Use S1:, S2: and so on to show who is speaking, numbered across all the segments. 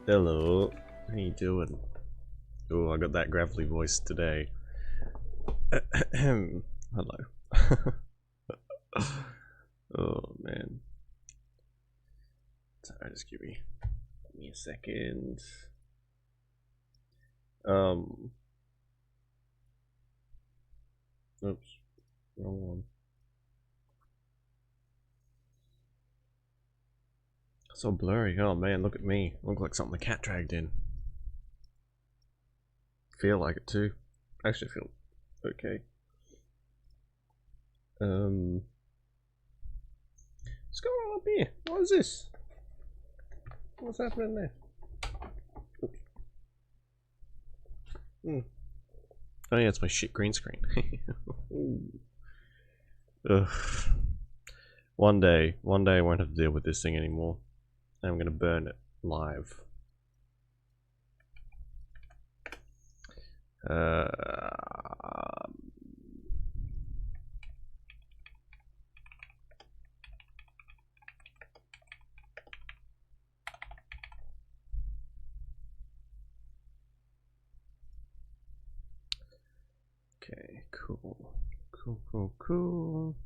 S1: Hello, how you doing? Oh, I got that gravelly voice today. Hello. Oh man. Sorry, just give me a second. Oops, wrong one. So blurry. Oh man, look at me. Look like something the cat dragged in. Feel like it too. Actually feel okay. What's going on up here? What is this? What's happening there? Oops. Oh yeah, it's my shit green screen. Ugh. One day I won't have to deal with this thing anymore. I'm gonna burn it live. Okay, cool. Cool.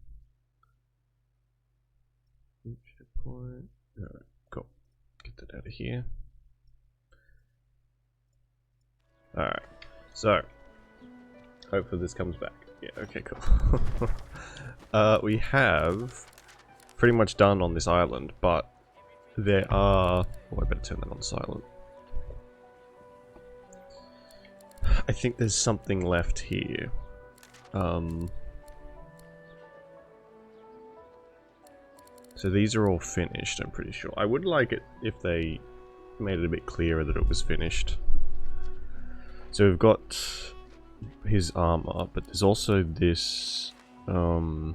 S1: Checkpoint. Alright, cool. Get that out of here. Alright, so hopefully this comes back. Yeah, okay, cool. We have pretty much done on this island, but there are... Oh, I better turn that on silent. I think there's something left here. So these are all finished, I'm pretty sure. I would like it if they made it a bit clearer that it was finished. So we've got his armor, but there's also this, full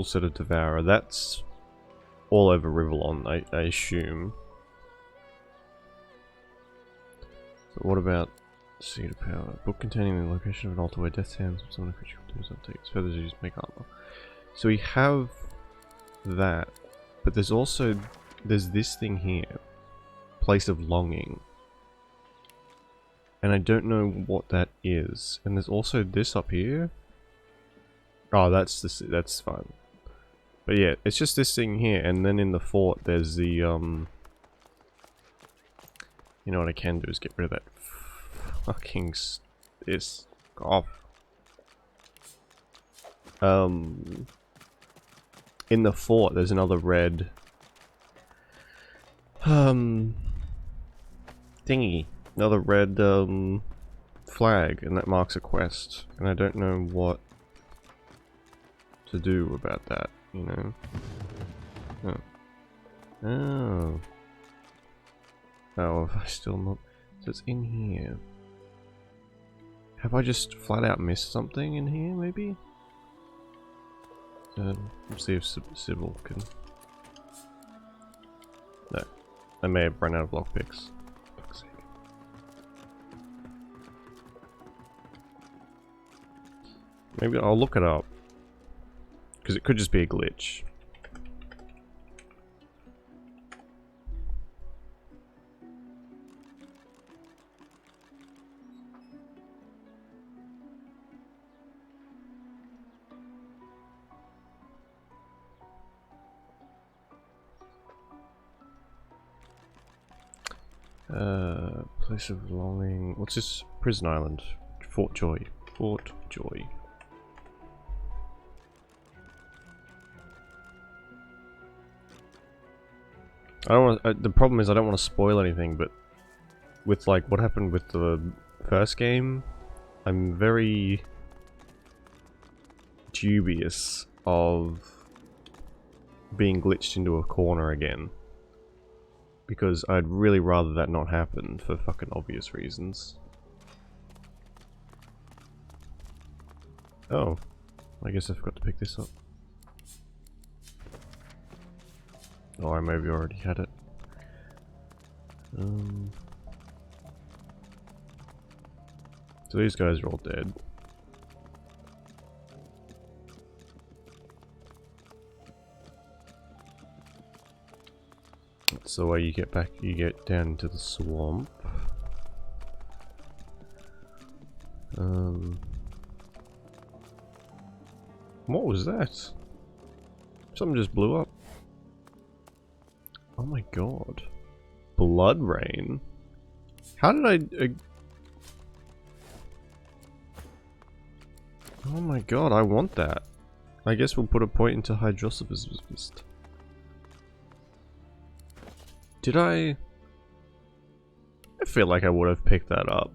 S1: set of Devourer. That's all over Rivellon, I assume. So what about Seed of Power? Book containing the location of an altar where death's hands of some creature will do something. Its feathers are used to make armor. So we have that, but there's also this thing here, Place of Longing, and I don't know what that is. And there's also this up here. Oh, that's fine. But yeah, it's just this thing here, and then in the fort there's the you know what I can do is get rid of that fucking this off. In the fort there's another red thingy, another red flag, and that marks a quest, and I don't know what to do about that, you know. Oh, have I still not? So it's in here. Have I just flat out missed something in here, maybe? Let's see if Sybil can... No. I may have run out of lockpicks. Fuck's sake. Maybe I'll look it up. Because it could just be a glitch. Place of Longing. What's this? Prison Island. Fort Joy. Fort Joy. I don't want. The problem is I don't want to spoil anything, but with like what happened with the first game, I'm very dubious of being glitched into a corner again. Because I'd really rather that not happen for fucking obvious reasons. Oh, I guess I forgot to pick this up. Oh, I maybe already had it. So these guys are all dead. that's the way you get back. You get down into the swamp. What was that? Something just blew up. Oh my god. Blood rain? How did I... Oh my god, I want that. I guess we'll put a point into Hydrocephalus. Did I feel like I would have picked that up.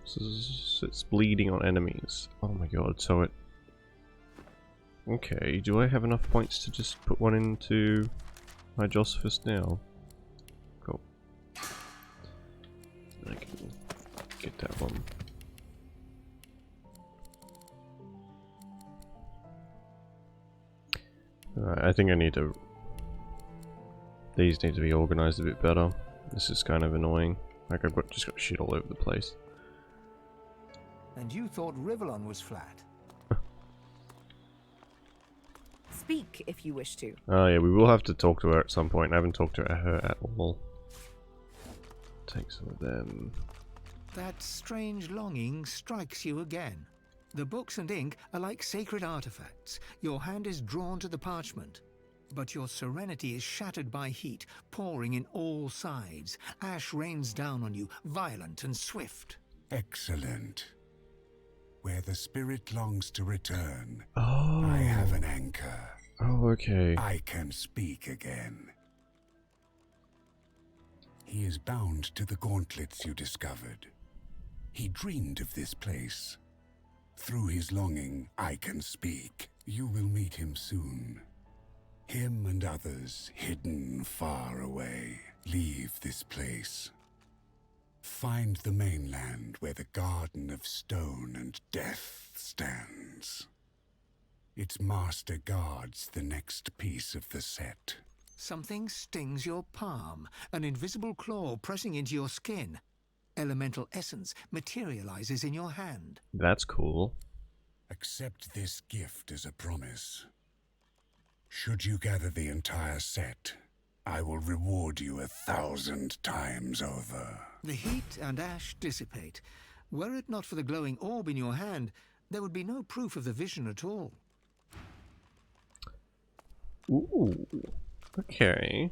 S1: So it's bleeding on enemies. Oh my god, so it... Okay, do I have enough points to just put one into Hydrocephalus now? Cool. I can get that one. Alright, I think I need to... These need to be organized a bit better. This is kind of annoying. Like I've just got shit all over the place.
S2: And you thought Rivellon was flat?
S3: Speak if you wish to.
S1: Oh yeah, we will have to talk to her at some point. I haven't talked to her at all. Take some of them.
S2: That strange longing strikes you again. The books and ink are like sacred artifacts. Your hand is drawn to the parchment. But your serenity is shattered by heat, pouring in all sides. Ash rains down on you, violent and swift.
S4: Excellent. Where the spirit longs to return,
S1: Oh.
S4: I have an anchor.
S1: Oh, okay.
S4: I can speak again. He is bound to the gauntlets you discovered. He dreamed of this place. Through his longing, I can speak. You will meet him soon. Him and others hidden far away. Leave this place. Find the mainland where the Garden of Stone and Death stands. Its master guards the next piece of the set.
S2: Something stings your palm, an invisible claw pressing into your skin. Elemental essence materializes in your hand.
S1: That's cool.
S4: Accept this gift as a promise. Should you gather the entire set, I will reward you 1,000 times over.
S2: The heat and ash dissipate. Were it not for the glowing orb in your hand, there would be no proof of the vision at all.
S1: Ooh. Okay.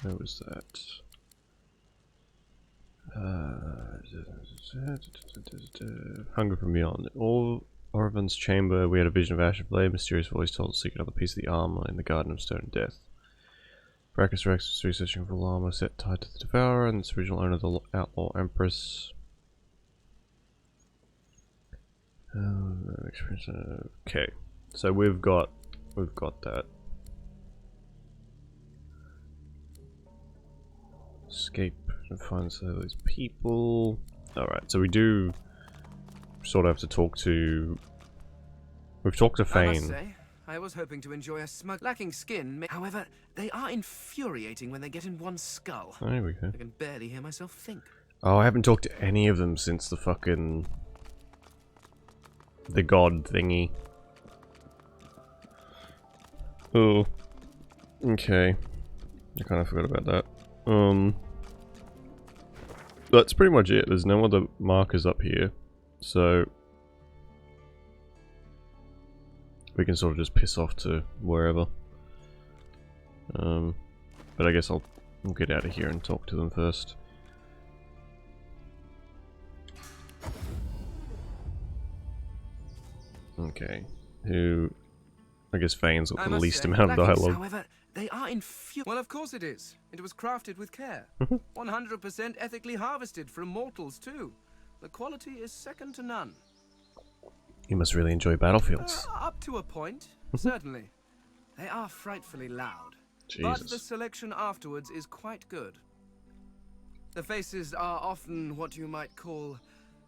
S1: Where was that? Hunger from Beyond. All Orvan's chamber, we had a vision of Ash and Blade. Mysterious voice told us to seek another piece of the armor in the Garden of Stone and Death. Brachus Rex was researching for armor set tied to the Devourer and its original owner, the Outlaw Empress. Okay, so we've got that. Escape and find those people. Alright, so we do sort of have to talk to... We've talked to
S5: I must
S1: Fane.
S5: say, I was hoping to enjoy a smug... Lacking skin, however, they are infuriating when they get in one's skull.
S1: Oh, there we go.
S5: I can barely hear myself think.
S1: Oh, I haven't talked to any of them since the fucking... the god thingy. Oh. Okay. I kind of forgot about that. That's pretty much it. There's no other markers up here. So... we can sort of just piss off to wherever. But I guess we'll get out of here and talk to them first. Okay. Who... I guess Fane's got the least amount of dialogue.
S5: However, they are well, of course it is. It was crafted with care. 100% ethically harvested from mortals, too. The quality is second to none.
S1: You must really enjoy battlefields.
S5: Up to a point, certainly. They are frightfully loud.
S1: Jesus.
S5: But the selection afterwards is quite good. The faces are often what you might call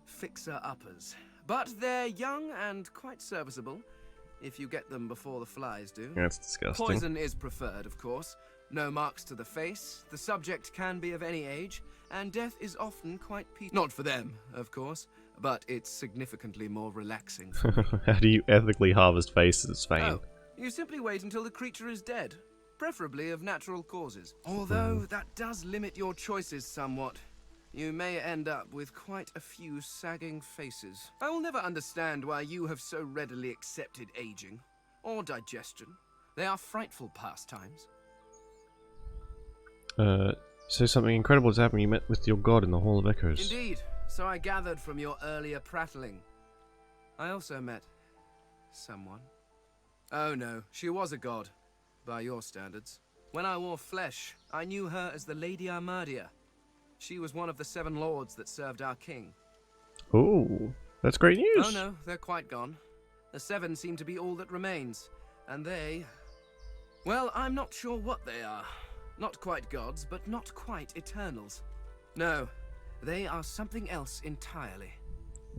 S5: fixer-uppers. But they're young and quite serviceable, if you get them before the flies do.
S1: That's disgusting.
S5: Poison is preferred, of course. No marks to the face, the subject can be of any age, and death is often quite peaceful. Not for them, of course, but it's significantly more relaxing for me.
S1: How do you ethically harvest faces, Fane?
S5: Oh, you simply wait until the creature is dead, preferably of natural causes. Although that does limit your choices somewhat. You may end up with quite a few sagging faces. I will never understand why you have so readily accepted aging, or digestion. They are frightful pastimes.
S1: So something incredible has happened. You met with your god in the Hall of Echoes.
S5: Indeed, so I gathered from your earlier prattling. I also met someone. Oh no, she was a god, by your standards. When I wore flesh, I knew her as the Lady Armadia. She was one of the 7 lords that served our king.
S1: Oh, that's great news.
S5: Oh no, they're quite gone. The 7 seem to be all that remains, and they... Well, I'm not sure what they are. Not quite gods, but not quite eternals. No, they are something else entirely.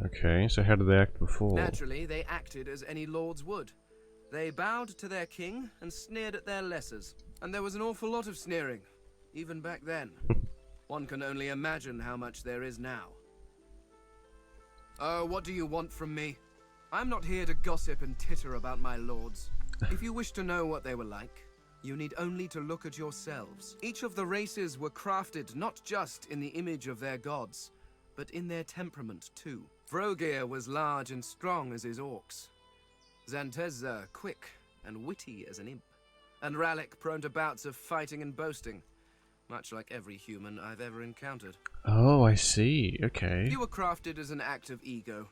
S1: Okay, so how did they act before?
S5: Naturally, they acted as any lords would. They bowed to their king and sneered at their lessers. And there was an awful lot of sneering, even back then. One can only imagine how much there is now. Oh, what do you want from me? I'm not here to gossip and titter about my lords. If you wish to know what they were like, you need only to look at yourselves. Each of the races were crafted not just in the image of their gods, but in their temperament too. Vrogir was large and strong as his orcs. Zantezza quick and witty as an imp. And Rallic prone to bouts of fighting and boasting, much like every human I've ever encountered.
S1: Oh, I see. Okay.
S5: You were crafted as an act of ego,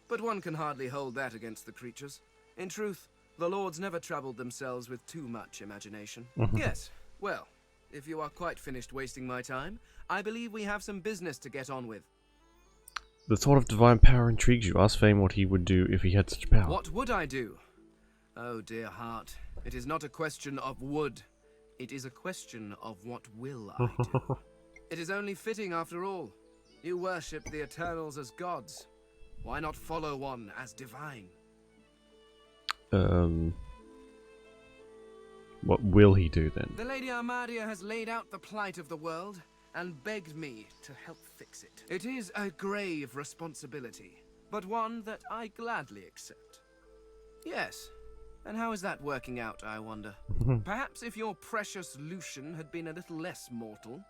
S5: but one can hardly hold that against the creatures. In truth, the lords never troubled themselves with too much imagination. Yes, well, if you are quite finished wasting my time, I believe we have some business to get on with.
S1: The thought of divine power intrigues you. Ask Fame what he would do if he had such power.
S5: What would I do? Oh, dear heart, it is not a question of would. It is a question of what will I do. It is only fitting after all. You worship the Eternals as gods. Why not follow one as divine?
S1: What will he do then?
S5: The Lady Armadia has laid out the plight of the world and begged me to help fix it. It is a grave responsibility, but one that I gladly accept. Yes, and how is that working out, I wonder? Perhaps if your precious Lucian had been a little less mortal,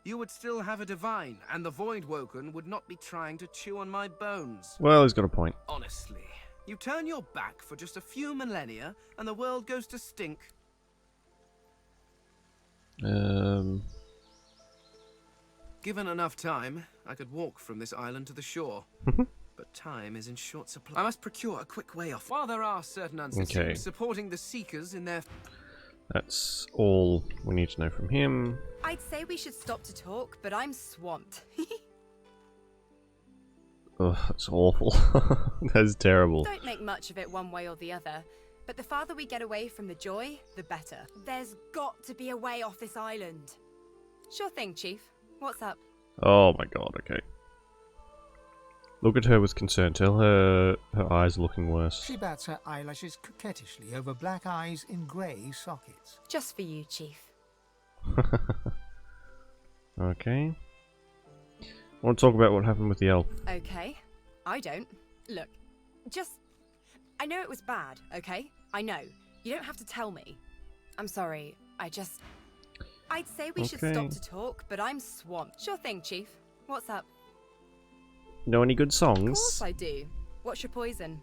S5: you would still have a divine, and the Voidwoken would not be trying to chew on my bones.
S1: Well, he's got a point.
S5: Honestly, you turn your back for just a few millennia, and the world goes to stink. Given enough time, I could walk from this island to the shore. But time is in short supply. I must procure a quick way off. While there are certain ancestors supporting the Seekers in their...
S1: That's all we need to know from him.
S3: I'd say we should stop to talk, but I'm swamped.
S1: Ugh, that's awful. That's terrible.
S3: Don't make much of it one way or the other, but the farther we get away from the joy, the better. There's got to be a way off this island. Sure thing, Chief. What's up?
S1: Oh my god, okay. Look at her with concern. Tell her her eyes are looking worse.
S2: She bats her eyelashes coquettishly over black eyes in grey sockets.
S3: Just for you, Chief.
S1: Okay. I want to talk about what happened with the elf.
S3: Okay. I don't. Look, just... I know it was bad, okay? I know. You don't have to tell me. I'm sorry, I'd say we should stop to talk, but I'm swamped. Sure thing, Chief. What's up?
S1: Know any good songs?
S3: Of course I do. What's your poison?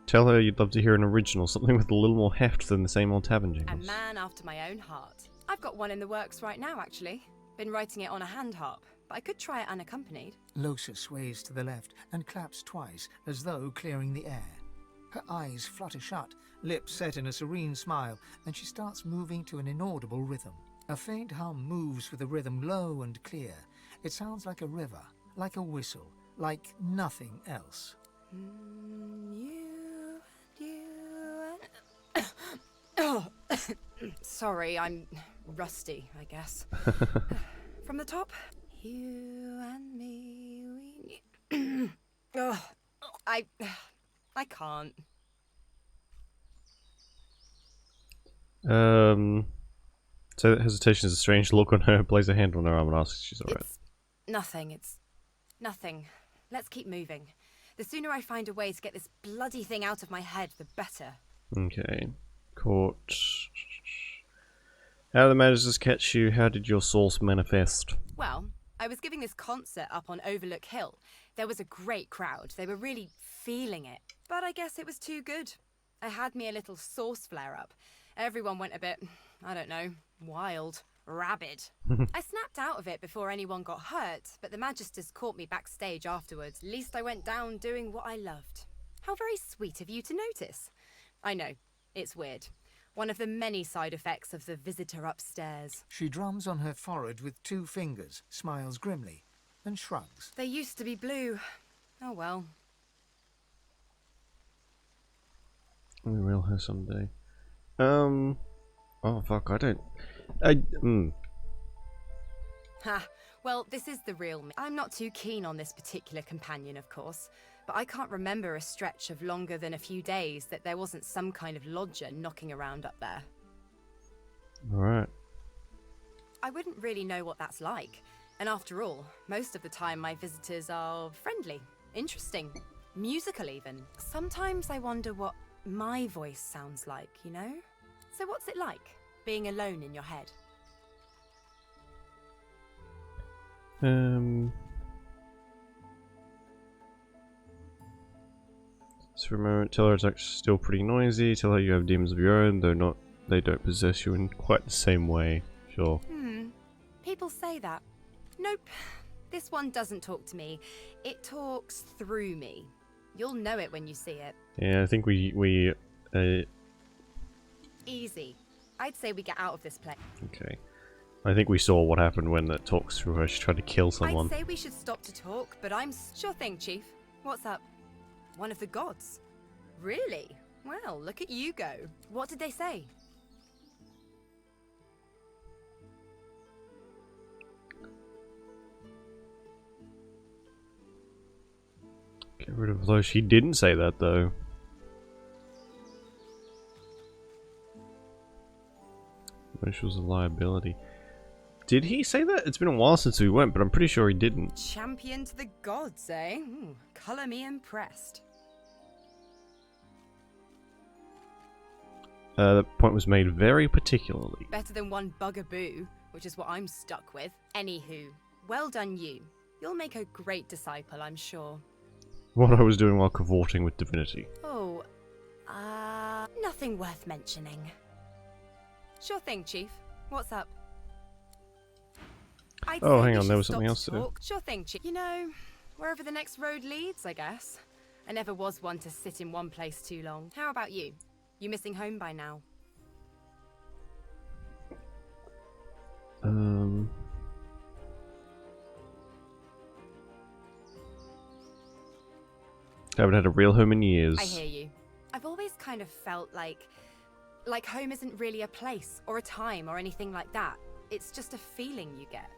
S1: Tell her you'd love to hear an original, something with a little more heft than the same old tavern jingles.
S3: A man after my own heart. I've got one in the works right now, actually. Been writing it on a hand harp, but I could try it unaccompanied.
S2: Losa sways to the left and claps twice, as though clearing the air. Her eyes flutter shut, lips set in a serene smile, and she starts moving to an inaudible rhythm. A faint hum moves with a rhythm low and clear. It sounds like a river, like a whistle, like nothing else.
S3: Sorry, I'm rusty, I guess. From the top. You and me, we I can't.
S1: So that hesitation is a strange look on her, places a hand on her arm and asks if she's alright.
S3: It's nothing. It's nothing. Let's keep moving. The sooner I find a way to get this bloody thing out of my head, the better.
S1: Okay. Court. How did the magicians catch you? How did your source manifest?
S3: Well, I was giving this concert up on Overlook Hill. There was a great crowd. They were really feeling it. But I guess it was too good. I had me a little source flare-up. Everyone went a bit, I don't know, wild, rabid. I snapped out of it before anyone got hurt, but the Magisters caught me backstage afterwards. At least I went down doing what I loved. How very sweet of you to notice. I know, it's weird. One of the many side effects of the visitor upstairs.
S2: She drums on her forehead with 2 fingers, smiles grimly, and shrugs.
S3: They used to be blue. Oh well.
S1: We will have someday. Oh fuck,
S3: Ha, well, this is the real me. I'm not too keen on this particular companion, of course, but I can't remember a stretch of longer than a few days that there wasn't some kind of lodger knocking around up there.
S1: Alright.
S3: I wouldn't really know what that's like. And after all, most of the time my visitors are friendly, interesting, musical even. Sometimes I wonder what my voice sounds like, you know? So what's it like, being alone in your head?
S1: So for a moment, tell her it's actually still pretty noisy, tell her you have demons of your own, though they don't possess you in quite the same way. Sure.
S3: People say that. Nope. This one doesn't talk to me. It talks through me. You'll know it when you see it.
S1: Yeah, I think we
S3: Easy. I'd say we get out of this place.
S1: okay. I think we saw what happened when that talks through her. She tried to kill someone.
S3: I'd say we should stop to talk, but I'm sure thing, Chief. What's up? One of the gods? Really? Well, look at you go. What did they say?
S1: Get rid of those. She didn't say that though. Which was a liability. Did he say that? It's been a while since we went, but I'm pretty sure he didn't.
S3: Champion to the gods, eh? Colour me impressed.
S1: The point was made very particularly.
S3: Better than one bugaboo, which is what I'm stuck with. Anywho, well done you. You'll make a great disciple, I'm sure.
S1: What I was doing while cavorting with Divinity.
S3: Oh, nothing worth mentioning. Sure thing, Chief. What's up?
S1: Oh, hang on, there was something else there.
S3: Sure thing, Chief. You know, wherever the next road leads, I guess. I never was one to sit in one place too long. How about you? You missing home by now?
S1: Haven't had a real home in years.
S3: I hear you. I've always kind of felt like home isn't really a place or a time or anything like that. It's just a feeling you get.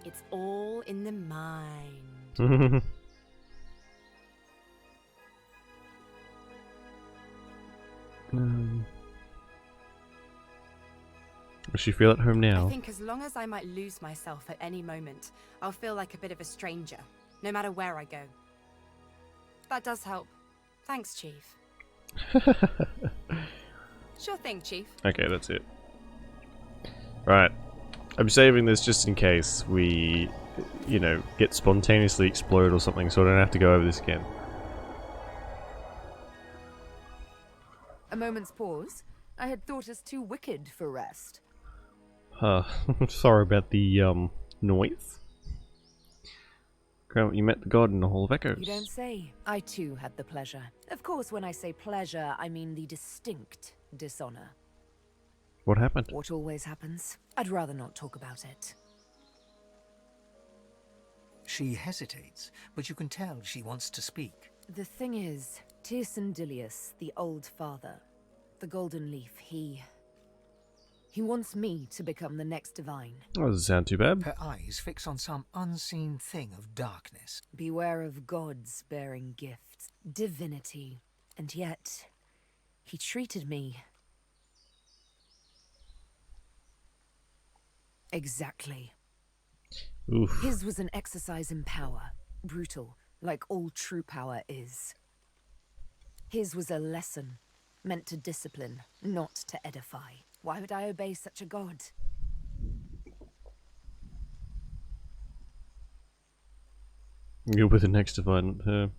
S3: It's all in the mind.
S1: Does she feel at home now?
S3: I think as long as I might lose myself at any moment, I'll feel like a bit of a stranger, no matter where I go. That does help. Thanks, Chief. Sure thing, Chief.
S1: Okay, that's it. Right. I'm saving this just in case we, you know, get spontaneously explode or something, so I don't have to go over this again.
S6: A moment's pause. I had thought us too wicked for rest.
S1: Sorry about the, noise. Grant, you met the god in the Hall of Echoes.
S6: You don't say. I too had the pleasure. Of course, when I say pleasure, I mean the distinct dishonor.
S1: What happened?
S6: What always happens. I'd rather not talk about it.
S2: She hesitates, but you can tell she wants to speak.
S6: The thing is, Tirsan Dilius, the old father, the Golden Leaf, he He wants me to become the next divine.
S1: That doesn't sound too bad.
S2: Her eyes fix on some unseen thing of darkness.
S6: Beware of gods bearing gifts. Divinity. And yet, he treated me... exactly.
S1: Oof.
S6: His was an exercise in power. Brutal, like all true power is. His was a lesson, meant to discipline, not to edify. Why would I obey such a god?
S1: You're with the next divine.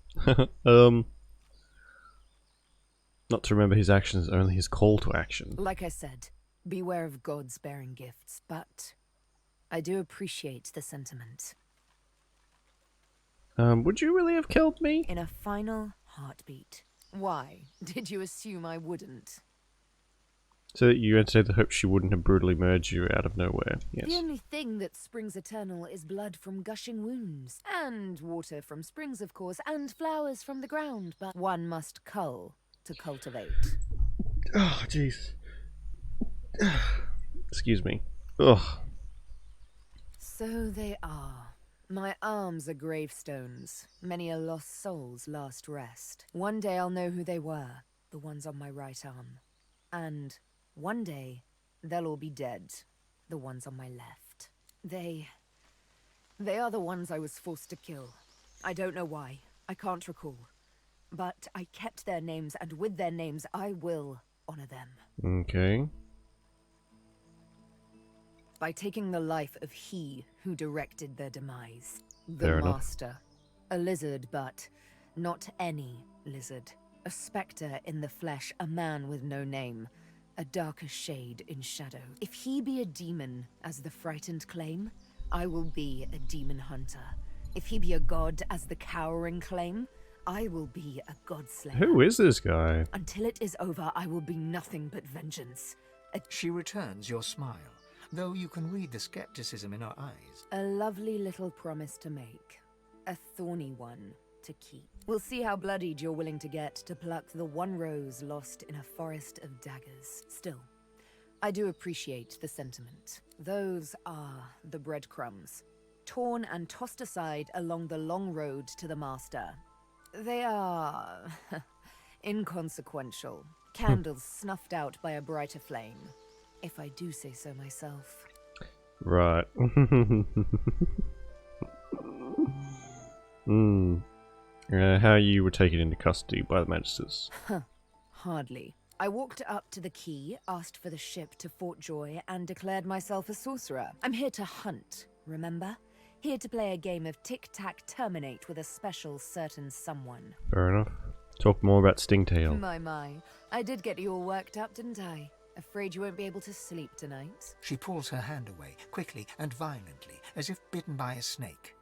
S1: Not to remember his actions, only his call to action.
S6: Like I said, beware of gods bearing gifts, but I do appreciate the sentiment.
S1: Would you really have killed me?
S6: In a final heartbeat. Why? Did you assume I wouldn't?
S1: So that you entertained the hope she wouldn't have brutally murdered you out of nowhere. Yes.
S6: The only thing that springs eternal is blood from gushing wounds. And water from springs, of course, and flowers from the ground. But one must cull to cultivate.
S1: Oh, jeez. Excuse me. Ugh.
S6: So they are. My arms are gravestones. Many a lost soul's last rest. One day I'll know who they were. The ones on my right arm. And... one day, they'll all be dead. The ones on my left. They are the ones I was forced to kill. I don't know why. I can't recall. But I kept their names, and with their names, I will honor them.
S1: Okay.
S6: By taking the life of he who directed their demise.
S1: Fair
S6: The
S1: enough.
S6: Master. A lizard, but not any lizard. A spectre in the flesh, a man with no name. A darker shade in shadow. If he be a demon, as the frightened claim, I will be a demon hunter. If he be a god, as the cowering claim, I will be a godslayer.
S1: Who is this guy?
S6: Until it is over, I will be nothing but vengeance.
S2: She returns your smile, though you can read the skepticism in her eyes.
S6: A lovely little promise to make. A thorny one to keep. We'll see how bloodied you're willing to get to pluck the one rose lost in a forest of daggers. Still, I do appreciate the sentiment. Those are the breadcrumbs, torn and tossed aside along the long road to the Master. They are... inconsequential. Candles snuffed out by a brighter flame, if I do say so myself.
S1: Right. How you were taken into custody by the Magisters?
S6: Hardly. I walked up to the quay, asked for the ship to Fort Joy, and declared myself a sorcerer. I'm here to hunt, remember? Here to play a game of tic-tac-terminate with a special certain someone.
S1: Fair enough. Talk more about Stingtail.
S6: My. I did get you all worked up, didn't I? Afraid you won't be able to sleep tonight?
S2: She pulls her hand away, quickly and violently, as if bitten by a snake.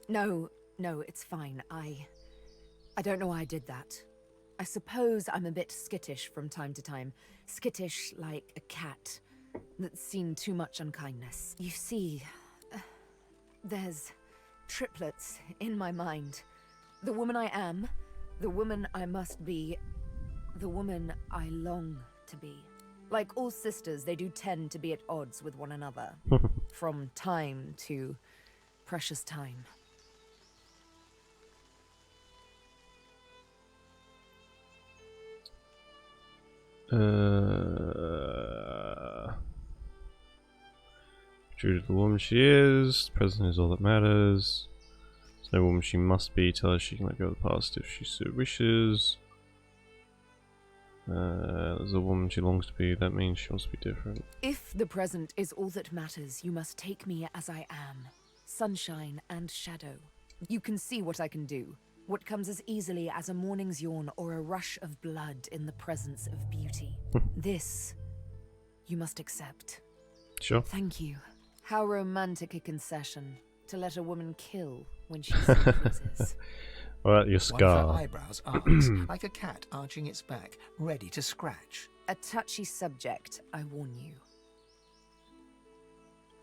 S6: No, it's fine. I don't know why I did that. I suppose I'm a bit skittish from time to time. Skittish like a cat that's seen too much unkindness. You see, there's triplets in my mind. The woman I am, the woman I must be, the woman I long to be. Like all sisters, they do tend to be at odds with one another. From time to precious time.
S1: True to the woman she is, the present is all that matters. There's no woman she must be, tell her she can let go of the past if she so wishes. There's a woman she longs to be, that means she wants to be different.
S6: If the present is all that matters, you must take me as I am. Sunshine and shadow. You can see what I can do. What comes as easily as a morning's yawn or a rush of blood in the presence of beauty. This, you must accept.
S1: Sure.
S6: Thank you. How romantic a concession, to let a woman kill when she so pleases.
S1: Alright, your
S2: One of her
S1: scar.
S2: eyebrows arcs, like a cat arching its back, ready to scratch.
S6: A touchy subject, I warn you.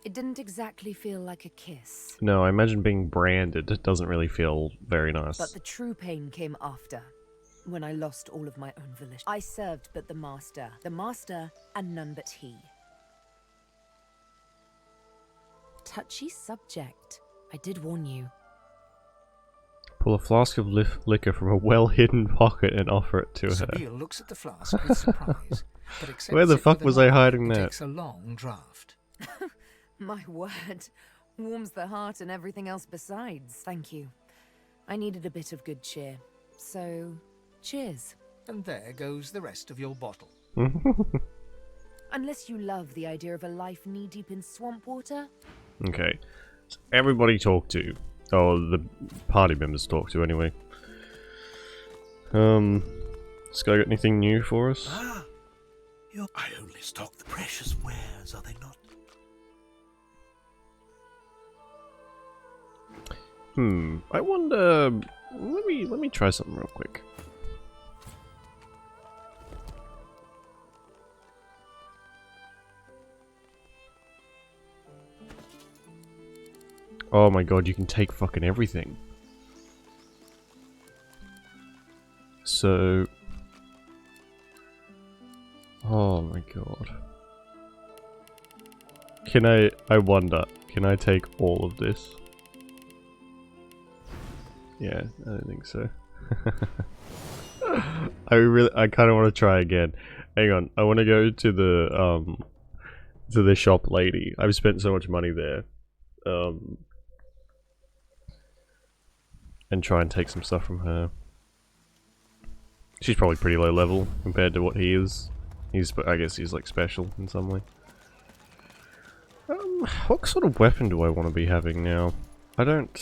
S6: It didn't exactly feel like a kiss.
S1: No, I imagine being branded doesn't really feel very nice.
S6: But the true pain came after. when I lost all of my own volition. I served but the master and none but he. Touchy subject. I did warn you.
S1: Pull a flask of liquor from a well-hidden pocket and offer it to her.
S2: Sabine looks at the flask with surprise, but accepts
S1: Where the
S2: it
S1: fuck
S2: with a
S1: was I
S2: nod
S1: hiding
S2: and
S1: that?
S2: Takes a long draught.
S6: My word. Warms the heart and everything else besides. Thank you. I needed a bit of good cheer. So, cheers.
S2: And there goes the rest of your bottle.
S6: Unless you love the idea of a life knee-deep in swamp water.
S1: Okay. So everybody talk to. Oh, the party members talk to anyway. This guy got anything new for us?
S7: Ah, I only stock the precious wares, are they not?
S1: I wonder. Let me try something real quick. Oh my god, you can take fucking everything. So... Oh my god. Can I wonder, can I take all of this? Yeah, I don't think so. I kind of want to try again. Hang on, I want to go to the shop lady. I've spent so much money there. And try and take some stuff from her. She's probably pretty low level compared to what he is. I guess he's like special in some way. What sort of weapon do I want to be having now? I don't,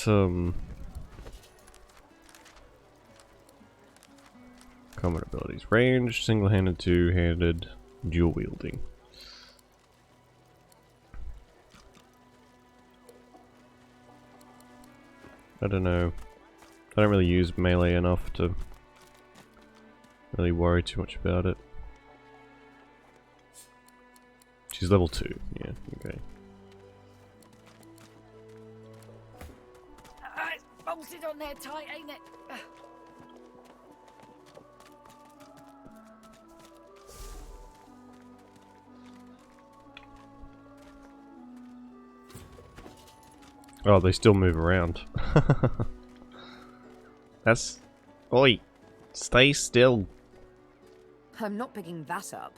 S1: Combat abilities. Ranged, single-handed, two-handed, dual-wielding. I don't know. I don't really use melee enough to really worry too much about it. She's level 2, yeah, okay.
S6: It's bolted on there tight, ain't it?
S1: Oh, they still move around. That's... Oi! Stay still!
S6: I'm not picking that up.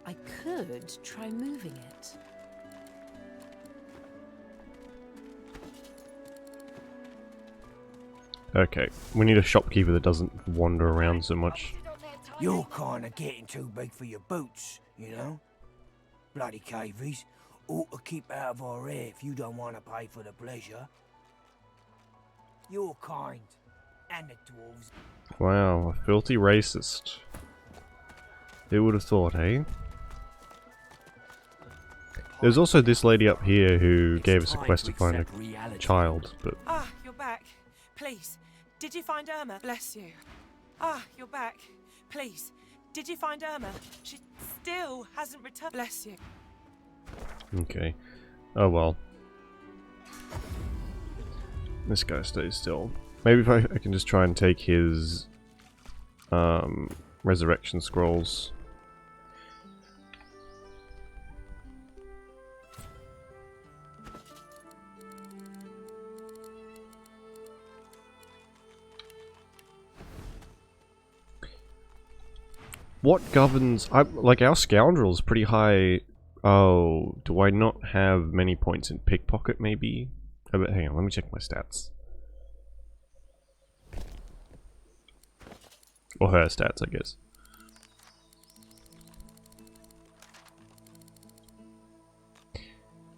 S6: I could try moving it.
S1: Okay, we need a shopkeeper that doesn't wander around so much.
S8: You're kinda getting too big for your boots, you know? Bloody cavies. Ought to keep out of our hair if you don't want to pay for the pleasure. You're kind. And the dwarves.
S1: Wow, a filthy racist. Who would have thought, eh? There's also this lady up here who gave us a quest to find a child, but...
S9: Ah, you're back. Please, did you find Irma? Bless you. Ah, you're back. Please, did you find Irma? She still hasn't returned. Bless you.
S1: Okay. Oh well. This guy stays still. Maybe if I can just try and take his resurrection scrolls. What governs... like, our scoundrel is pretty high... Oh, do I not have many points in pickpocket, maybe? Oh, but hang on, let me check my stats. Or her stats, I guess.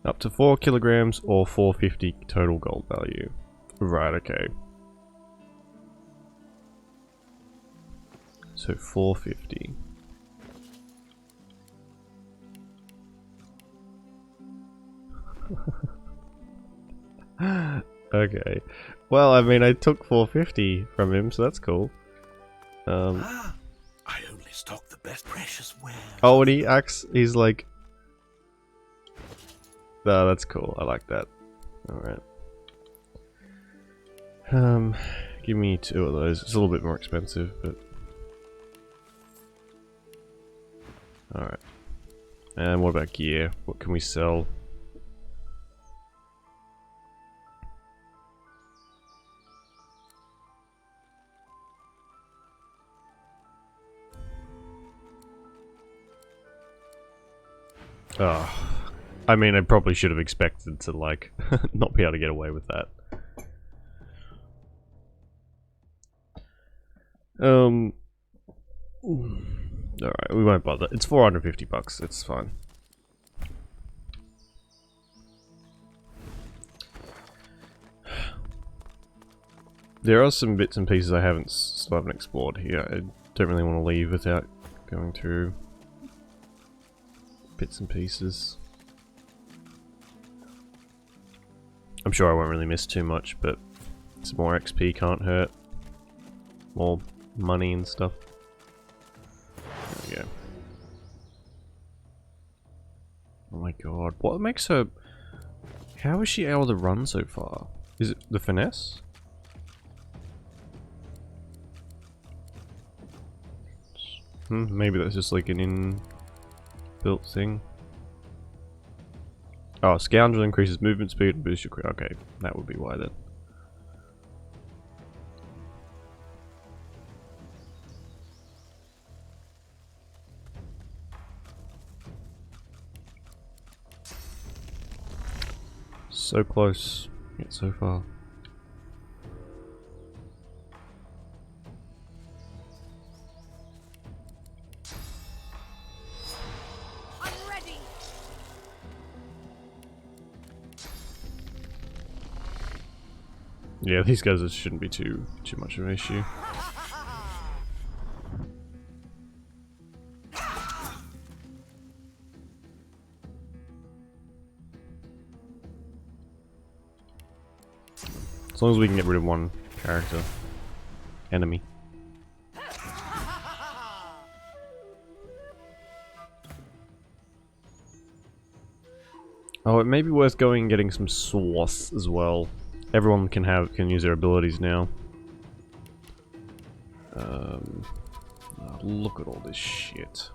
S1: Up to 4 kilograms or 450 total gold value. Right, okay. So 450. Okay. Well, I mean, I took 450 from him, so that's cool.
S7: I only stock the best precious wares.
S1: Oh, and he acts, he's like... Oh, that's cool. I like that. Alright. Give me 2 of those. It's a little bit more expensive, but... Alright. And what about gear? What can we sell? Oh, I mean, I probably should have expected to, like, not be able to get away with that. Alright, we won't bother. It's 450 bucks, it's fine. There are some bits and pieces I still haven't explored here. I don't really want to leave without going through bits and pieces. I'm sure I won't really miss too much, but some more XP can't hurt. More money and stuff. There we go. Oh my god, what makes her... How is she able to run so far? Is it the finesse? Maybe that's just like an inbuilt thing. Oh, Scoundrel increases movement speed and boosts your crit. Okay, that would be why then. So close, yet so far.
S3: I'm ready.
S1: Yeah, these guys shouldn't be too much of an issue. As long as we can get rid of one character. Enemy. Oh, it may be worth going and getting some sauce as well. Everyone can use their abilities now. Oh, look at all this shit.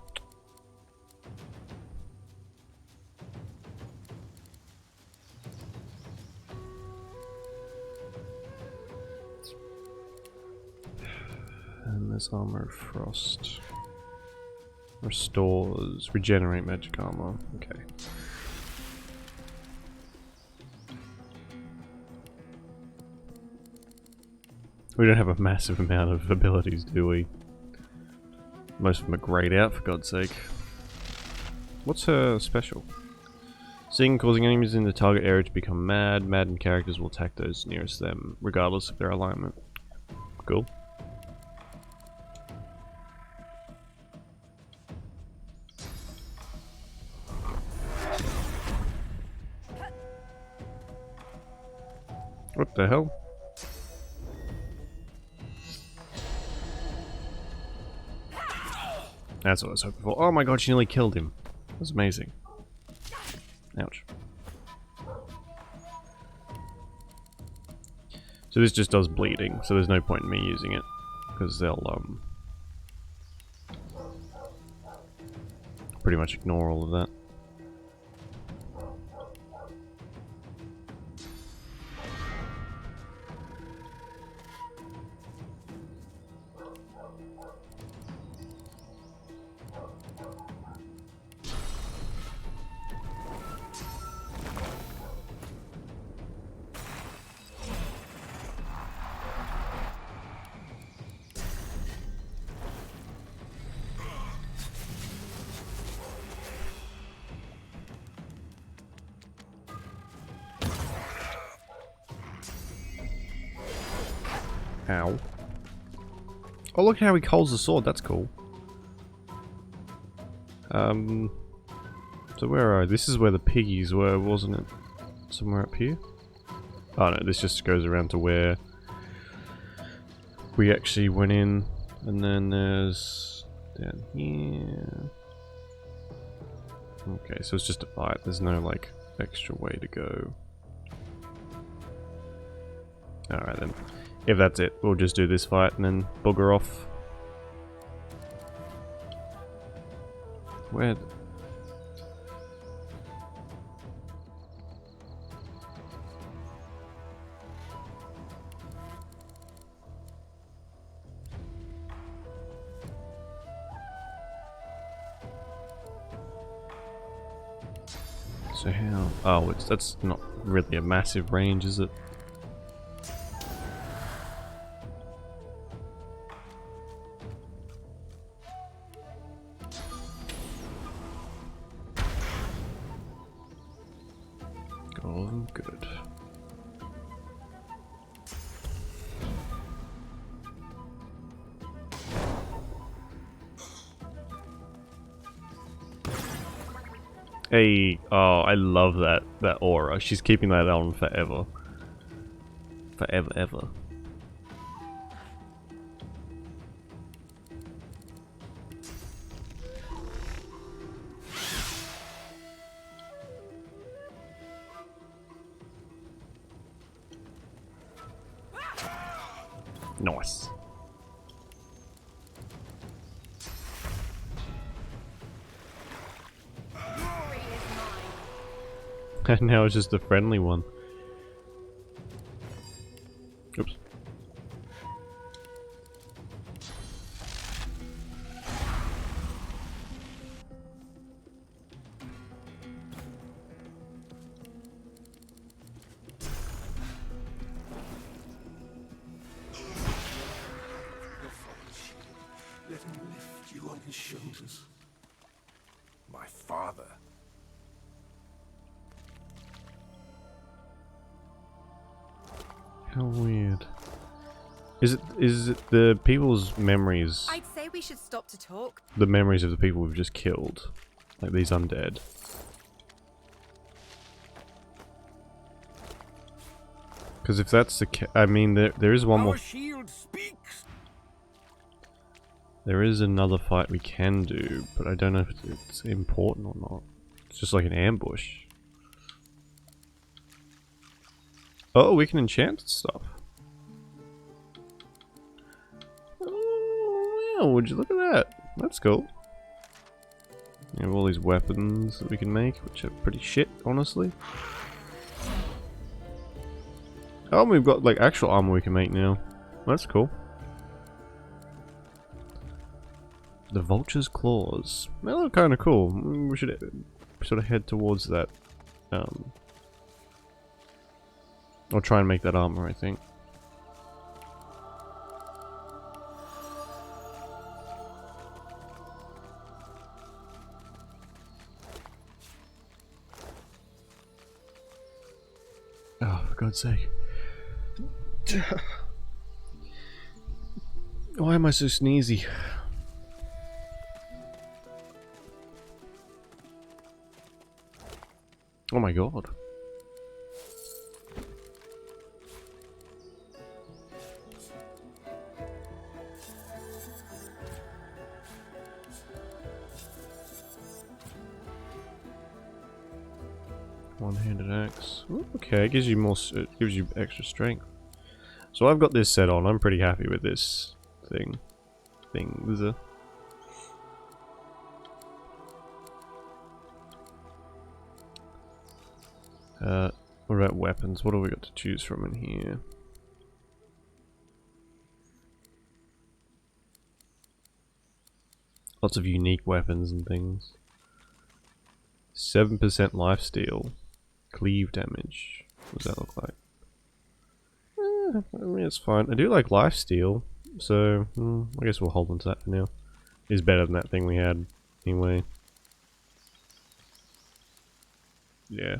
S1: And there's armor of frost. Restores, regenerate magic armor. Okay. We don't have a massive amount of abilities, do we? Most of them are grayed out, for God's sake. What's her special? Sing, causing enemies in the target area to become mad. Maddened characters will attack those nearest them, regardless of their alignment. Cool. What the hell? That's what I was hoping for. Oh my god, she nearly killed him. That was amazing. Ouch. So this just does bleeding, so there's no point in me using it. Because they'll, pretty much ignore all of that. Ow. Oh, look how he holds the sword, that's cool. So where are this is where the piggies were, wasn't it? Somewhere up here? Oh no, this just goes around to where we actually went in, and then there's down here. Okay, so it's just a fight, there's no like extra way to go. Alright then. if that's it, we'll just do this fight and then bugger off. Where? So how? Oh, that's not really a massive range, is it? Oh, good. Hey, oh, I love that aura. She's keeping that on forever. Forever, ever. Nice. And now it's just a friendly one. Oops.
S7: Let him lift you on his shoulders. My father.
S1: How weird. Is it the people's memories?
S3: I'd say we should stop to talk.
S1: The memories of the people we've just killed, like these undead. Because if that's the I mean, there is one more.
S7: Shield speaks.
S1: There is another fight we can do, but I don't know if it's important or not. It's just like an ambush. Oh, we can enchant stuff. Oh, wow, would you look at that? That's cool. We have all these weapons that we can make, which are pretty shit, honestly. Oh, we've got like actual armor we can make now. That's cool. The vulture's claws. They look kind of cool. We should sort of head towards that. I'll try and make that armor, I think. Oh, for God's sake. Why am I so sneezy? Oh my god. One-handed axe. Ooh, okay, it gives you more. It gives you extra strength. So I've got this set on. I'm pretty happy with this thing. Things. What about weapons? What do we got to choose from in here? Lots of unique weapons and things. 7% lifesteal. Cleave damage. What does that look like? I mean, it's fine. I do like lifesteal, so I guess we'll hold on to that for now. It's better than that thing we had, anyway. Yeah.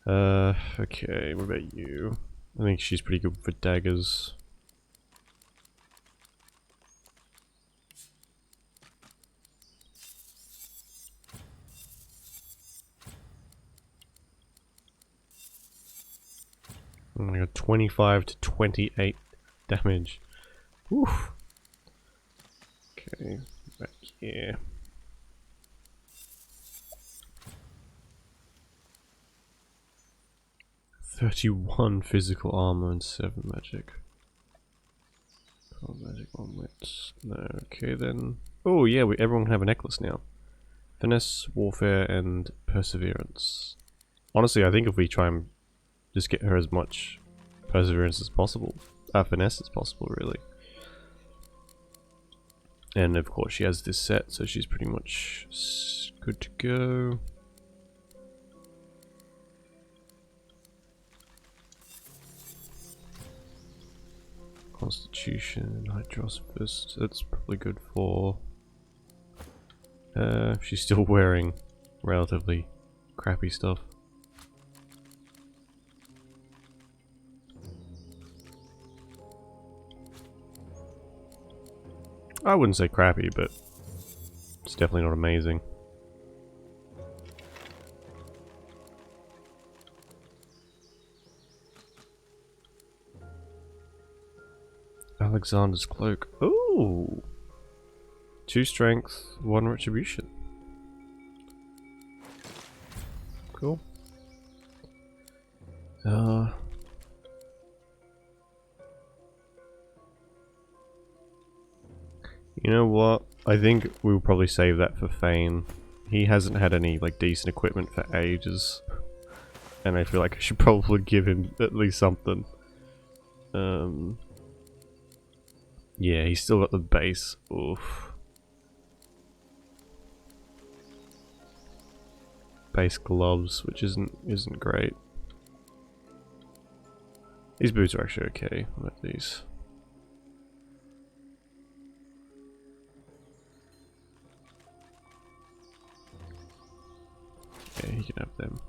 S1: Okay, what about you? I think she's pretty good for daggers. I got 25 to 28 damage. Oof. Okay, back here. 31 physical armor and 7 magic. 12 magic, 1 wit. No, okay then. Oh yeah, everyone can have a necklace now. Finesse, warfare, and perseverance. Honestly, I think if we try and just get her as much perseverance as possible, finesse as possible, really. And of course, she has this set, so she's pretty much good to go. Constitution, Hydrosophist, that's probably good for... she's still wearing relatively crappy stuff. I wouldn't say crappy, but it's definitely not amazing. Alexander's cloak. Ooh! 2 strength, 1 retribution. Cool. You know what? I think we'll probably save that for Fane. He hasn't had any like decent equipment for ages. And I feel like I should probably give him at least something. Yeah, he's still got the base. Oof. Base gloves, which isn't great. These boots are actually okay. I like these. Yeah, he can have them.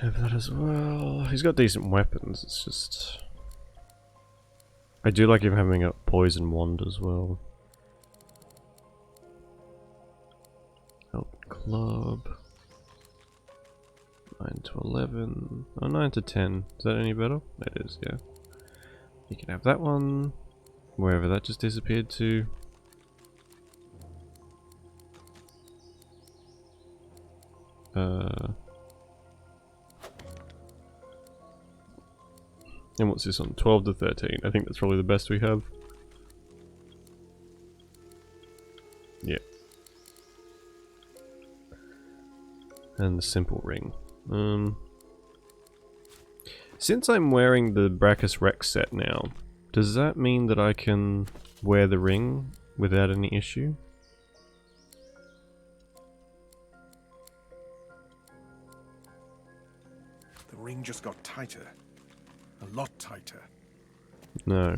S1: Have that as well. He's got decent weapons, it's just... I do like him having a poison wand as well. Help club. 9 to 11. Oh, 9 to 10. Is that any better? It is, yeah. You can have that one. Wherever that just disappeared to. And what's this on? 12 to 13. I think that's probably the best we have. Yeah. And the simple ring. Since I'm wearing the Brachus Rex set now, does that mean that I can wear the ring without any issue?
S7: The ring just got tighter. A lot tighter.
S1: No.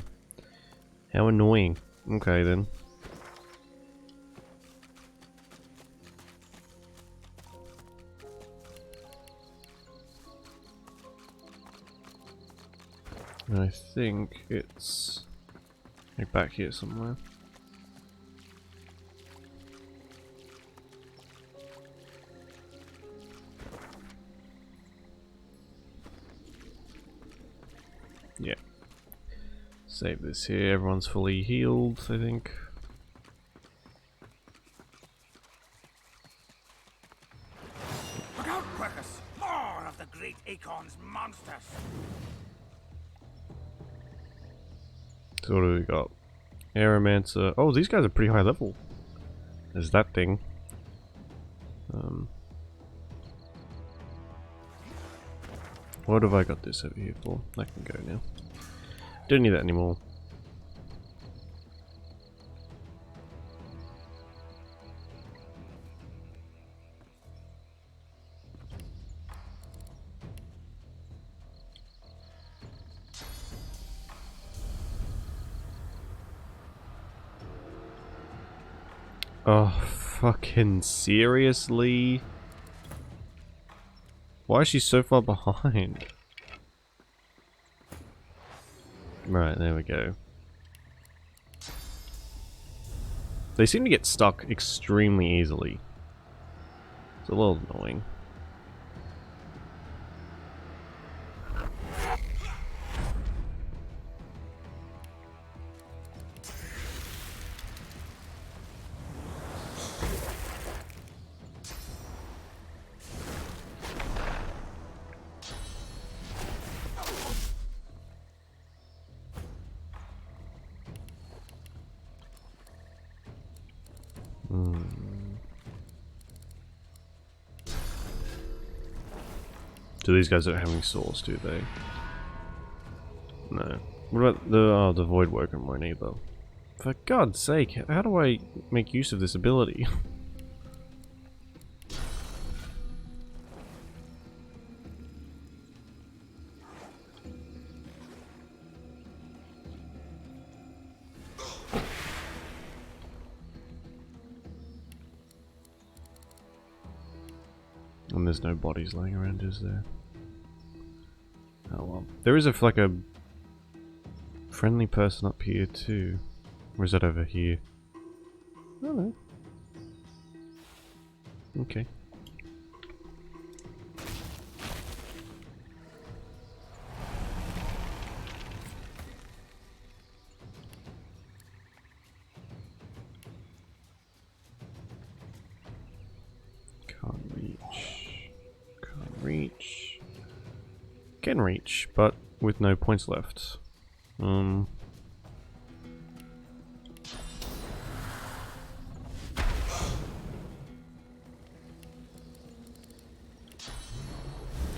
S1: How annoying. Okay then. I think it's like back here somewhere. Yeah. Save this here. Everyone's fully healed, I think.
S8: Look out, Quercus! More of the great Acorn's monsters!
S1: So what do we got? Aeromancer. Oh, these guys are pretty high level. There's that thing. What have I got this over here for? I can go now. Don't need that anymore. Oh, fucking seriously? Why is she so far behind? Right, there we go. They seem to get stuck extremely easily. It's a little annoying. So these guys don't have any souls, do they? No. What about the Void Woken won't either? For God's sake, how do I make use of this ability? And there's no bodies laying around, is there? Oh well. There is like a friendly person up here too. Or is that over here? I don't know. Okay. Can't reach. Can't reach. Can reach, but with no points left.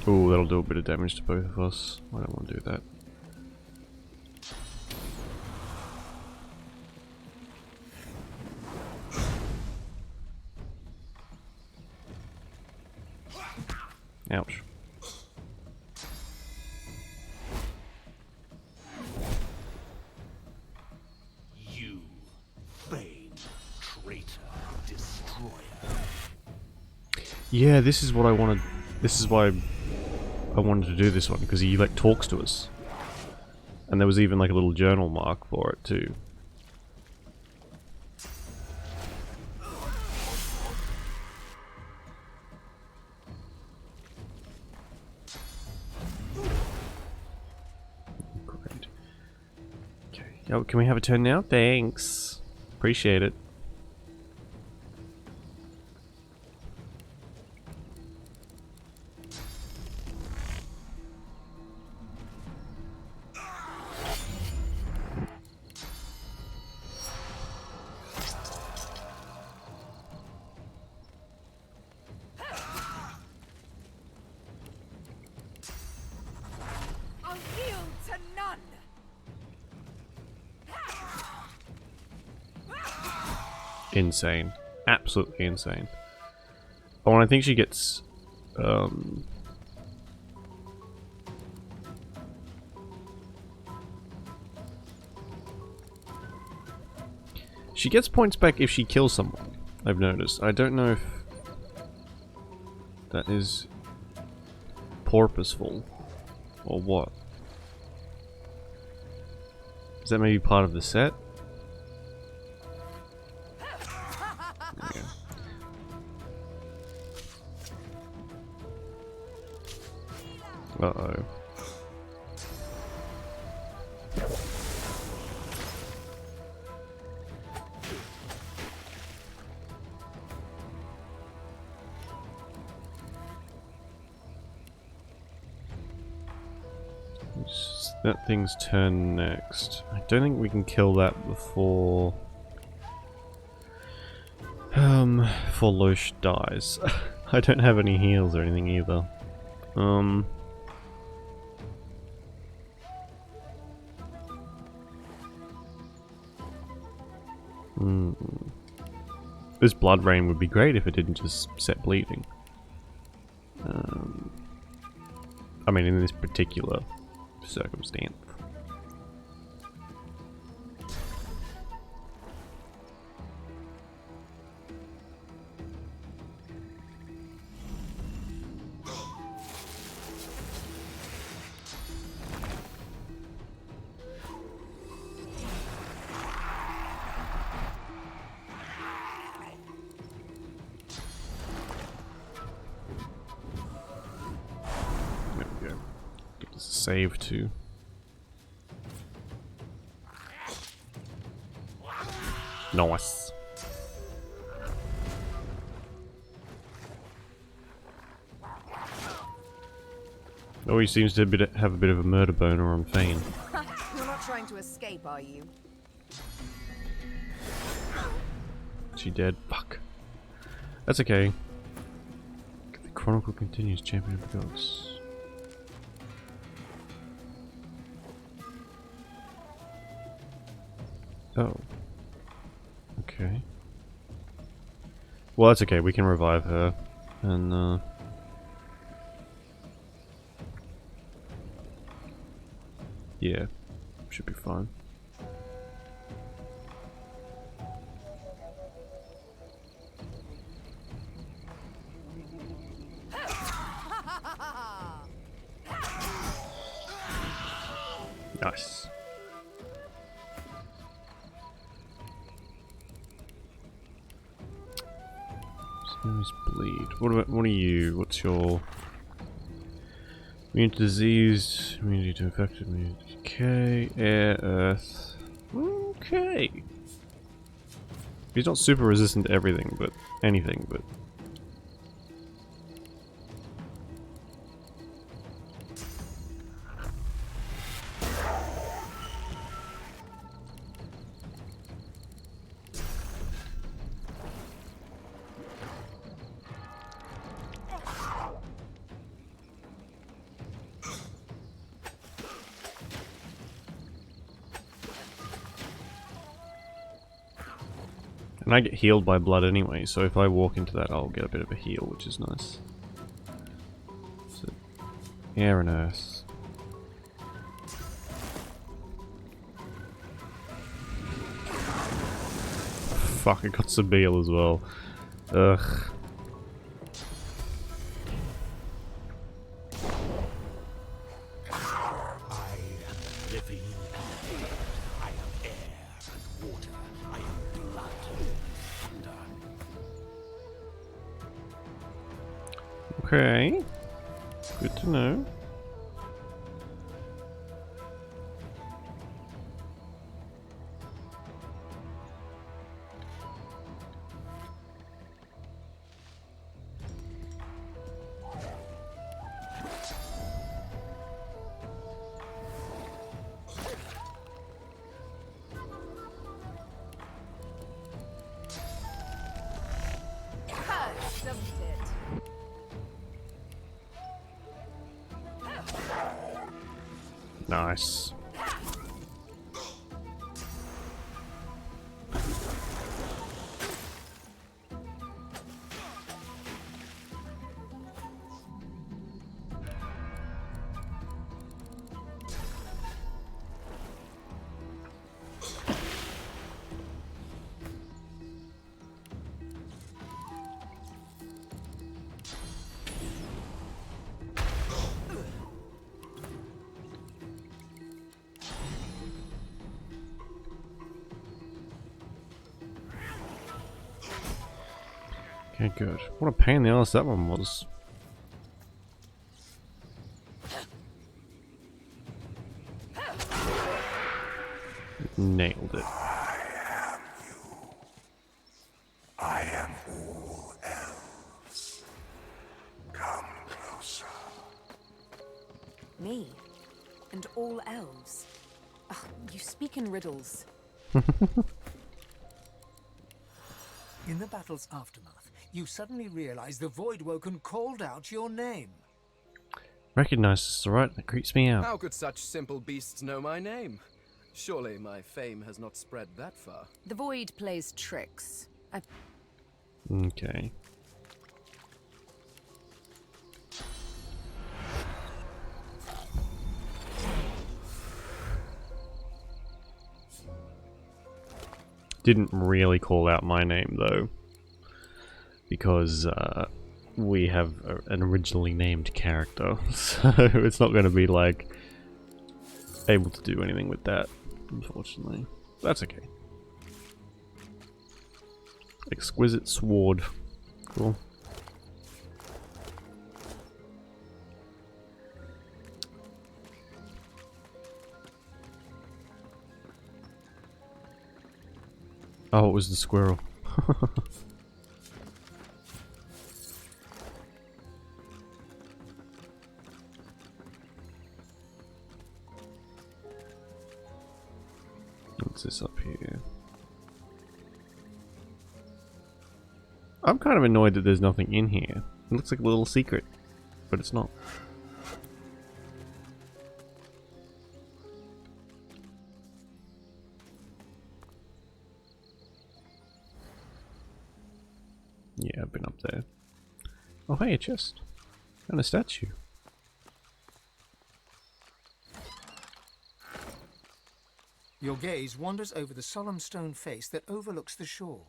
S1: Ooh, that'll do a bit of damage to both of us. I don't want to do that. Ouch.
S7: You, vain traitor, destroyer.
S1: Yeah, this is what I wanted. This is why I wanted to do this one, because he like talks to us. And there was even like a little journal mark for it too. Great. Okay. Oh, can we have a turn now? Thanks. Appreciate it.
S6: I'll yield to none.
S1: Insane. Absolutely insane. Oh, and I think she gets... she gets points back if she kills someone, I've noticed. I don't know if that is purposeful or what. Is that maybe part of the set? Yeah. Uh-oh. That thing's turn next. I don't think we can kill that before... before Loesch dies. I don't have any heals or anything either. This blood rain would be great if it didn't just set bleeding. I mean, in this particular circumstance. There we go. Get this save too. Nice. Oh, he seems to have a bit of a murder boner on Fane.
S6: You're not trying to escape, are you?
S1: Is she dead? Fuck. That's okay. The Chronicle continues, Champion of the Gods. Oh. Okay. Well, that's okay. We can revive her. And, yeah. Should be fine. Nice. Snow's bleed. What are you? What's your immune to disease, immunity to infected, immunity to decay, air, earth. Okay. He's not super resistant to everything, but anything, but and I get healed by blood anyway, so if I walk into that, I'll get a bit of a heal, which is nice. So, air and earth. Fuck, I got Sabile as well. Ugh. Okay, good to know.
S6: Doesn't it?
S1: Nice. Okay, good. What a pain in the ass that one was. Nailed it.
S7: I am all elves. Come closer.
S6: Me? And all elves? Ugh, you speak in riddles.
S2: In the battle's aftermath, you suddenly realize the Voidwoken called out your name.
S1: Recognize this, alright? That creeps me out.
S5: How could such simple beasts know my name? Surely my fame has not spread that far.
S6: The Void plays tricks.
S1: Okay. Didn't really call out my name though, because we have an originally named character, so it's not going to be like able to do anything with that, unfortunately. That's okay. Exquisite sword. Cool. Oh, it was the squirrel. What's this up here? I'm kind of annoyed that there's nothing in here. It looks like a little secret, but it's not. Yeah, I've been up there. Oh hey, a chest. And a statue.
S2: Your gaze wanders over the solemn stone face that overlooks the shore.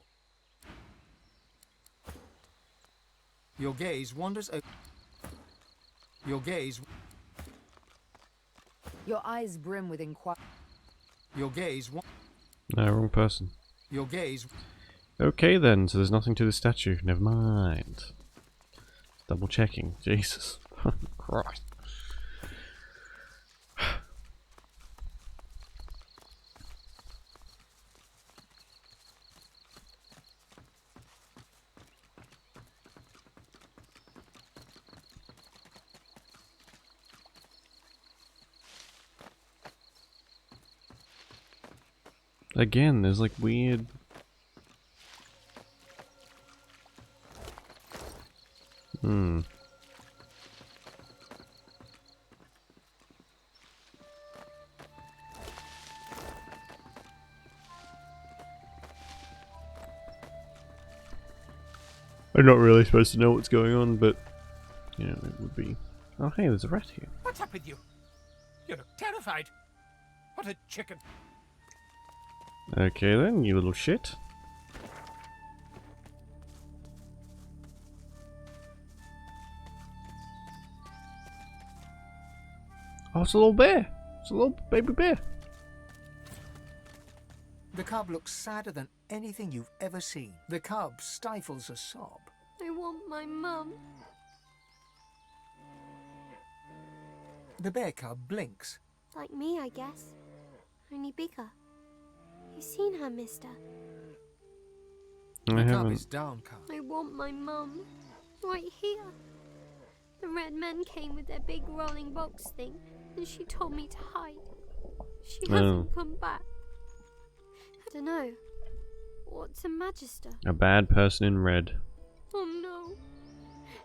S2: Your gaze wanders over... Your gaze...
S6: Your eyes brim with inquiry.
S2: Your gaze...
S1: No, wrong person.
S2: Your gaze...
S1: Okay then, so there's nothing to the statue. Never mind. Double checking. Jesus. Christ. Again, there's like weird... I'm not really supposed to know what's going on, but... you know, it would be... Oh hey, there's a rat here.
S10: What's up with you? You look terrified. What a chicken.
S1: Okay then, you little shit. Oh, it's a little bear. It's a little baby bear.
S2: The cub looks sadder than anything you've ever seen. The cub stifles a sob.
S11: I want my mum.
S2: The bear cub blinks.
S11: Like me, I guess. Only bigger. You seen her, mister?
S1: I
S2: The cub
S1: haven't.
S2: is downcast.
S11: I want my mum. Right here. The red men came with their big rolling box thing, and she told me to hide. She hasn't come back. I don't know. What's a magister?
S1: A bad person in red.
S11: Oh no.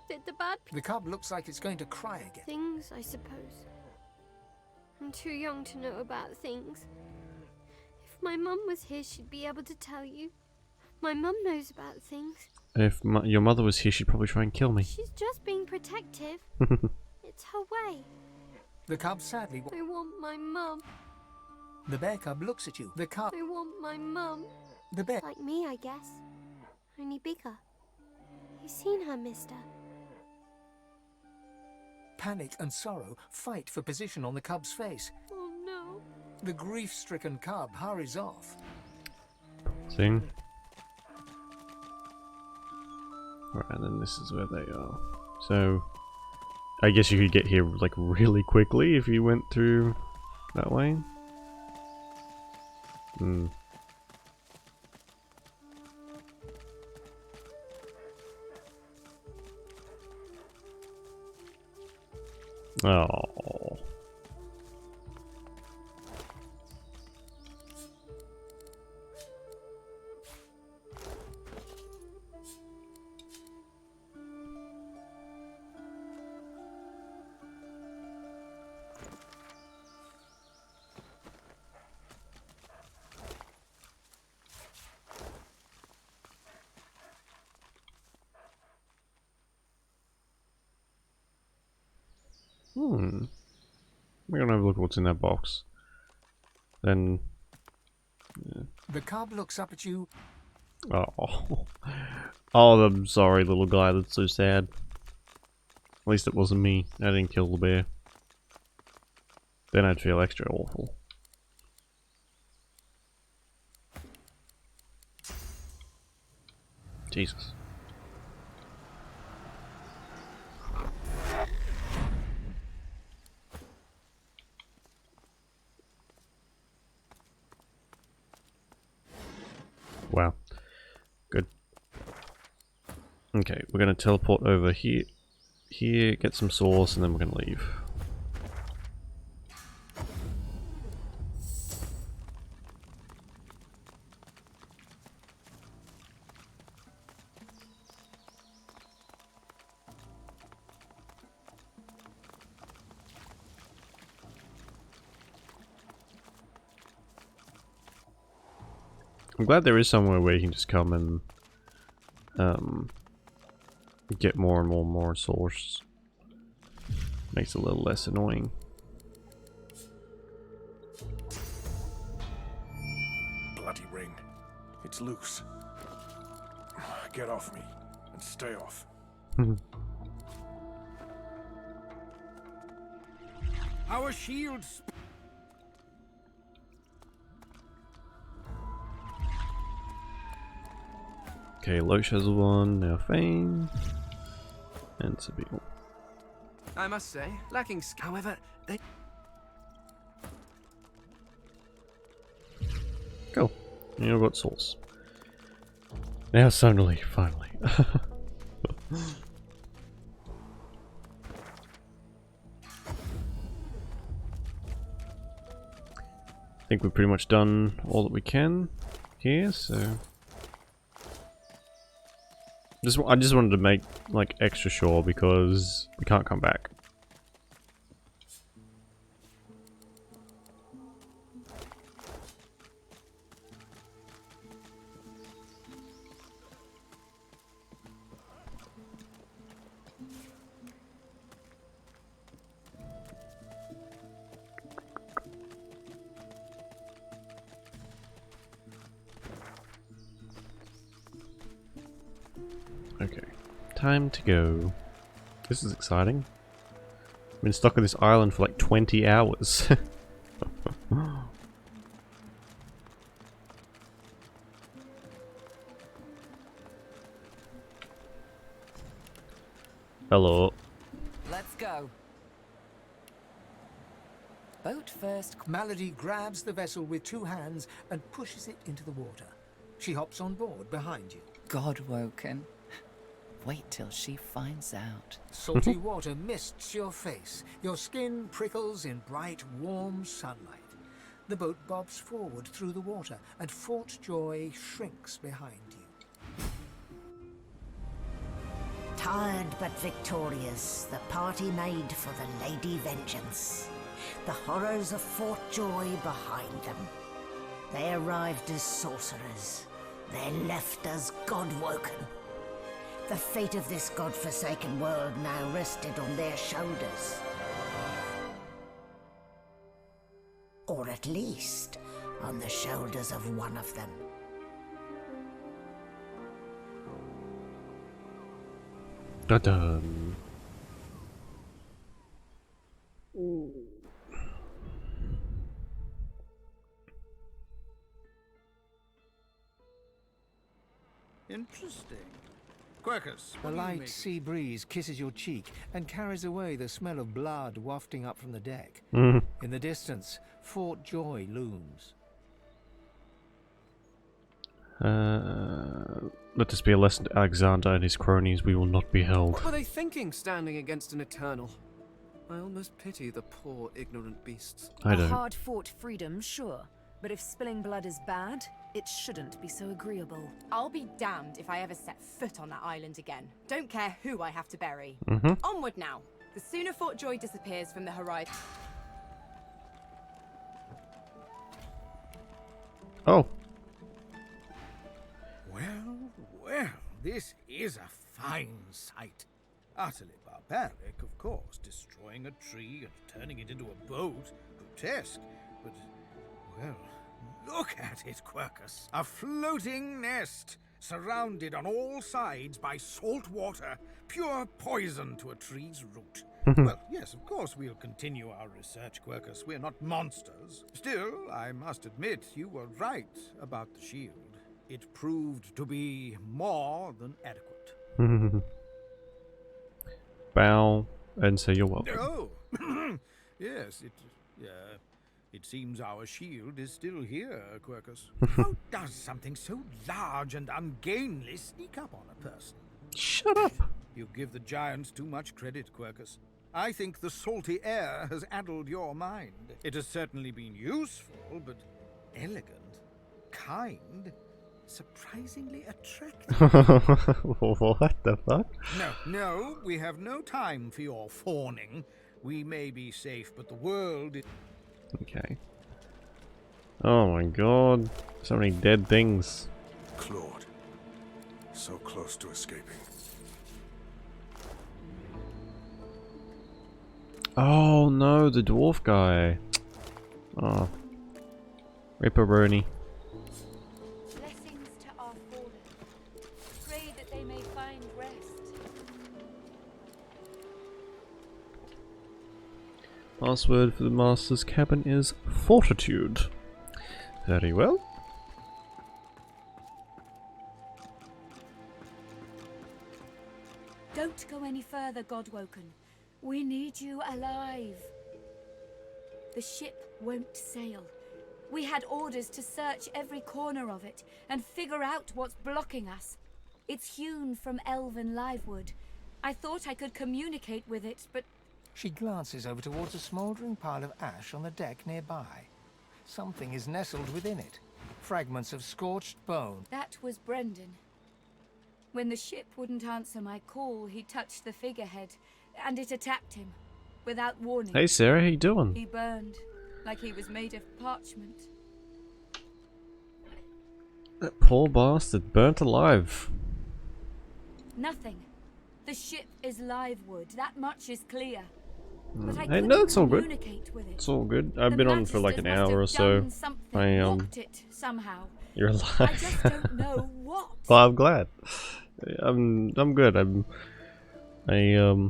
S11: Did the bad
S2: The cub looks like it's going to cry again.
S11: things, I suppose. I'm too young to know about things. If my mum was here, she'd be able to tell you. My mum knows about things.
S1: If your mother was here, she'd probably try and kill me.
S11: She's just being protective. It's her way.
S2: The cub sadly...
S11: I want my mum.
S2: The bear cub looks at you. The cub...
S11: I want my mum.
S2: The bear...
S11: Like me, I guess. Only bigger. You seen her, mister?
S2: Panic and sorrow fight for position on the cub's face.
S11: Oh no.
S2: The grief-stricken cub hurries off.
S1: Thing. Right, and then this is where they are. So, I guess you could get here like really quickly if you went through that way. Hmm. Oh. We're gonna have a look at what's in that box. Then... yeah.
S2: The cub looks up at you.
S1: Oh. Oh, I'm sorry, little guy. That's so sad. At least it wasn't me. I didn't kill the bear. Then I'd feel extra awful. Jesus. Wow. Good. Okay, we're gonna teleport over here, get some sauce, and then we're gonna leave. I'm glad there is somewhere where you can just come and get more and more source. Makes it a little less annoying.
S7: Bloody ring. It's loose. Get off me and stay off.
S10: Our shields.
S1: Okay, Loach has one, now Fane. And Sabine.
S5: I must say, lacking however, they...
S1: Cool. You've got souls. Now it's time to leave, finally. I think we've pretty much done all that we can here, so... I just wanted to make, like, extra sure because we can't come back. Okay, time to go. This is exciting. I've been stuck on this island for like 20 hours. Hello.
S12: Let's go. Boat first.
S2: Malady grabs the vessel with two hands and pushes it into the water. She hops on board behind you.
S12: God woken. Wait till she finds out.
S2: Salty water mists your face. Your skin prickles in bright, warm sunlight. The boat bobs forward through the water, and Fort Joy shrinks behind you.
S13: Tired but victorious, the party made for the Lady Vengeance. The horrors of Fort Joy behind them. They arrived as sorcerers. They left as God-woken. The fate of this godforsaken world now rested on their shoulders. Or at least, on the shoulders of one of them.
S1: Dun-dun.
S10: Interesting. Quercus,
S2: A light sea breeze kisses your cheek and carries away the smell of blood wafting up from the deck. In the distance, Fort Joy looms.
S1: Let this be a lesson to Alexander and his cronies. We will not be held.
S5: What were they thinking standing against an Eternal? I almost pity the poor, ignorant beasts.
S1: I don't.
S6: A hard-fought freedom, sure. But if spilling blood is bad, it shouldn't be so agreeable.
S3: I'll be damned if I ever set foot on that island again. Don't care who I have to bury. Onward now. The sooner Fort Joy disappears from the horizon...
S1: Oh.
S10: Well, this is a fine sight. Utterly barbaric, of course, destroying a tree and turning it into a boat. Grotesque, but, well, look at it, Quercus. A floating nest, surrounded on all sides by salt water, pure poison to a tree's root. Well, yes, of course we'll continue our research, Quercus. We're not monsters. Still, I must admit, you were right about the shield. It proved to be more than adequate.
S1: Bow and say you're welcome.
S10: Oh, yes, it seems our shield is still here, Quercus. How does something so large and ungainly sneak up on a person?
S1: Shut up!
S10: You give the giants too much credit, Quercus. I think the salty air has addled your mind. It has certainly been useful, but elegant, kind, surprisingly attractive.
S1: What the fuck?
S10: No, we have no time for your fawning. We may be safe, but the world is...
S1: Okay. Oh my god. So many dead things.
S7: Claude. So close to escaping.
S1: Oh no, the dwarf guy. Oh. Ripperoni.
S11: Blessings to our fallen. Pray that they may find rest.
S1: Password for the master's cabin is fortitude. Very well.
S11: Don't go any further, Godwoken. We need you alive. The ship won't sail. We had orders to search every corner of it and figure out what's blocking us. It's hewn from elven livewood. I thought I could communicate with it, but...
S2: She glances over towards a smouldering pile of ash on the deck nearby. Something is nestled within it. Fragments of scorched bone.
S11: That was Brendan. When the ship wouldn't answer my call, he touched the figurehead, and it attacked him, without warning.
S1: Hey Sarah, how you doing?
S11: He burned, like he was made of parchment.
S1: That poor bastard, burnt alive.
S11: Nothing. The ship is livewood, that much is clear. But I
S1: Hey, no, it's all good.
S11: communicate with it.
S1: It's all good. I've been on for like an hour or so.
S11: Blocked it somehow.
S1: You're alive.
S11: I just don't know what.
S1: Well, I'm glad. I'm good. I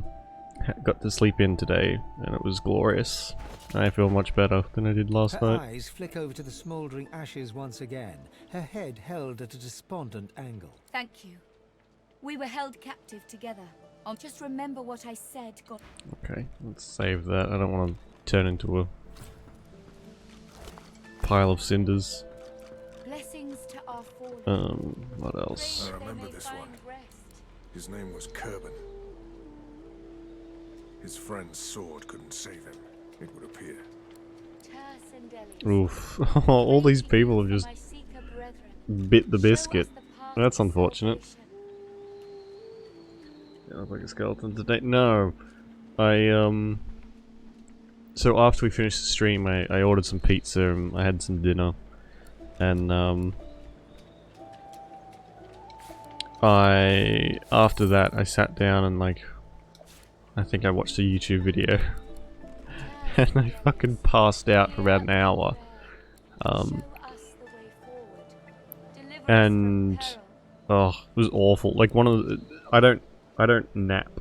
S1: got to sleep in today, and it was glorious. I feel much better than I did last
S2: Her
S1: night.
S2: eyes flick over to the smouldering ashes once again, her head held at a despondent angle.
S11: Thank you. We were held captive together. I'll just remember what I said. God.
S1: Okay, let's save that. I don't want to turn into a pile of cinders.
S11: Blessings to our fallen.
S1: What else?
S7: I remember this one. His name was Kerben. His friend's sword couldn't save him, it would appear.
S1: Oof. All these people have just bit the biscuit. That's unfortunate. Yeah, look like a skeleton today. No. So after we finished the stream, I ordered some pizza and I had some dinner. And, after that, I sat down and, like, I think I watched a YouTube video. And I fucking passed out for about an hour. And, oh, it was awful. Like, one of the, I don't nap,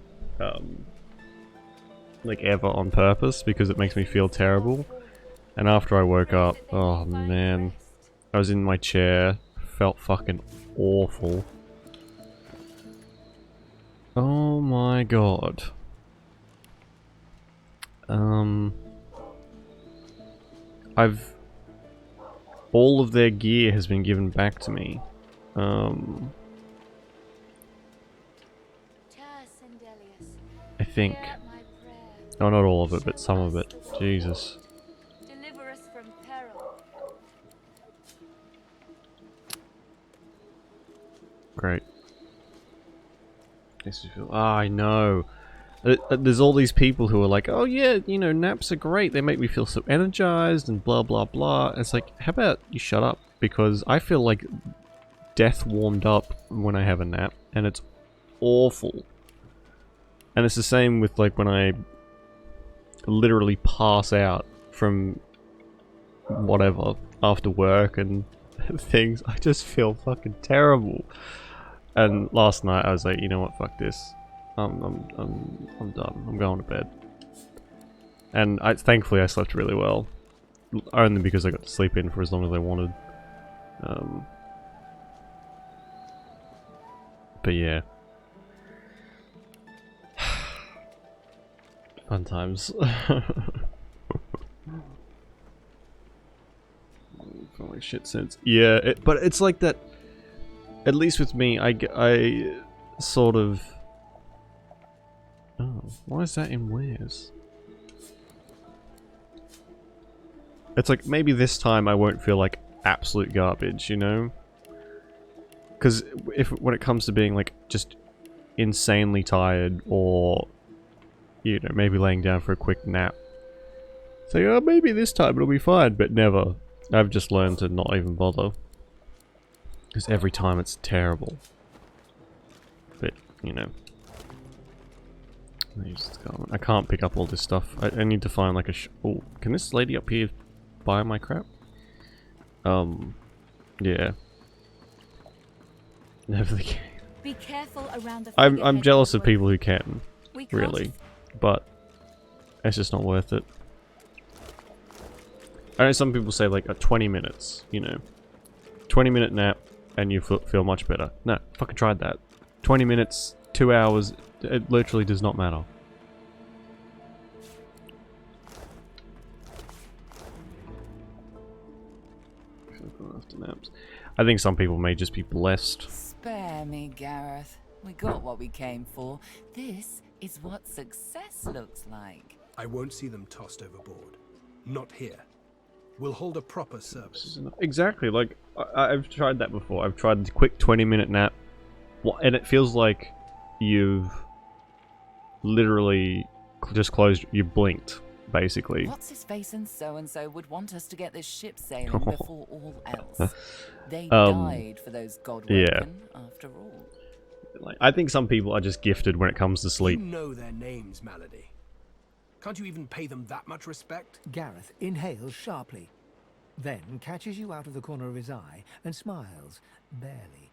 S1: like, ever on purpose because it makes me feel terrible. And after I woke up, oh man, I was in my chair, felt fucking awful. Oh my god. All of their gear has been given back to me. I think. Oh, not all of it, but some of it. Jesus.
S11: Deliver us from peril.
S1: Great. Makes me feel. Ah, I know. There's all these people who are like, oh yeah, you know, naps are great. They make me feel so energized and blah blah blah. And it's like, how about you shut up? Because I feel like death warmed up when I have a nap, and it's awful. And it's the same with like when I literally pass out from whatever after work and things. I just feel fucking terrible. And last night I was like, you know what, fuck this. I'm done. I'm going to bed. And thankfully I slept really well. Only because I got to sleep in for as long as I wanted. But yeah. Fun times. Felt like shit since. Yeah, but it's like that. At least with me, I sort of. Oh, why is that in Wares? It's like maybe this time I won't feel like absolute garbage, you know? Because when it comes to being like just insanely tired or, you know, maybe laying down for a quick nap, it's like, oh, maybe this time it'll be fine, but never. I've just learned to not even bother. Because every time it's terrible. But, you know. I can't pick up all this stuff. I need to find like a oh, can this lady up here buy my crap? Yeah. Never the case.
S14: Be careful around the
S1: I'm jealous of people who can, really, but it's just not worth it. I know some people say like 20 minutes, you know, 20-minute nap and you feel much better. No, fucking tried that. 20 minutes, 2 hours, it literally does not matter. After naps. I think some people may just be blessed.
S12: Spare me, Gareth. We got what we came for. This is what success looks like.
S15: I won't see them tossed overboard. Not here. We'll hold a proper service.
S1: Exactly, like, I've tried that before. I've tried the quick 20-minute nap, and it feels like you've literally just closed, you blinked, basically.
S12: What's his face and so would want us to get this ship sailing before all else. They died for those Godwoken, after all.
S1: Like, I think some people are just gifted when it comes to sleep.
S15: You know their names, Malady. Can't you even pay them that much respect?
S2: Gareth inhales sharply, then catches you out of the corner of his eye and smiles, barely.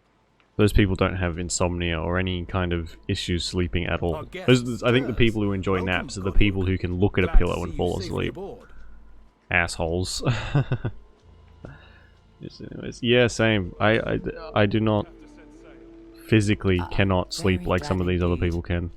S1: Those people don't have insomnia or any kind of issues sleeping at all. I think the people who enjoy naps are the people who can look at a pillow and fall asleep. Assholes. Anyways, yeah, same. I do not physically cannot sleep like some of these other people can.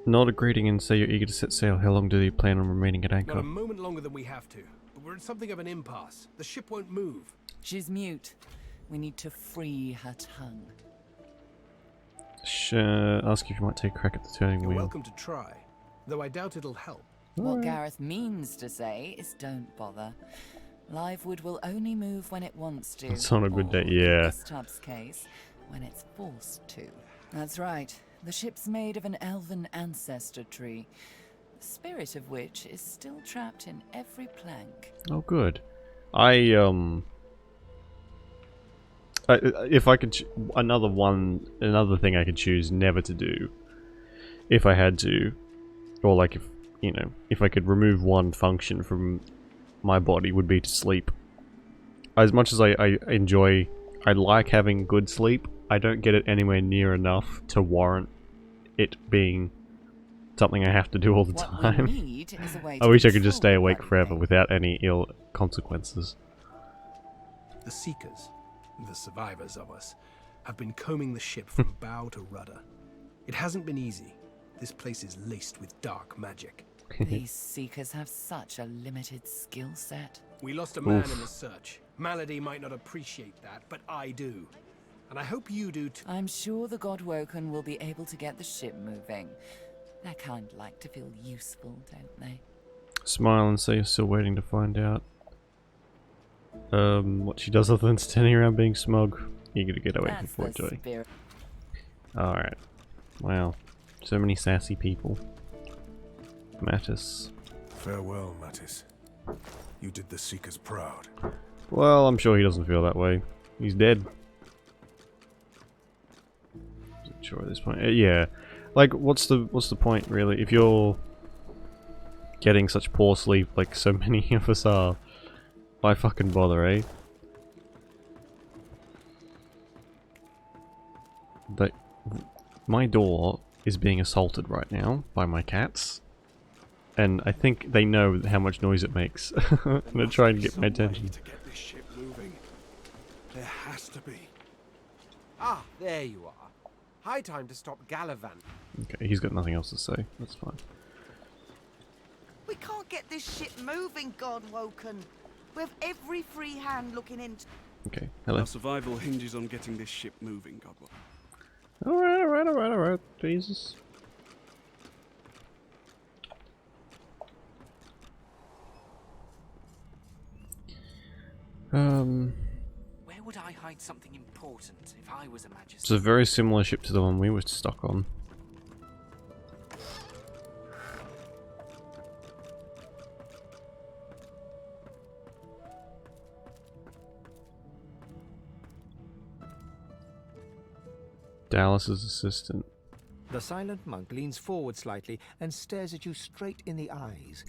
S1: Not a greeting and say you're eager to set sail. How long do you plan on remaining at anchor?
S15: Not a moment longer than we have to. But we're in something of an impasse. The ship won't move.
S12: She's mute. We need to free her tongue.
S1: Ask if you might take a crack at the turning
S15: You're
S1: wheel.
S15: welcome to try, though I doubt it'll help.
S12: What Gareth means to say is don't bother. Livewood will only move when it wants to.
S1: It's on a good day,
S12: or,
S1: yeah.
S12: In this Tubbs case, when it's forced to. That's right. The ship's made of an elven ancestor tree, the spirit of which is still trapped in every plank.
S1: Oh, good. If I could, another thing I could choose never to do, if I had to, or like if, you know, if I could remove one function from my body, would be to sleep. As much as I like having good sleep, I don't get it anywhere near enough to warrant it being something I have to do all the time. I wish I could just stay awake forever without any ill consequences.
S15: The Seekers, the survivors of us, have been combing the ship from bow to rudder. It hasn't been easy. This place is laced with dark magic.
S12: These Seekers have such a limited skill set.
S15: We lost a man in the search. Malady might not appreciate that, but I do. And I hope you do too.
S12: I'm sure the Godwoken will be able to get the ship moving. They're kind of like to feel useful, don't they?
S1: Smile and say you're still waiting to find out. What she does other than standing around being smug. Eager to get away before Joy. Alright. Wow. So many sassy people. Mattis.
S7: Farewell, Mattis. You did the Seekers proud.
S1: Well, I'm sure he doesn't feel that way. He's dead. Sure at this point. Yeah. Like, what's the point, really? If you're getting such poor sleep like so many of us are, why fucking bother, eh? My door is being assaulted right now by my cats. And I think they know how much noise it makes. They're trying to get my attention.
S7: To get this ship moving. There has to be.
S16: Ah, there you are. High time to stop gallivanting.
S1: Okay, he's got nothing else to say. That's fine.
S17: We can't get this ship moving, Godwoken. We have every free hand looking into.
S1: Okay, hello.
S18: Our survival hinges on getting this ship moving, Godwoken.
S1: Alright. Jesus.
S19: Where would I hide something important if I was a magistrate?
S1: It's a very similar ship to the one we were stuck on. Dallas's assistant.
S2: The silent monk leans forward slightly and stares at you straight in the eyes.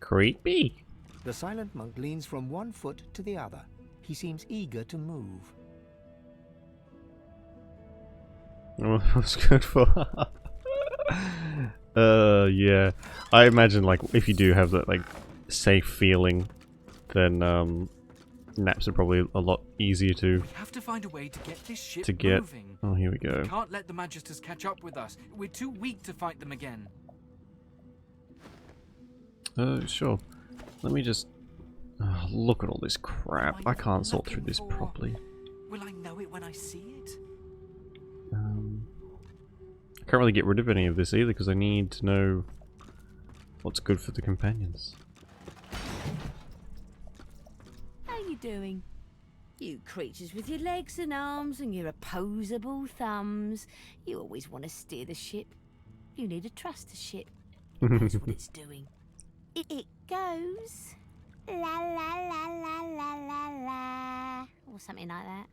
S1: Creepy.
S2: The silent monk leans from one foot to the other. He seems eager to move.
S1: Oh, that's good for yeah. I imagine, like, if you do have that, like, safe feeling, then, naps are probably a lot easier to...
S19: We have to find a way to get this ship
S1: get...
S19: moving.
S1: Oh, here we go.
S19: We can't let the Magisters catch up with us. We're too weak to fight them again.
S1: Sure. Let me just... look at all this crap. I can't sort through this properly.
S19: Will I know it when I see it?
S1: I can't really get rid of any of this either because I need to know what's good for the companions.
S20: How you doing? You creatures with your legs and arms and your opposable thumbs. You always want to steer the ship. You need to trust the ship. It knows what it's doing. It goes... la la la la la la la... or something like that.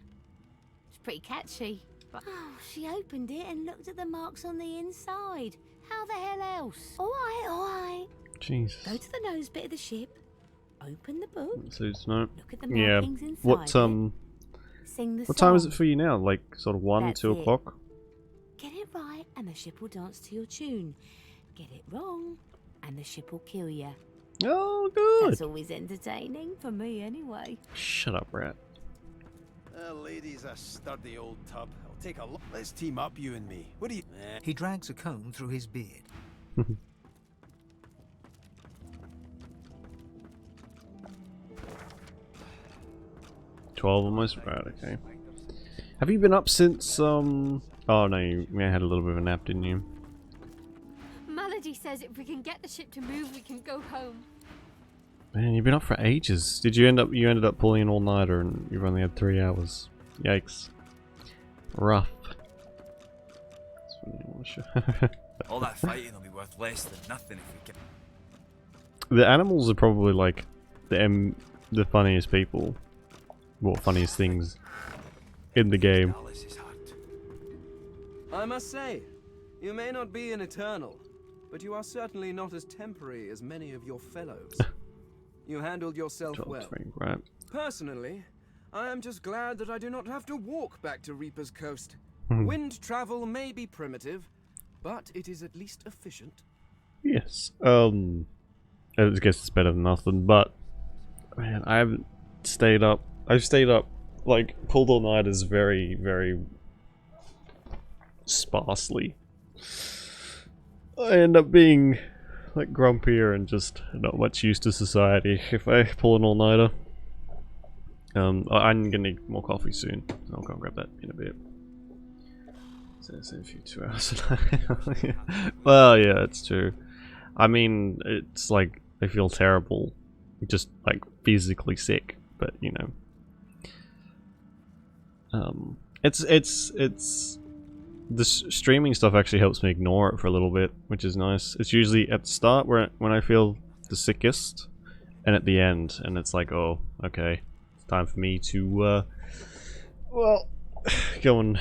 S20: It's pretty catchy. But oh, she opened it and looked at the marks on the inside. How the hell else? Alright, alright.
S1: Jeez.
S20: Go to the nose bit of the ship. Open the book.
S1: So it's no.
S20: Look at the
S1: Yeah.
S20: markings inside
S1: What
S20: Sing the
S1: what time is
S20: song.
S1: it for you now? Like sort of 1,
S20: That's
S1: 2
S20: it.
S1: o'clock?
S20: Get it right and the ship will dance to your tune. Get it wrong and the ship will kill you.
S1: Oh, good.
S20: That's always entertaining, for me anyway.
S1: Shut up, rat.
S21: Lady's a sturdy old tub. I'll take a look. Let's team up, you and me. What do you...
S2: He drags a comb through his beard.
S1: 12 almost? Right, okay. Have you been up since, Oh no, you may have had a little bit of a nap, didn't you?
S11: Melody says if we can get the ship to move, we can go home.
S1: Man, you've been up for ages. Did you ended up pulling an all-nighter and you've only had 3 hours. Yikes. Rough.
S22: All that fighting will be worth less than nothing if we get...
S1: The animals are probably like the funniest people. Well, funniest things in the game.
S5: I must say, you may not be an eternal, but you are certainly not as temporary as many of your fellows. You handled yourself well.
S1: Right.
S5: Personally, I am just glad that I do not have to walk back to Reaper's Coast. Wind travel may be primitive, but it is at least efficient.
S1: Yes. I guess it's better than nothing, but man, I haven't stayed up. I've stayed up, like, pulled all-nighters very, very sparsely. I end up being, like, grumpier and just not much use to society if I pull an all-nighter. I'm gonna need more coffee soon. I'll go and grab that in a bit. So it's a few 2 hours a night. Well, yeah, it's true. I mean, it's like, I feel terrible. Just, like, physically sick, but, you know. The streaming stuff actually helps me ignore it for a little bit, which is nice. It's usually at the start when I feel the sickest, and at the end, and it's like, oh, okay, it's time for me to, well, go and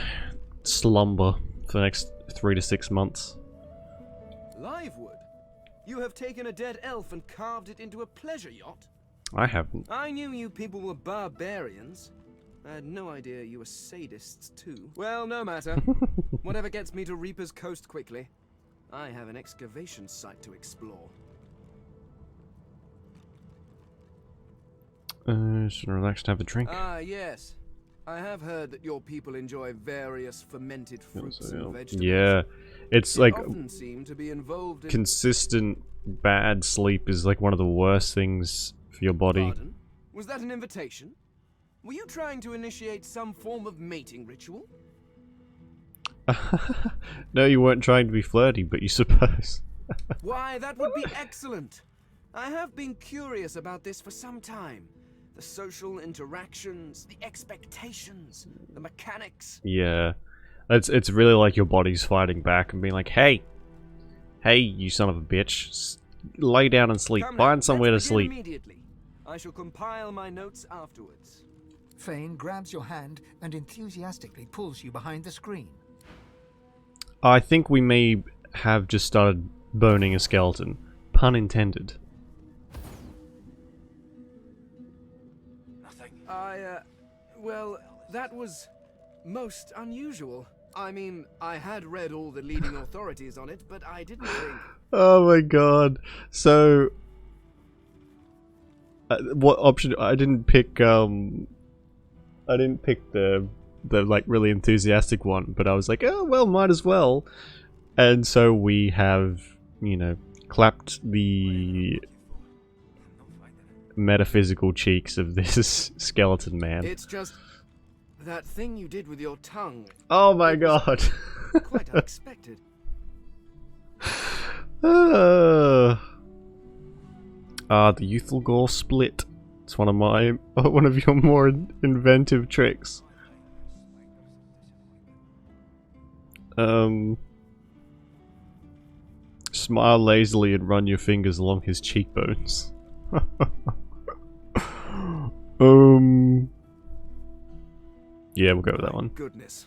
S1: slumber for the next 3 to 6 months.
S5: Livewood, you have taken a dead elf and carved it into a pleasure yacht?
S1: I haven't.
S5: I knew you people were barbarians. I had no idea you were sadists too. Well, no matter. Whatever gets me to Reaper's Coast quickly. I have an excavation site to explore.
S1: Should relax to have a drink.
S5: Ah, yes. I have heard that your people enjoy various fermented fruits and vegetables.
S1: Yeah, it's
S5: You
S1: like
S5: often seem to be involved in...
S1: consistent bad sleep is like one of the worst things for your body.
S5: Pardon? Was that an invitation? Were you trying to initiate some form of mating ritual?
S1: No, you weren't trying to be flirty, but you suppose.
S5: Why, that would be excellent. I have been curious about this for some time. The social interactions, the expectations, the mechanics.
S1: Yeah, it's really like your body's fighting back and being like, hey, you son of a bitch, lay down and sleep.
S5: Come
S1: Find
S5: now,
S1: somewhere to
S5: let's begin
S1: sleep.
S5: Immediately. I shall compile my notes afterwards.
S2: Fane grabs your hand and enthusiastically pulls you behind the screen.
S1: I think we may have just started boning a skeleton. Pun intended.
S5: Well, that was most unusual. I mean, I had read all the leading authorities on it, but I didn't think...
S1: Oh my god. So... what option? I didn't pick the like really enthusiastic one, but I was like, oh well, might as well. And so we have, you know, clapped the metaphysical cheeks of this skeleton man.
S5: It's just that thing you did with your tongue.
S1: Oh my god.
S5: Quite unexpected.
S1: The youthful gore split. It's one of your more inventive tricks. Smile lazily and run your fingers along his cheekbones. Yeah, we'll go with that one.
S5: Goodness.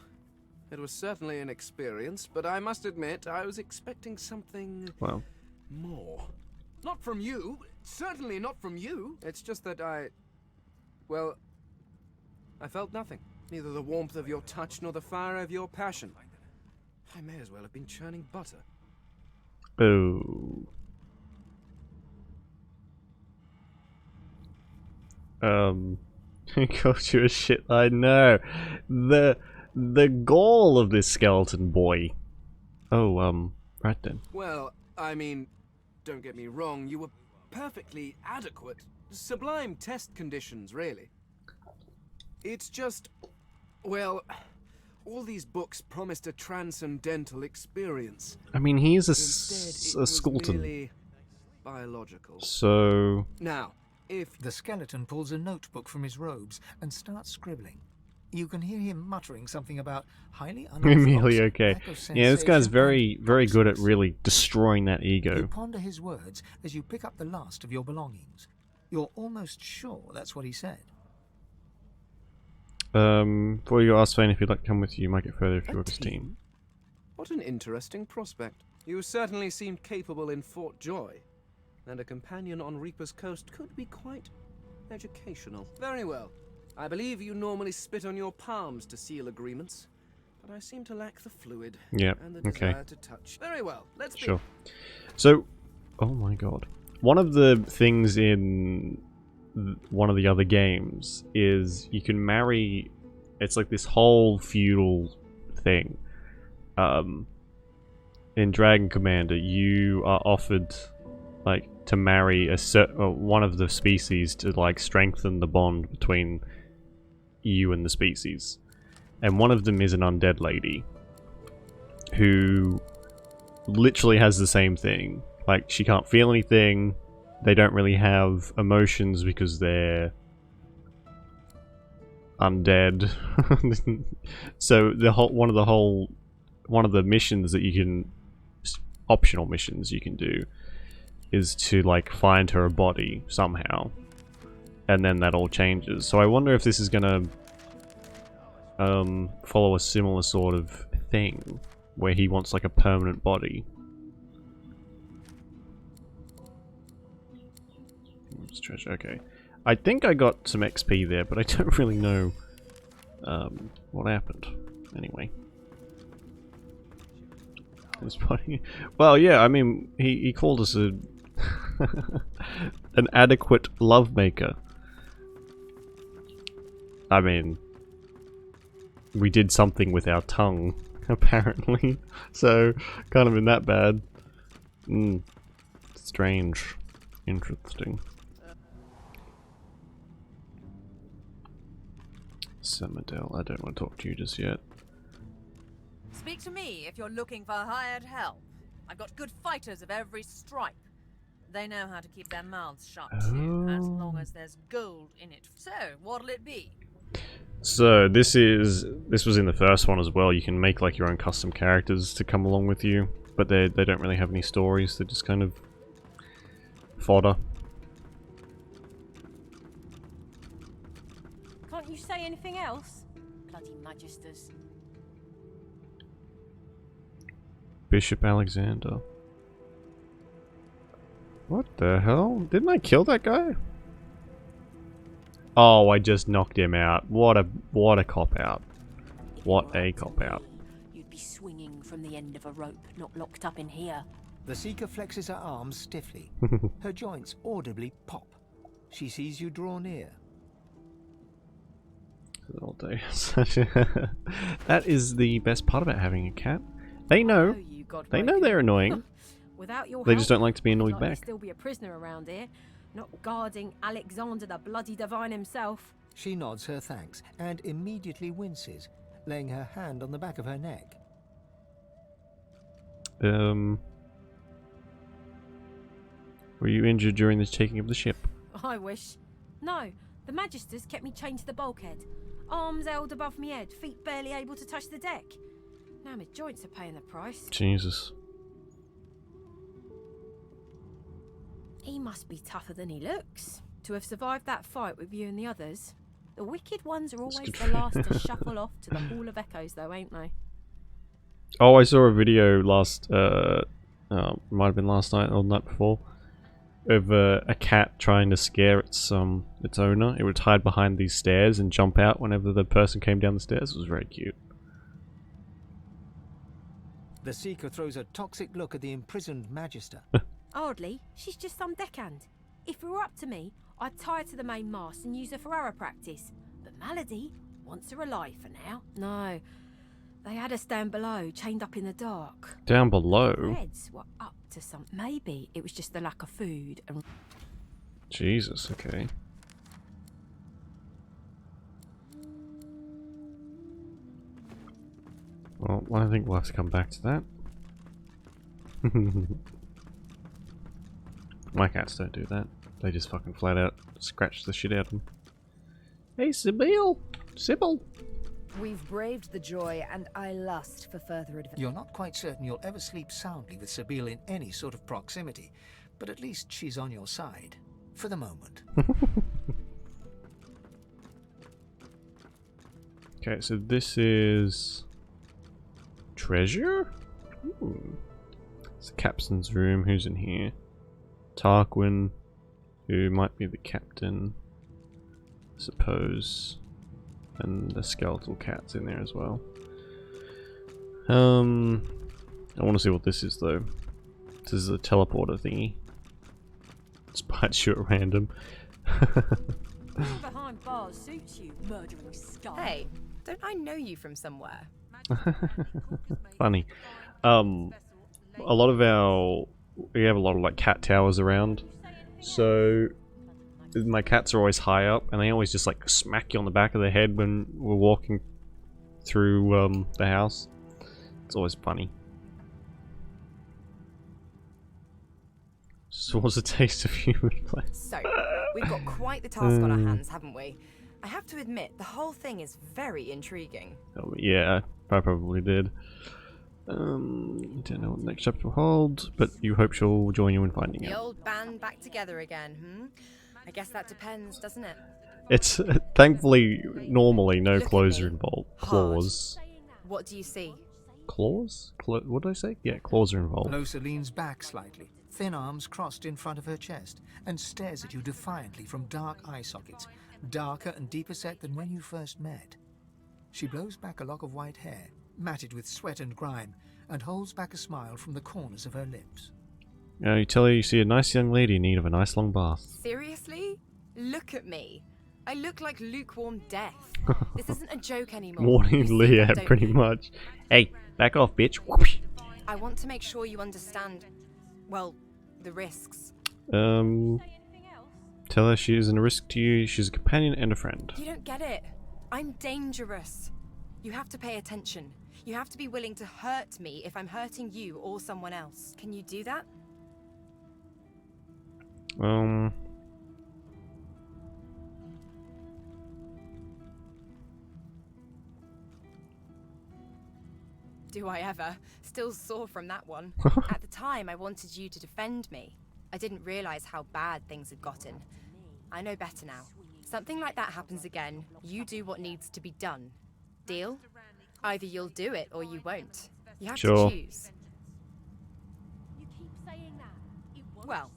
S5: It was certainly an experience, but I must admit I was expecting something more. Not from you. Certainly not from you. It's just that I felt nothing. Neither the warmth of your touch nor the fire of your passion. I may as well have been churning butter.
S1: Oh. Got you a shit. I know. The gall of this skeleton boy. Oh, right then.
S5: Well, I mean, don't get me wrong, you were perfectly adequate. Sublime test conditions, really. It's just, well, all these books promised a transcendental experience.
S1: I mean, he is a skeleton.
S5: Merely biological.
S1: So...
S2: Now, if the skeleton pulls a notebook from his robes and starts scribbling, you can hear him muttering something about highly
S1: immediately okay. Yeah, this guy's very good at really destroying that ego.
S2: You ponder his words as you pick up the last of your belongings. You're almost sure that's what he said.
S1: Before you ask Fane if he'd like to come with you, you might get further if you work as a team.
S5: What an interesting prospect. You certainly seemed capable in Fort Joy, and a companion on Reaper's Coast could be quite educational. Very well. I believe you normally spit on your palms to seal agreements, but I seem to lack the fluid and the desire to touch. Very well, let's
S1: sure. So, oh my god. One of the things in one of the other games is you can marry, it's like this whole feudal thing. In Dragon Commander, you are offered like to marry one of the species to like strengthen the bond between you and the species. And one of them is an undead lady who literally has the same thing. Like, she can't feel anything. They don't really have emotions because they're undead. So one of the missions that you can, optional missions you can do, is to like find her a body somehow, and then that all changes. So I wonder if this is gonna follow a similar sort of thing where he wants like a permanent body. Treasure. Okay, I think I got some XP there, but I don't really know what happened. Anyway, his body. Well, yeah. I mean, he called us a an adequate lovemaker. I mean, we did something with our tongue, apparently. So, can't have been that bad. Strange. Interesting. Semidel, I don't want to talk to you just yet.
S4: Speak to me if you're looking for hired help. I've got good fighters of every stripe. They know how to keep their mouths shut too, as long as there's gold in it. So, what'll it be?
S1: So this was in the first one as well. You can make like your own custom characters to come along with you, but they don't really have any stories. They're just kind of fodder.
S4: Can't you say
S20: else? Bloody magisters.
S1: Bishop Alexander. What the hell? Didn't I kill that guy? Oh, I just knocked him out. What a cop out. What a cop out.
S20: You'd be swinging from the end of a rope, not locked up in here.
S2: The Seeker flexes her arms stiffly. Her joints audibly pop. She sees you draw near.
S1: All day. That is the best part about having a cat. They know. They know they're annoying.
S20: Without your
S1: They just
S20: help,
S1: don't like to be annoyed
S20: I'd like
S1: back.
S20: to still be a prisoner around here, not guarding Alexander the bloody divine himself.
S2: She nods her thanks and immediately winces, laying her hand on the back of her neck.
S1: Were you injured during the taking of the ship?
S20: I wish. No, the magisters kept me chained to the bulkhead. Arms held above me head, feet barely able to touch the deck. Now my joints are paying the price.
S1: Jesus.
S20: He must be tougher than he looks, to have survived that fight with you and the others. The wicked ones are always the last to shuffle off to the Hall of Echoes, though, ain't they?
S1: Oh, I saw a video last, might have been last night or the night before, of a cat trying to scare its owner. It would hide behind these stairs and jump out whenever the person came down the stairs. It was very cute.
S2: The Seeker throws a toxic look at the imprisoned Magister.
S20: Hardly. She's just some deckhand. If it were up to me, I'd tie her to the main mast and use her for arrow practice. But Malady wants her alive for now. No. They had her stand below, chained up in the dark.
S1: Down below?
S20: The Reds were up to something. Maybe it was just the lack of food and...
S1: Jesus, okay. Well, I think we'll have to come back to that. My cats don't do that. They just fucking flat out scratch the shit out of them. Hey, Sybil! Sybil!
S6: We've braved the joy, and I lust for further adventure.
S2: You're not quite certain you'll ever sleep soundly with Sybil in any sort of proximity, but at least she's on your side. For the moment.
S1: Okay, so this is... treasure? Ooh. It's the captain's room. Who's in here? Tarquin, who might be the captain, I suppose. And the skeletal cat's in there as well. I want to see what this is though. This is a teleporter thingy. Spite you at random.
S20: Being behind bars suits you, murdering scum.
S3: Hey, don't I know you from somewhere?
S1: Funny. A lot of our... we have a lot of like cat towers around. So my cats are always high up and they always just like smack you on the back of the head when we're walking through the house. It's always funny. So what's the taste of human flesh?
S3: So, we've got quite the task on our hands, haven't we? I have to admit, the whole thing is very intriguing.
S1: Oh, yeah, I probably did. Don't know what the next chapter will hold, but you hope she'll join you in finding
S3: The
S1: out.
S3: old band back together again, hmm? I guess that depends, doesn't it?
S1: It's thankfully normally no claws are involved. Claws.
S3: What do you see?
S1: Claws? What did I say? Yeah, claws are involved.
S2: Closer leans back slightly, thin arms crossed in front of her chest, and stares at you defiantly from dark eye sockets, darker and deeper set than when you first met. She blows back a lock of white hair, matted with sweat and grime, and holds back a smile from the corners of her lips.
S1: You tell her you see a nice young lady in need of a nice long bath.
S3: Seriously? Look at me. I look like lukewarm death. This isn't a joke anymore.
S1: Warning Leah,
S3: don't
S1: pretty
S3: you?
S1: much. Hey, back off, bitch. Whoosh.
S3: I want to make sure you understand, well, the risks.
S1: Tell her she isn't a risk to you. She's a companion and a friend.
S3: You don't get it. I'm dangerous. You have to pay attention. You have to be willing to hurt me if I'm hurting you or someone else. Can you do that? Do I ever? Still sore from that one. At the time, I wanted you to defend me. I didn't realize how bad things had gotten. I know better now. something like that happens again, you do what needs to be done. Deal? Either you'll do it or you won't. You have
S1: Sure.
S3: to choose. Well,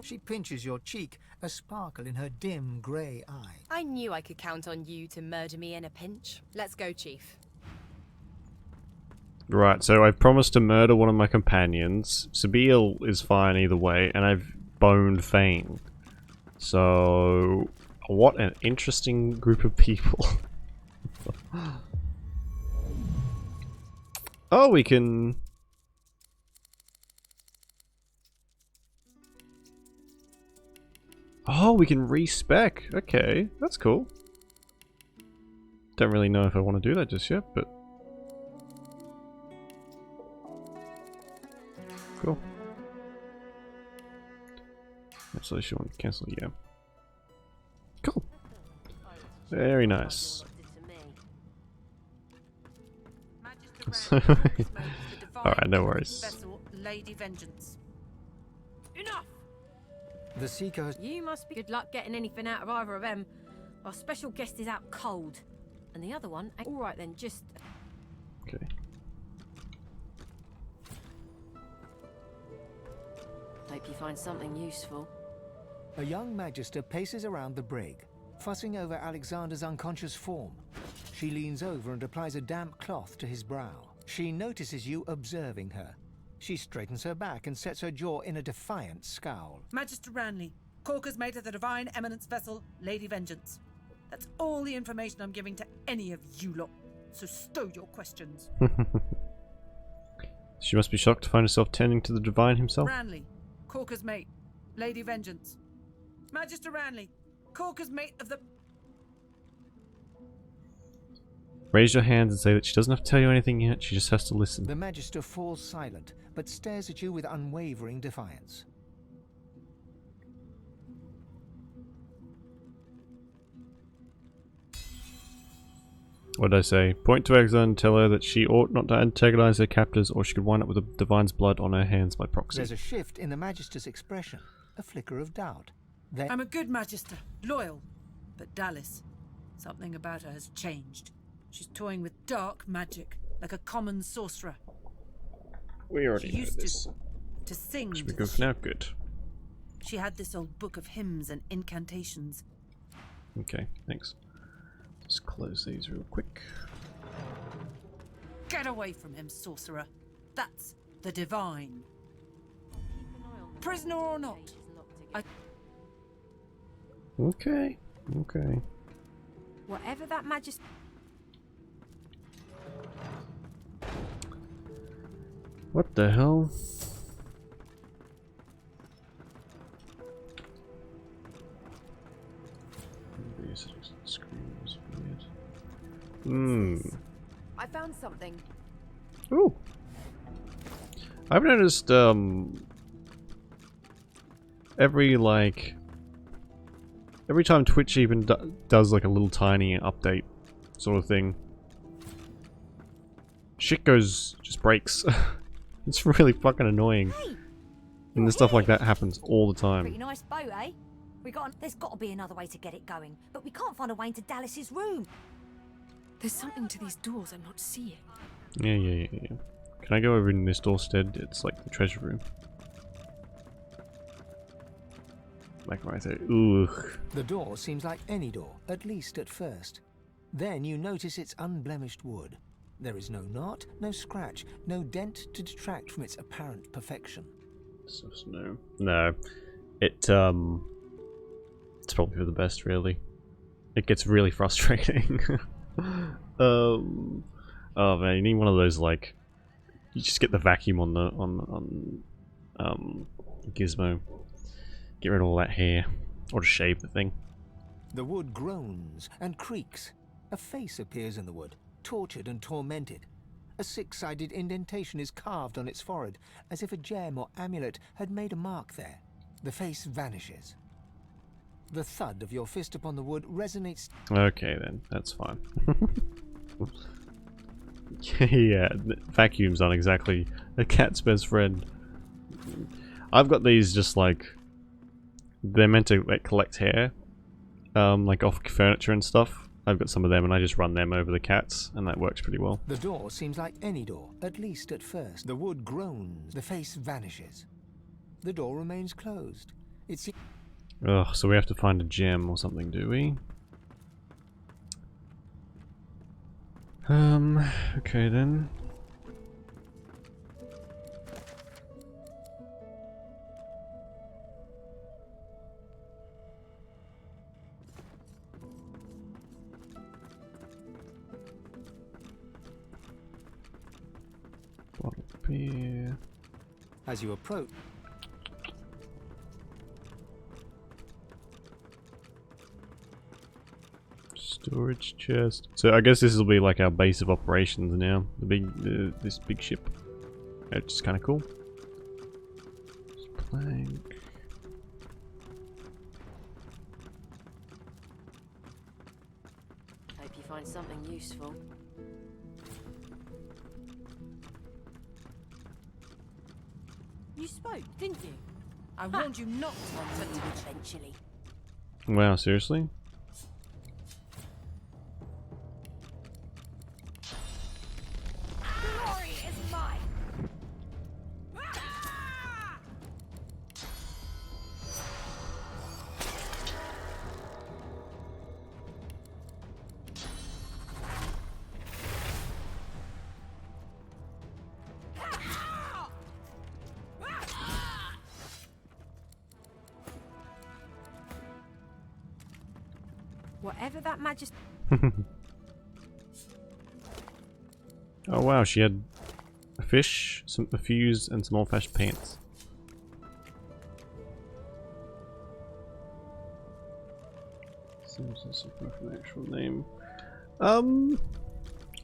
S2: She pinches your cheek, a sparkle in her dim grey eye.
S3: I knew I could count on you to murder me in a pinch. Let's go, Chief.
S1: Right, so I've promised to murder one of my companions. Sabine is fine either way, and I've boned Fane. So, what an interesting group of people. Oh, we can... Oh, we can respec. Okay, that's cool. Don't really know if I want to do that just yet, but... Cool. Cancellation one, cancel, yeah. Cool. Very nice. Alright, no worries.
S4: Lady Vengeance. Enough!
S2: The Seeker...
S8: You must be good luck getting anything out of either of them. Our special guest is out cold. And the other one ain't alright then, just...
S1: Okay.
S8: Hope you find something useful.
S2: A young magister paces around the brig, fussing over Alexander's unconscious form. She leans over and applies a damp cloth to his brow. She notices you observing her. She straightens her back and sets her jaw in a defiant scowl.
S4: Magister Ranley, Corker's mate of the Divine Eminence vessel, Lady Vengeance. That's all the information I'm giving to any of you lot. So stow your questions.
S1: She must be shocked to find herself tending to the Divine himself.
S4: Ranley, Corker's mate, Lady Vengeance. Magister Ranley, Corker's mate of the...
S1: Raise your hands and say that she doesn't have to tell you anything yet, she just has to listen.
S2: The Magister falls silent, but stares at you with unwavering defiance.
S1: What did I say? Point to Exxon and tell her that she ought not to antagonize her captors, or she could wind up with the Divine's blood on her hands by proxy.
S2: There's a shift in the Magister's expression, a flicker of doubt. Then...
S4: I'm a good Magister, loyal. But Dallas, something about her has changed. She's toying with dark magic, like a common sorcerer.
S1: We already
S4: She
S1: know
S4: used
S1: this.
S4: to sing.
S1: Should we
S4: to
S1: go
S4: the
S1: for now?
S4: ship.
S1: Good.
S4: She had this old book of hymns and incantations.
S1: Okay, thanks. Just close these real quick.
S4: Get away from him, sorcerer. That's the Divine. Prisoner or not.
S1: Okay, okay.
S8: Whatever that magister...
S1: What the hell?
S6: I found something.
S1: Ooh. I've noticed every time Twitch even does like a little tiny update sort of thing, shit just breaks. It's really fucking annoying.
S20: Hey,
S1: and stuff like that happens all the time.
S20: Pretty nice boat, eh? There's got to be another way to get it going, but we can't find a way into Dallas's room.
S6: There's something to these doors I'm not seeing.
S1: Yeah. Can I go over in this door instead? It's like the treasure room. Like right there. Ooh.
S2: The door seems like any door, at least at first. Then you notice its unblemished wood. There is no knot, no scratch, no dent to detract from its apparent perfection.
S1: No. It's probably for the best, really. It gets really frustrating. Oh man, you need one of those, like, you just get the vacuum on Gizmo. Get rid of all that hair, or just shave the thing.
S2: The wood groans and creaks. A face appears in the wood, tortured and tormented. A six-sided indentation is carved on its forehead, as if a gem or amulet had made a mark there. The face vanishes. The thud of your fist upon the wood resonates...
S1: Okay then, that's fine. Yeah, vacuums aren't exactly a cat's best friend. I've got these just like... They're meant to like collect hair. like off furniture and stuff. I've got some of them and I just run them over the cats and that works pretty well.
S2: The door seems like any door, at least at first. The wood groans, the face vanishes. The door remains closed. It's...
S1: Ugh, so we have to find a gem or something, do we? Okay then. Bottle of beer.
S2: As you approach...
S1: Storage chest. So I guess this will be like our base of operations now. The big, this big ship. It's just kind of cool. Plank.
S8: Hope you find something useful. You spoke, didn't you? I warned you not to touch it eventually.
S1: Wow, seriously?
S8: Glory is mine. Whatever that majesty.
S1: Oh wow, she had a fish, a fuse, and some old-fashioned pants. Seems to support an actual name.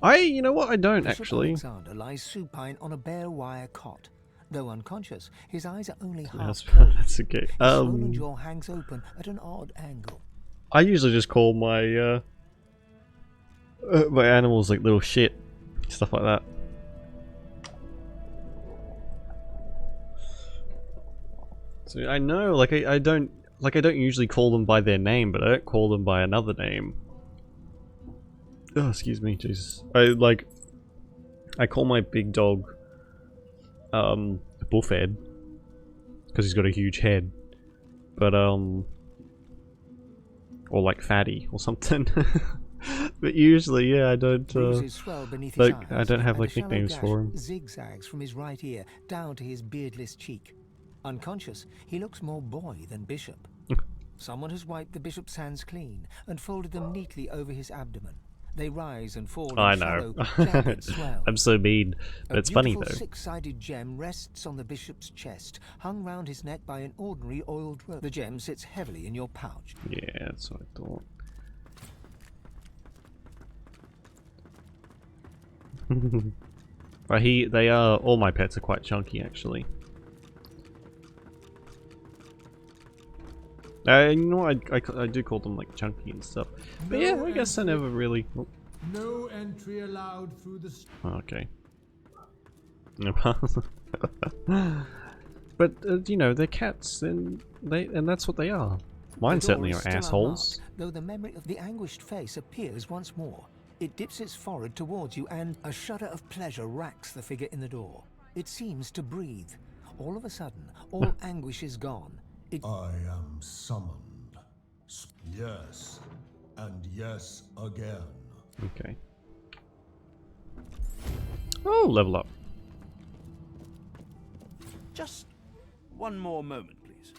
S1: You know what? I don't actually.
S2: Alexander lies supine on a bare wire cot. Though unconscious, his eyes are only half
S1: That's
S2: closed.
S1: that's okay.
S2: His swollen jaw hangs open at an odd angle.
S1: I usually just call my my animals like little shit, stuff like that. So I know, like I don't usually call them by their name, but I don't call them by another name. Oh, excuse me, Jesus. I call my big dog Bullfed because he's got a huge head, but or like Fatty or something. But usually, yeah, I don't I don't have like nicknames for him.
S2: Zigzags from his right ear down to his beardless cheek. Unconscious, he looks more boy than bishop. Someone has wiped the bishop's hands clean and folded them neatly over his abdomen. They rise and fall in
S1: I
S2: shallow,
S1: know.
S2: jagged swell.
S1: I'm so mean, but it's funny though.
S2: A six-sided gem rests on the bishop's chest, hung round his neck by an ordinary oiled rope. The gem sits heavily in your pouch.
S1: Yeah, that's what I thought. But they are, all my pets are quite chunky actually. You know, I do call them like chunky and stuff. But yeah, I guess I never really. Oh.
S9: No entry allowed through the.
S1: Okay. But you know, they're cats, and that's what they are. Mine certainly are assholes.
S2: Unlocked, though the memory of the anguished face appears once more. It dips its forehead towards you, and a shudder of pleasure racks the figure in the door. It seems to breathe. All of a sudden, all anguish is gone.
S9: I am summoned. Yes, and yes again.
S1: Okay. Oh, level up.
S16: Just one more moment, please.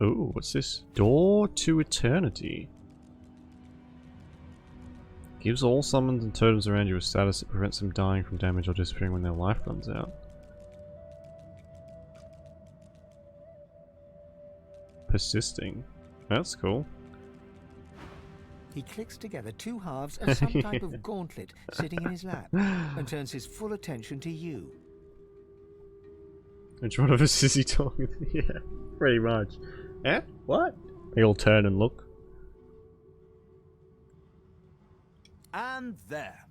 S1: Ooh, what's this? Door to Eternity. Gives all summons and totems around you a status that prevents them dying from damage or disappearing when their life runs out. Persisting. That's cool.
S2: He clicks together two halves of some type of gauntlet sitting in his lap and turns his full attention to you.
S1: Which one of us is he talking to? Yeah, pretty much. Eh? What? They all turn and look.
S16: And there.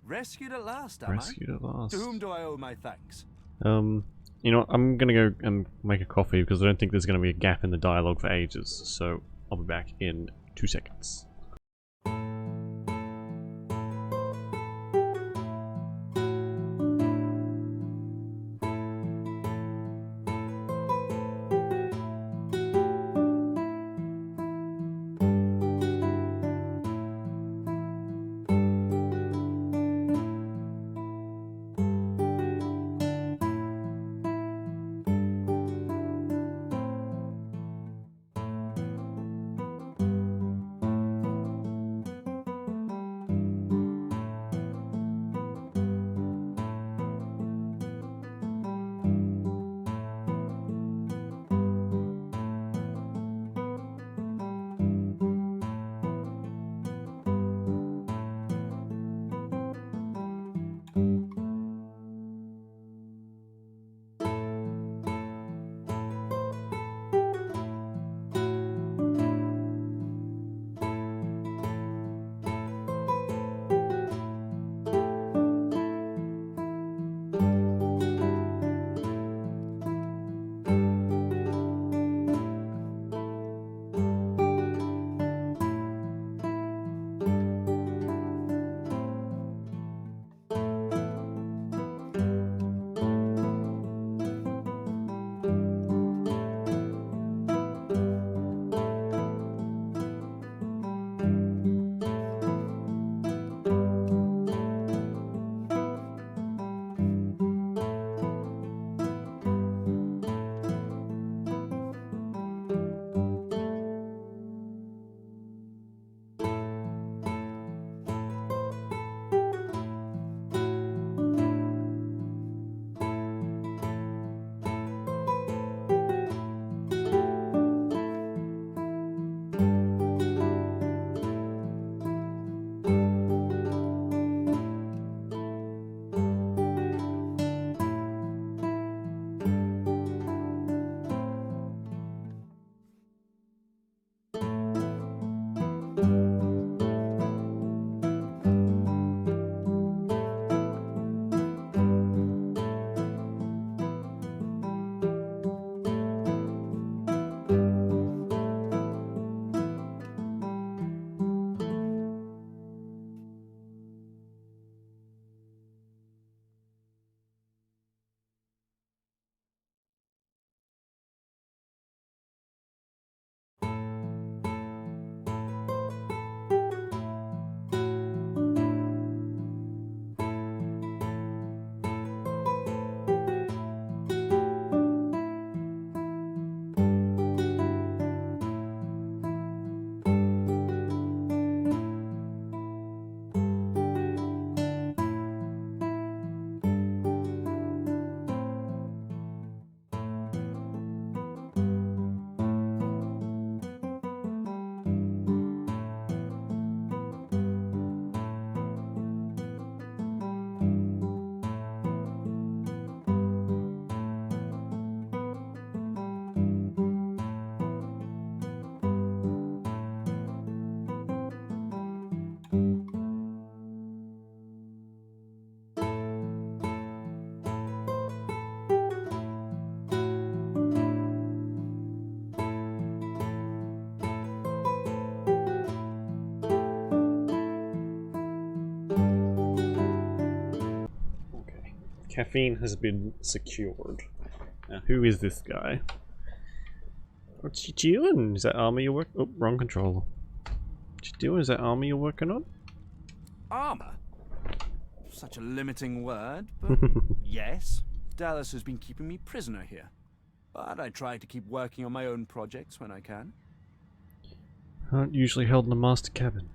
S16: Rescued at last, am
S1: Rescued
S16: I?
S1: at last.
S16: To whom do I owe my thanks?
S1: You know what, I'm gonna go and make a coffee because I don't think there's gonna be a gap in the dialogue for ages, so I'll be back in 2 seconds. Caffeine has been secured. Now, who is this guy? What's you doing? Is that armor you're working? Oh, wrong controller. What you doing? Is that armor you're working on?
S22: Armor? Such a limiting word, but yes. Dallas has been keeping me prisoner here. But I try to keep working on my own projects when I can.
S1: Aren't usually held in the master cabin.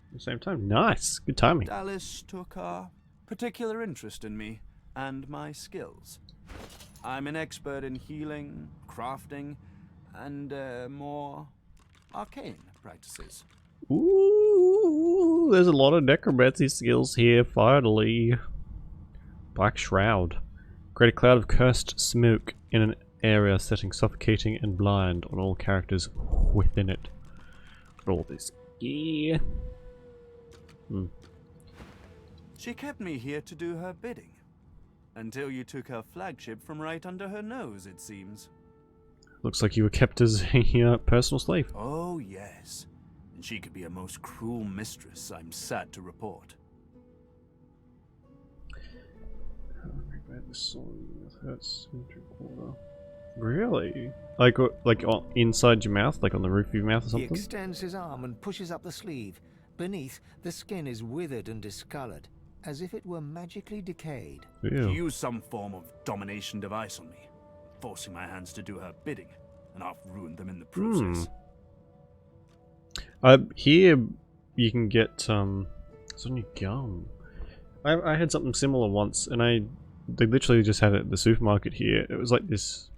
S1: At the same time, nice. Good timing.
S22: Dallas took a particular interest in me and my skills. I'm an expert in healing, crafting, and more arcane practices.
S1: Ooh, there's a lot of necromancy skills here, finally. Black Shroud. Create a cloud of cursed smoke in an area, setting suffocating and blind on all characters within it. All this gear.
S22: She kept me here to do her bidding. Until you took her flagship from right under her nose, it seems.
S1: Looks like you were kept as a personal slave.
S22: Oh, yes. And she could be a most cruel mistress, I'm sad to report.
S1: Really? Like inside your mouth, like on the roof of your mouth or
S2: He
S1: something?
S2: extends his arm and pushes up the sleeve. Beneath, the skin is withered and discolored, as if it were magically decayed.
S1: Ew.
S22: She used some form of domination device on me, forcing my hands to do her bidding, and I've ruined them in the process.
S1: Here you can get it's on your gum. I had something similar once, and they literally just had it at the supermarket here. It was like this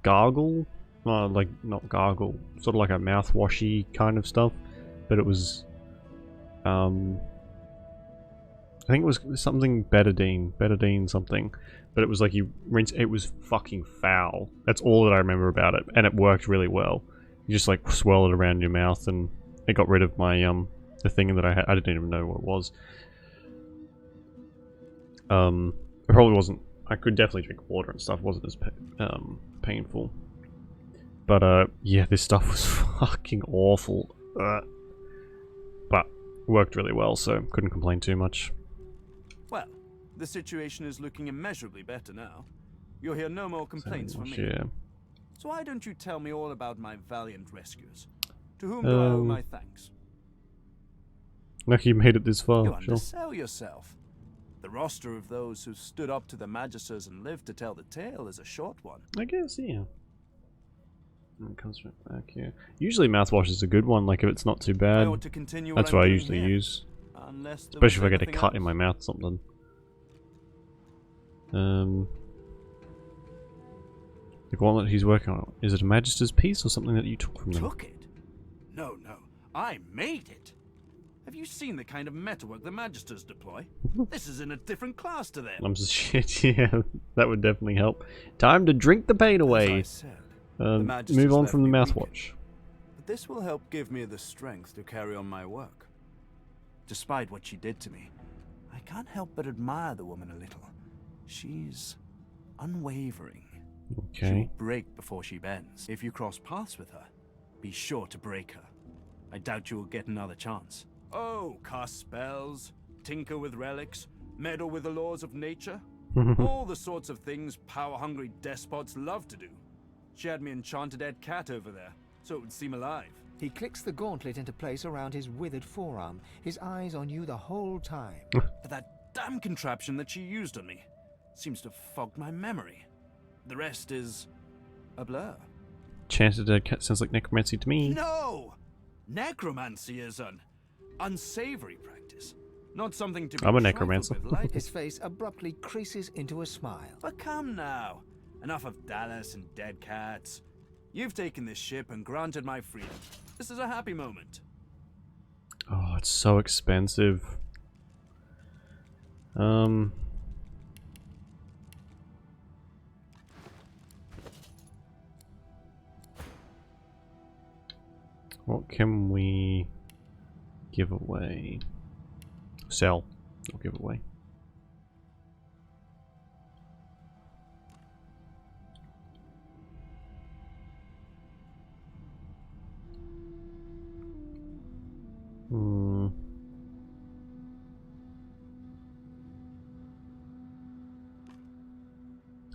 S1: gargle, like not gargle, sort of like a mouthwashy kind of stuff, but it was I think it was something betadine something, but it was like you rinse. It was fucking foul. That's all that I remember about it, and it worked really well. You just like swirl it around your mouth, and it got rid of my the thing that I had. I didn't even know what it was. It probably wasn't. I could definitely drink water and stuff. It wasn't as painful. But yeah, this stuff was fucking awful. But worked really well, so couldn't complain too much.
S22: Well, the situation is looking immeasurably better now. You'll hear no more complaints from me.
S1: Yeah.
S22: So why don't you tell me all about my valiant rescuers? To whom do I owe my thanks?
S1: Lucky you made it this far.
S22: You
S1: Sure.
S22: undersell yourself. The roster of those who stood up to the Magisters and lived to tell the tale is a short one.
S1: I guess, yeah. It comes right back here. Usually mouthwash is a good one, like if it's not too bad.
S22: I ought to continue
S1: That's
S22: what
S1: what I
S22: I'm
S1: usually
S22: doing here,
S1: use.
S22: unless there
S1: Especially if
S22: was
S1: I get a
S22: anything
S1: cut in
S22: else.
S1: my mouth or something. The gauntlet he's working on. Is it a Magister's piece or something that you took from them?
S22: Took it? No, I made it. Have you seen the kind of metalwork the Magisters deploy? This is in a different class to them.
S1: I'm just shit, yeah. That would definitely help. Time to drink the pain away.
S22: As I said, the Magisters
S1: Move on
S22: left
S1: from the
S22: me
S1: mouthwash.
S22: But this will help give me the strength to carry on my work. Despite what she did to me, I can't help but admire the woman a little. She's unwavering.
S1: Okay.
S22: She'll break before she bends. If you cross paths with her, be sure to break her. I doubt you will get another chance. Oh, cast spells, tinker with relics, meddle with the laws of nature. All the sorts of things power-hungry despots love to do. She had me enchant a dead cat over there, so it would seem alive.
S2: He clicks the gauntlet into place around his withered forearm, his eyes on you the whole time.
S22: But that damn contraption that she used on me seems to have fogged my memory. The rest is a blur.
S1: Chanted dead cat sounds like necromancy to me.
S22: No! Necromancy is an unsavory practice. Not something to be
S1: I'm a
S22: trifled
S1: necromancer.
S22: with lightly.
S2: His face abruptly creases into a smile.
S22: But come now. Enough of Dallas and dead cats. You've taken this ship and granted my freedom. This is a happy moment.
S1: Oh, it's so expensive. What can we give away? Sell. Or give away.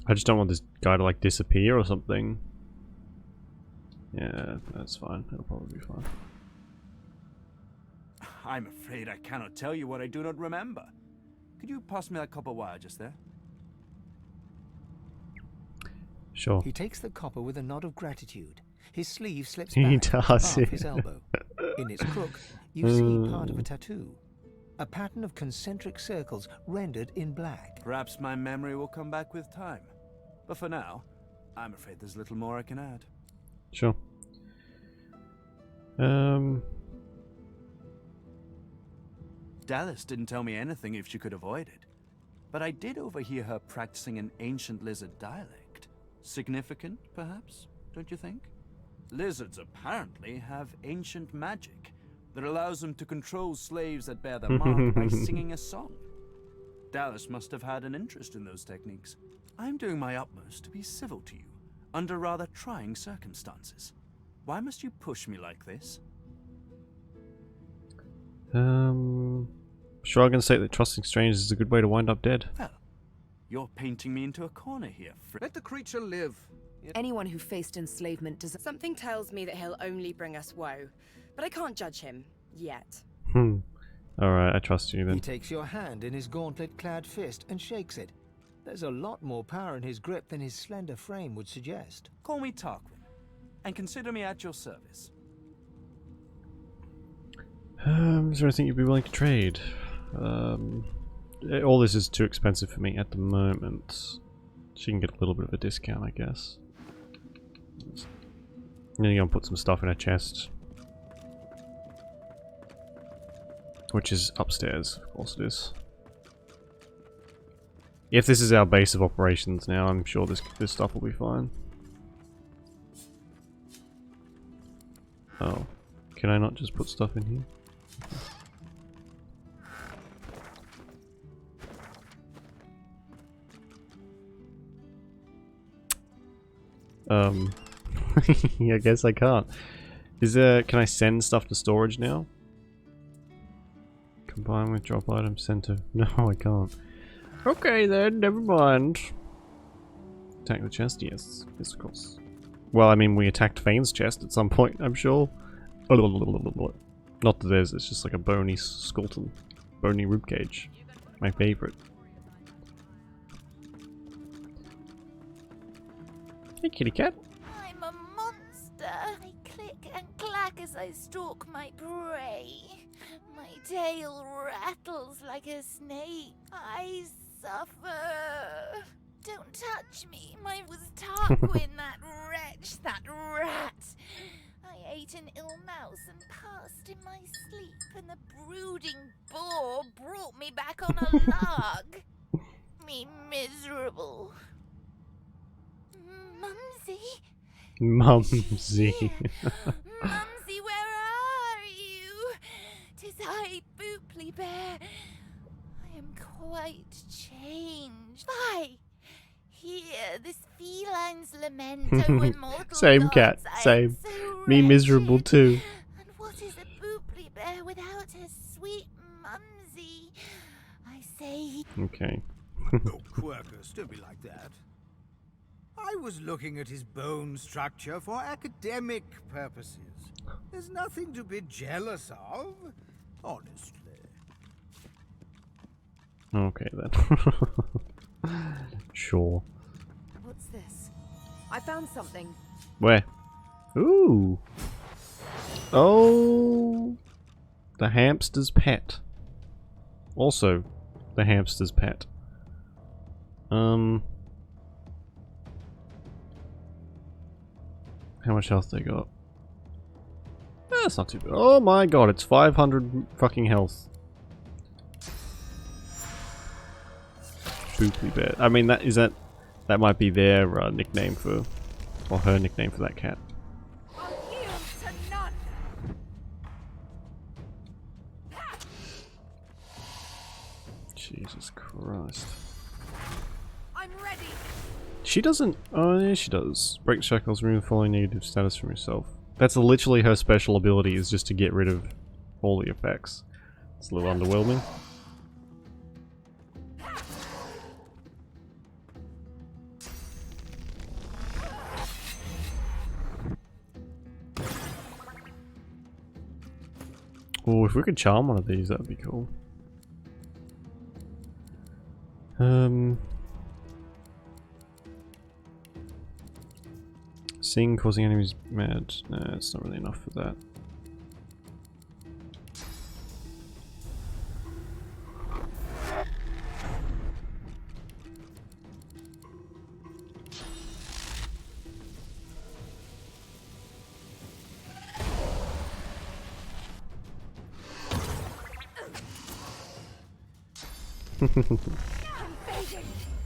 S1: I just don't want this guy to like disappear or something. Yeah, that's fine. It'll probably be fine.
S22: I'm afraid I cannot tell you what I do not remember. Could you pass me that copper wire just there?
S1: Sure.
S2: He takes the copper with a nod of gratitude. His sleeve slips
S1: He
S2: back
S1: does,
S2: half
S1: yeah.
S2: his elbow. In its crook, you see part of a tattoo. A pattern of concentric circles rendered in black.
S22: Perhaps my memory will come back with time. But for now, I'm afraid there's little more I can add.
S1: Sure.
S22: Dallas didn't tell me anything if she could avoid it. But I did overhear her practicing an ancient lizard dialect. Significant, perhaps, don't you think? Lizards apparently have ancient magic that allows them to control slaves that bear their mark by singing a song. Dallas must have had an interest in those techniques. I'm doing my utmost to be civil to you, under rather trying circumstances. Why must you push me like this?
S1: Sure, I can say that trusting strangers is a good way to wind up dead.
S22: Well, you're painting me into a corner here,
S5: Let the creature live.
S6: Anyone who faced enslavement does.
S3: Something tells me that he'll only bring us woe, but I can't judge him yet.
S1: Alright, I trust you then.
S2: He takes your hand in his gauntlet-clad fist and shakes it. There's a lot more power in his grip than his slender frame would suggest.
S22: Call me Tarquin, and consider me at your service.
S1: Is there anything you'd be willing to trade? All this is too expensive for me at the moment. She can get a little bit of a discount, I guess. And then you're gonna put some stuff in her chest. Which is upstairs, of course it is. If this is our base of operations now, I'm sure this stuff will be fine. Oh. Can I not just put stuff in here? I guess I can't. Can I send stuff to storage now? Combine with drop item center. No, I can't. Okay then, never mind. Attack the chest? Yes. Yes, of course. Well, I mean, we attacked Fane's chest at some point, I'm sure. Not that there's, it's just like a bony skeleton. Bony ribcage. My favorite. Hey, kitty cat.
S10: I'm a monster. I click and clack as I stalk my prey. My tail rattles like a snake. I suffer. Don't touch me. Mine was Tarquin, that wretch, that rat. I ate an ill mouse and passed in my sleep, and the brooding boar brought me back on a log. Me miserable. Mumsy?
S1: Mumsy.
S10: Mumsy, where are you? 'Tis I, Booply Bear. I am quite changed. Why? Hear this feline's lament, O immortal
S1: Same
S10: gods,
S1: cat,
S10: I am
S1: same.
S10: so
S1: Me miserable
S10: wretched.
S1: too.
S10: And what is a Booply Bear without her sweet Mumsy? I say.
S1: Okay.
S2: Oh, Quirkus, don't be like that. I was looking at his bone structure for academic purposes. There's nothing to be jealous of, honestly.
S1: Okay then. Sure.
S6: What's this?
S3: I found something.
S1: Where? Ooh. Oh. The hamster's pet. Also, the hamster's pet. How much health they got? That's not too bad. Oh my god, it's 500 fucking health. Booply Bear. I mean, that might be their nickname for, or her nickname for that cat. Jesus Christ.
S4: I'm ready.
S1: She doesn't. Oh, yeah, she does. Break shackles, remove following negative status from yourself. That's literally her special ability, is just to get rid of all the effects. It's a little underwhelming. Oh, if we could charm one of these, that would be cool. Sing, causing enemies mad. Nah, it's not really enough for that.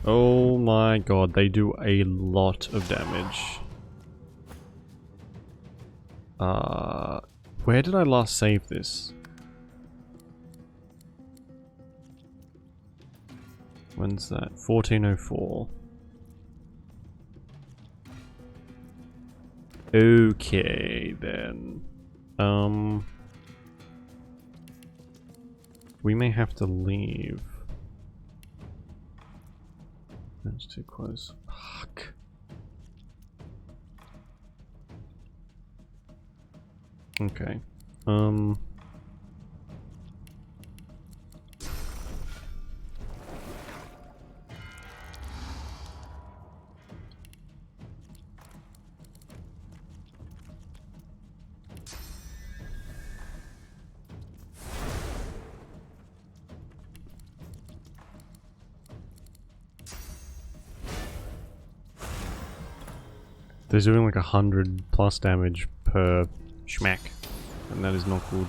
S1: Oh my god, they do a lot of damage. Where did I last save this? When's that? 1404. Okay, then. We may have to leave. That's too close. Fuck. Okay. They're doing like 100+ damage per schmack, and that is not good.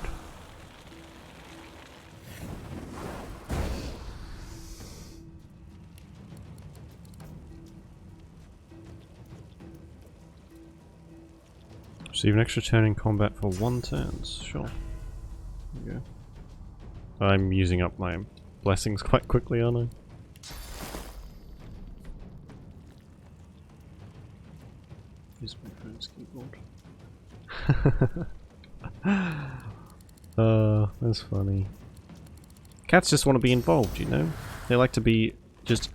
S1: Receive an extra turn in combat for 1 turn. Sure. There you go. I'm using up my blessings quite quickly, aren't I? Use my phone's keyboard. That's funny. Cats just want to be involved, you know? They like to be just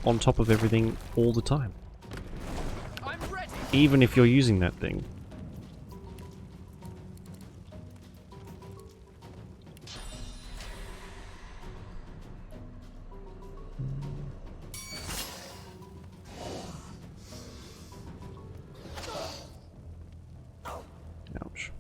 S1: on top of everything all the time. Even if you're using that thing. Ouch.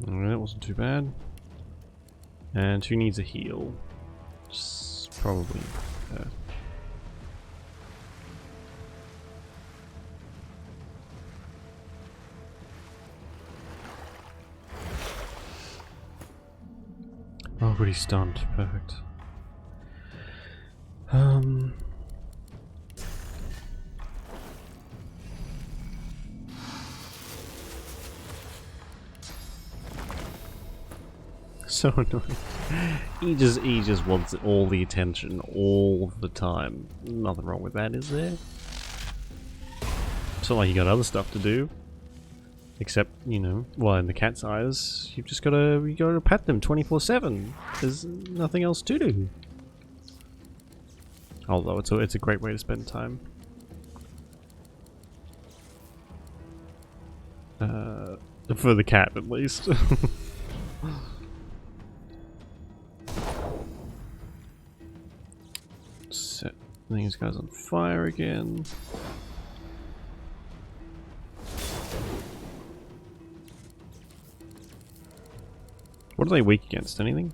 S1: Alright, that wasn't too bad. And who needs a heal? Just probably her. Oh, good, he's stunned. Perfect. So annoying. He just wants all the attention all the time. Nothing wrong with that, is there? It's not like you got other stuff to do. Except, you know, well, in the cat's eyes, you gotta pat them 24/7. There's nothing else to do. Although it's a great way to spend time. For the cat, at least. Set these guys on fire again. What are they weak against? Anything?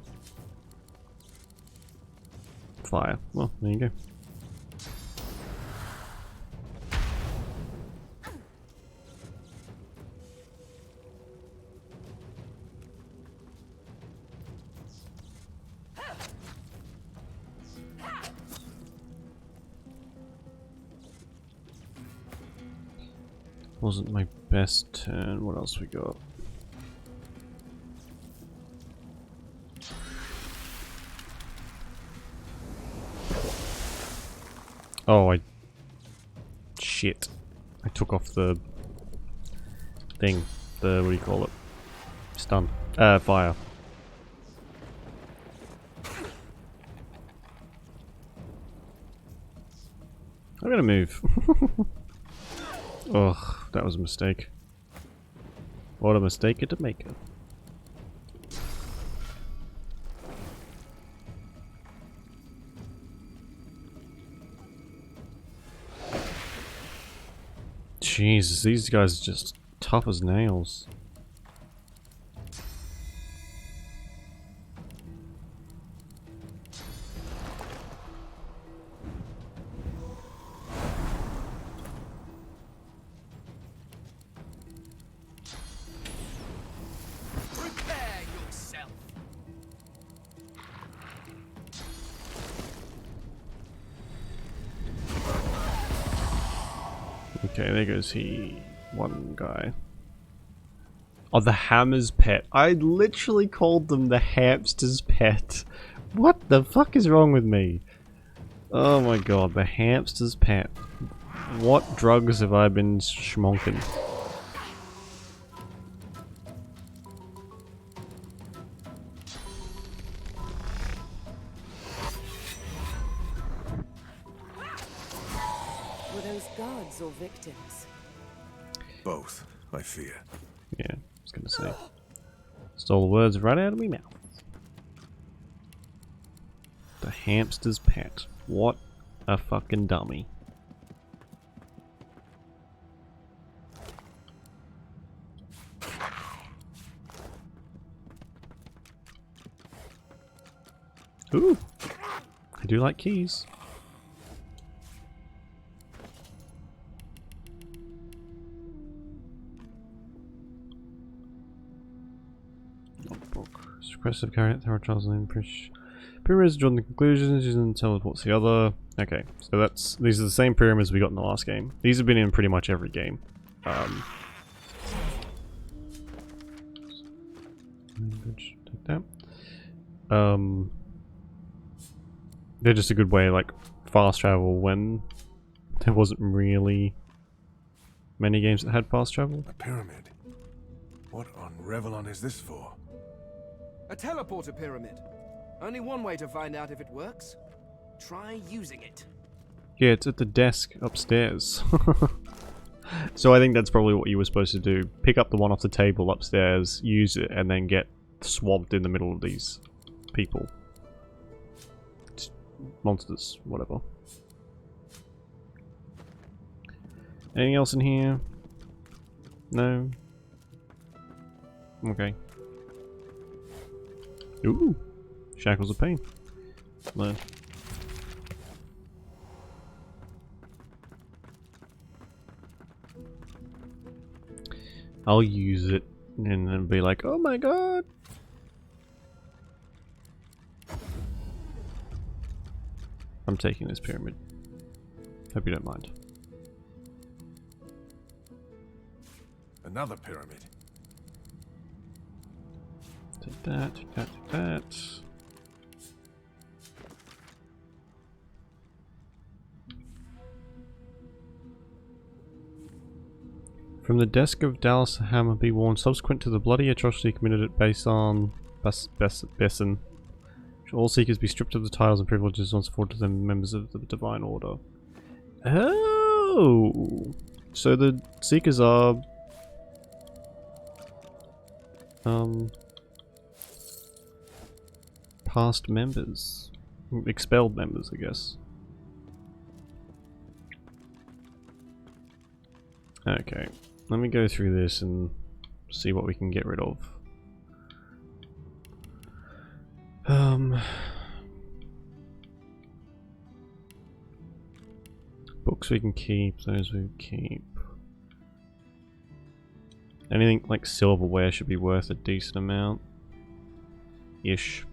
S1: Fire. Well, there you go. Wasn't my best turn. What else we got? Oh, shit. I took off the thing. What do you call it? Stun. Fire. I'm gonna move. Ugh, that was a mistake. What a mistake to make it. Jesus, these guys are just tough as nails.
S19: Prepare yourself.
S1: Okay, there goes one guy. Oh, the hammer's pet. I literally called them the hamster's pet What the fuck is wrong with me? Oh my god, the hamster's pet. What drugs have I been schmonking?
S6: Were those guards or victims?
S7: Both, I fear.
S1: Yeah, I was gonna say. Stole the words right out of my mouth. The hamster's pet. What a fucking dummy. Ooh, I do like keys. Notebook. Suppressive character trials and pyramids drawn the conclusions using teleports the other. Okay, so these are the same pyramids we got in the last game. These have been in pretty much every game. Take that. They're just a good way, like, fast travel when there wasn't really many games that had fast travel.
S7: A pyramid? What on Revelon is this for?
S5: A teleporter pyramid. Only one way to find out if it works. Try using it.
S1: Yeah, it's at the desk upstairs. So I think that's probably what you were supposed to do. Pick up the one off the table upstairs, use it, and then get swamped in the middle of these people. Monsters, whatever. Anything else in here? No? Okay. Ooh! Shackles of Pain. Learn. I'll use it and then be like, oh my god! I'm taking this pyramid. Hope you don't mind.
S7: Another pyramid.
S1: Take that, take that, take that. From the desk of Dallas Hammer be warned, subsequent to the bloody atrocity committed at Basin, shall all seekers be stripped of the titles and privileges once afforded to them members of the Divine Order. Oh! So the seekers are... past members. Expelled members, I guess. Okay. Let me go through this and see what we can get rid of. Books we can keep, those we keep. Anything like silverware should be worth a decent amount. Ish.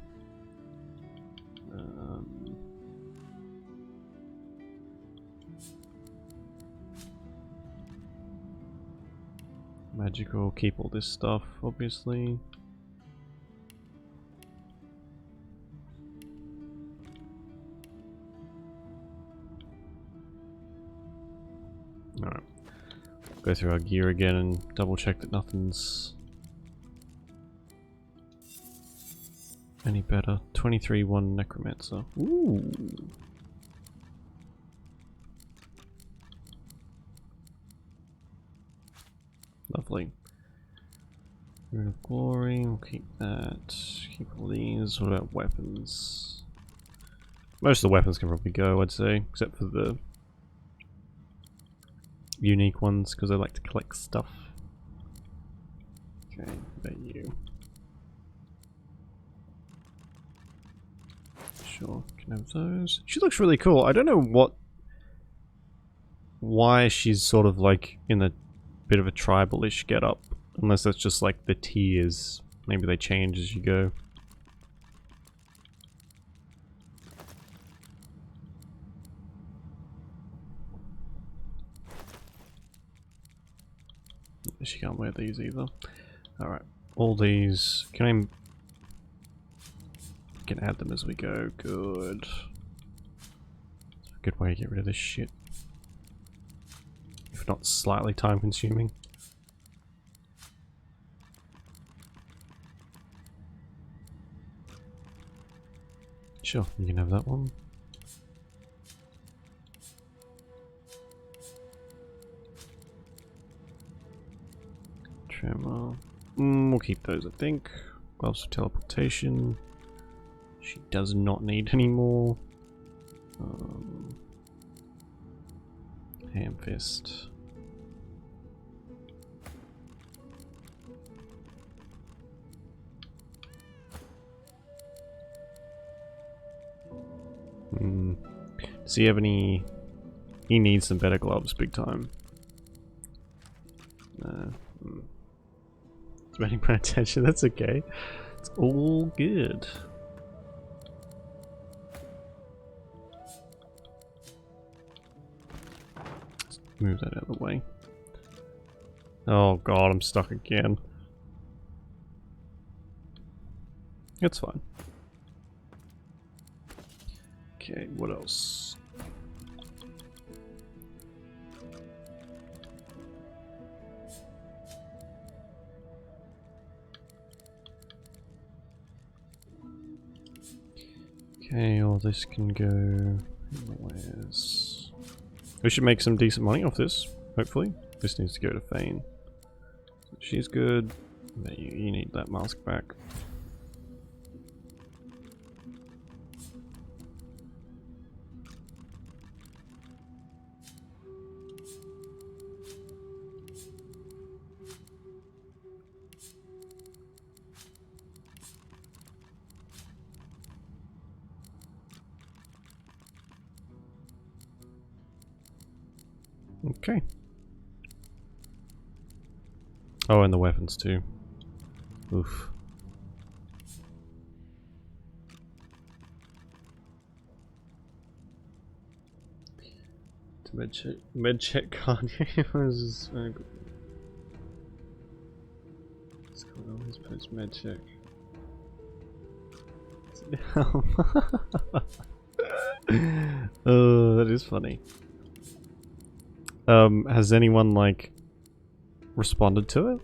S1: Magical, keep all this stuff, obviously. Alright. Go through our gear again and double check that nothing's any better. 23-1 Necromancer. Ooh. Lovely. Rune of Glory, we'll keep that. Keep all these. What about weapons? Most of the weapons can probably go, I'd say, except for the unique ones, because I like to collect stuff. Okay, there you. Sure, can have those. She looks really cool. I don't know why she's sort of like in a bit of a tribal-ish get-up, unless that's just like the tiers. Maybe they change as you go. She can't wear these either. Alright, all these. Can I can add them as we go. Good. Good way to get rid of this shit. If not slightly time consuming. Sure, you can have that one. Tremor. We'll keep those, I think. Gloves for teleportation. She does not need any more. Ham fist. Does he have any? He needs some better gloves, big time. It's ready for attention. That's okay. It's all good. Let's move that out of the way. Oh god, I'm stuck again. It's fine. Okay, what else? Okay, all this can go anywheres. We should make some decent money off this, hopefully. This needs to go to Fane. She's good. You need that mask back. Okay. Oh, and the weapons too. Oof. Med check Kanye was what's going on? His post med check. Oh, that is funny. Has anyone like responded to it?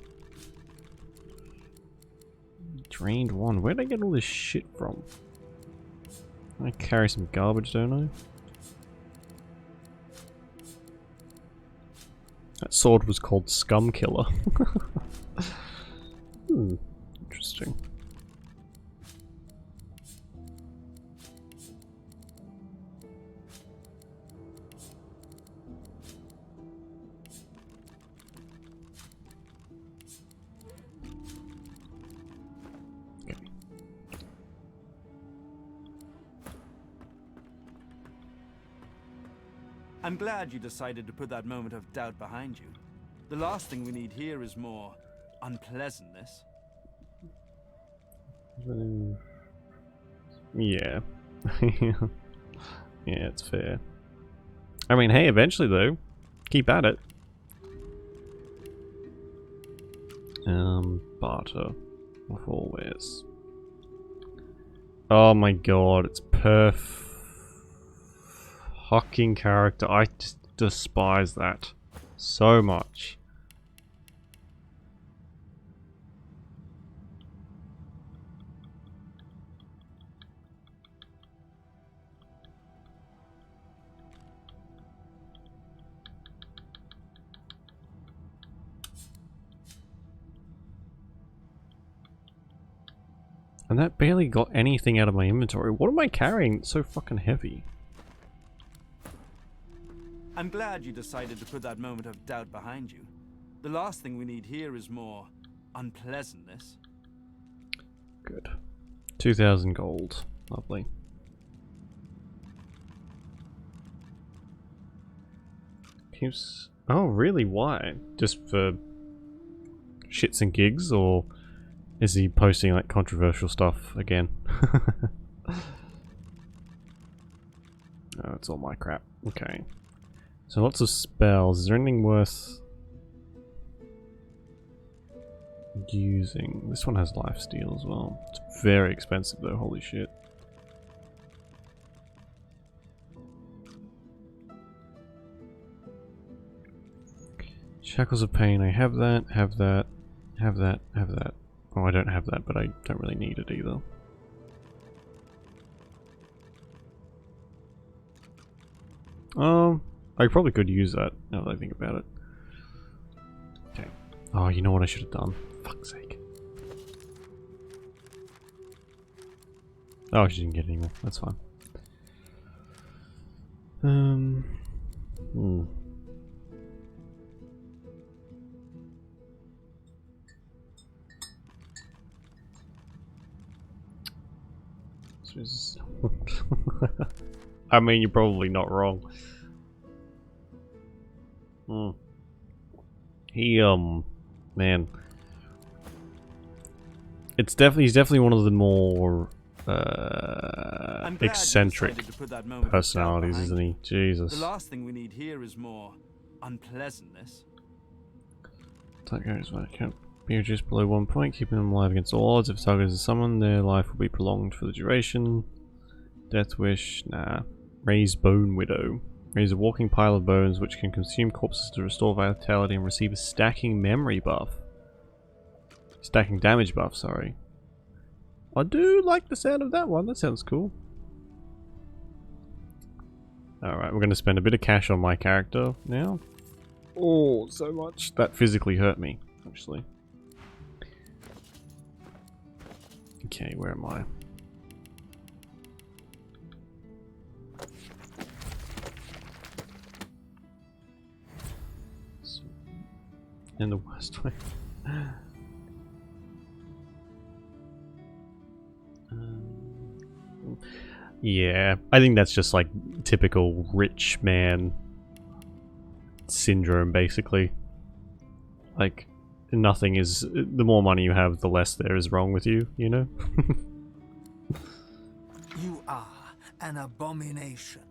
S1: Drained one. Where'd I get all this shit from? I carry some garbage, don't I? That sword was called Scum Killer. Interesting.
S22: I'm glad you decided to put that moment of doubt behind you. The last thing we need here is more unpleasantness.
S1: Yeah. Yeah, it's fair. I mean, hey, eventually though, keep at it. Barter of always. Oh my god, it's fucking character. I just despise that so much. And that barely got anything out of my inventory. What am I carrying? It's so fucking heavy.
S22: I'm glad you decided to put that moment of doubt behind you. The last thing we need here is more unpleasantness.
S1: Good. 2,000 gold. Lovely. Keeps... Oh, really? Why? Just for shits and gigs, or is he posting like controversial stuff again? Oh, it's all my crap. Okay. So lots of spells. Is there anything worth using? This one has lifesteal as well. It's very expensive though, holy shit. Shackles of Pain, I have that, have that, have that, have that. Oh, I don't have that, but I don't really need it either. I probably could use that, now that I think about it. Okay. Oh, you know what I should have done? Fuck's sake. Oh, she didn't get any more. That's fine. I mean, you're probably not wrong. He, man. He's definitely one of the more, eccentric personalities, isn't he? Jesus.
S22: The last thing we need here is more unpleasantness.
S1: That goes when it can't be reduced below 1 point, keeping them alive against all odds. If a target is summoned, their life will be prolonged for the duration. Death Wish, nah. Raise Bone Widow. Raise a walking pile of bones which can consume corpses to restore vitality and receive a stacking memory buff. Stacking damage buff, sorry. I do like the sound of that one, that sounds cool. Alright, we're going to spend a bit of cash on my character now. Oh, so much. That physically hurt me, actually. Okay, where am I? In the worst way. Yeah, I think that's just like typical rich man syndrome, basically. Like, nothing is... the more money you have, the less there is wrong with you, you know?
S2: You are an abomination.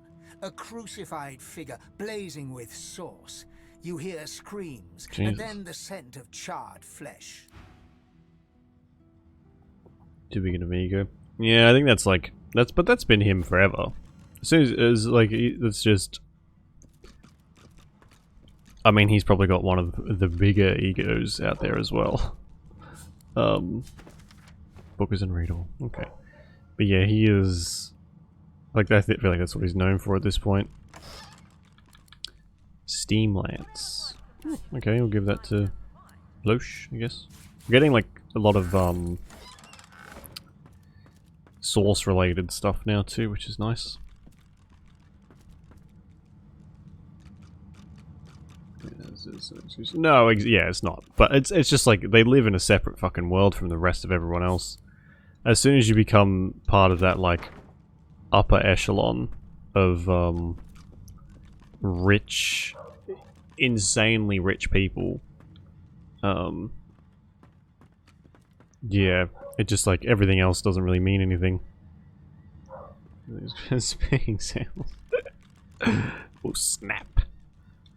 S2: A crucified figure blazing with sauce. You hear screams,
S1: Jesus.
S2: and then the scent of charred flesh.
S1: Too big of an ego. Yeah, I think that's like... but that's been him forever. As soon as like, it's just... I mean, he's probably got one of the bigger egos out there as well. Bookers and Readable. Okay. But yeah, he is... like, I feel like that's what he's known for at this point. Steam Lance. Okay, we'll give that to Loesch, I guess. We're getting like a lot of source related stuff now too, which is nice. No, yeah, it's not. But it's just like they live in a separate fucking world from the rest of everyone else. As soon as you become part of that like upper echelon of rich, insanely rich people, yeah, it just like everything else doesn't really mean anything. Speaking sounds. Oh snap!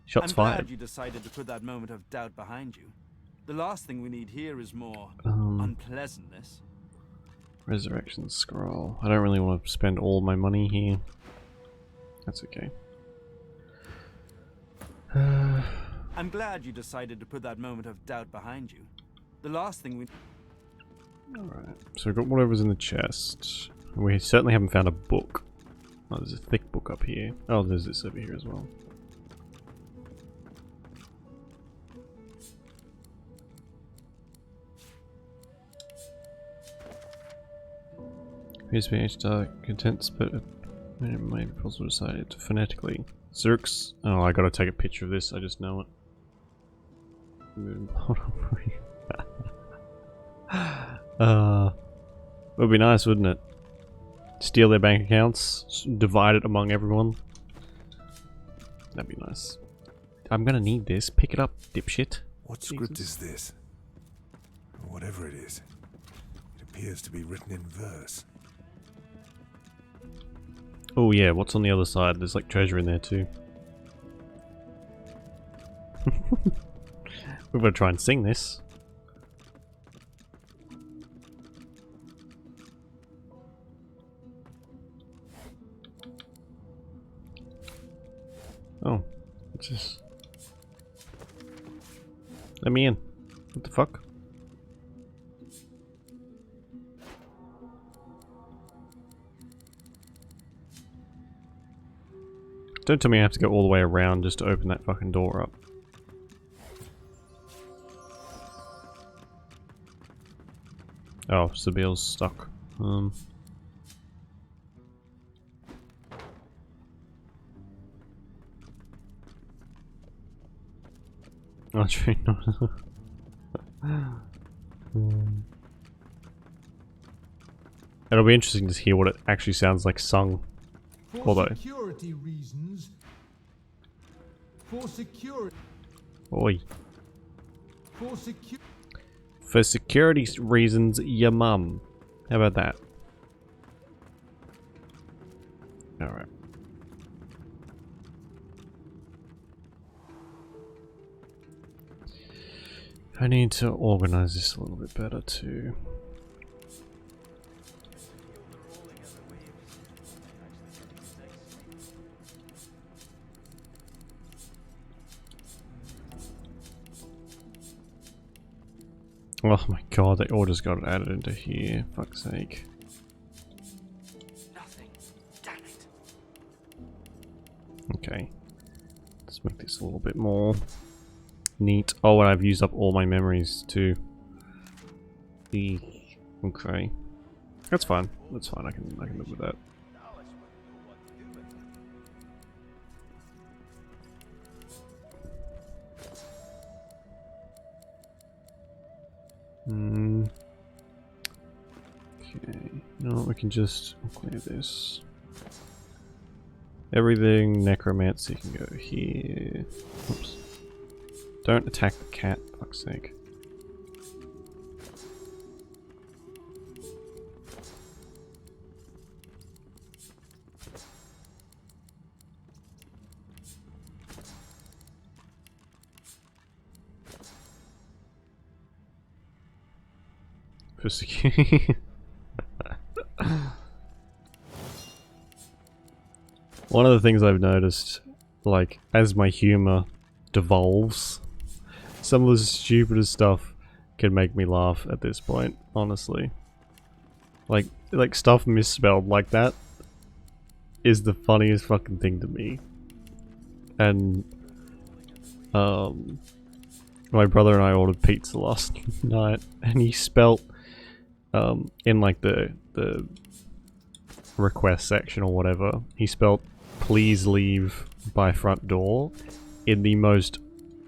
S1: Shots fired.
S22: I'm glad you decided to put that moment of doubt behind you. The last thing we need here is more unpleasantness.
S1: Resurrection Scroll. I don't really want to spend all my money here. That's okay.
S22: I'm glad you decided to put that moment of doubt behind you. The last thing we...
S1: Alright, so we've got whatever's in the chest. We certainly haven't found a book. Oh, there's a thick book up here. Oh, there's this over here as well. Appears to be H-Dark contents, but it may be possible to decide it phonetically. Zerks. Oh, I gotta take a picture of this, I just know it. Would be nice, wouldn't it? Steal their bank accounts, divide it among everyone. That'd be nice. I'm gonna need this. Pick it up, dipshit.
S7: What script is this? Whatever it is, it appears to be written in verse.
S1: Oh yeah, what's on the other side? There's like treasure in there too. We're gonna try and sing this. Oh, what's this? Let me in. What the fuck? Don't tell me I have to go all the way around just to open that fucking door up. Oh, Sabiel's stuck. Oh, true. It'll be interesting to hear what it actually sounds like sung. Although,
S9: security reasons. For security.
S1: oi.
S9: For
S1: For security reasons, your mum. How about that? Alright. I need to organize this a little bit better too. Oh my god, they all just got added into here. Fuck's sake.
S19: Nothing. Damn it.
S1: Okay. Let's make this a little bit more neat. Oh, and I've used up all my memories too. Okay. That's fine. That's fine. I can live with that. Okay. No, we can just clear this. Everything necromancy can go here. Oops. Don't attack the cat, fuck's sake. For security. One of the things I've noticed, like, as my humor devolves, some of the stupidest stuff can make me laugh at this point, honestly. Like stuff misspelled like that is the funniest fucking thing to me. And, my brother and I ordered pizza last night, and he spelt, in like the request section or whatever, he spelt "please leave by front door" in the most,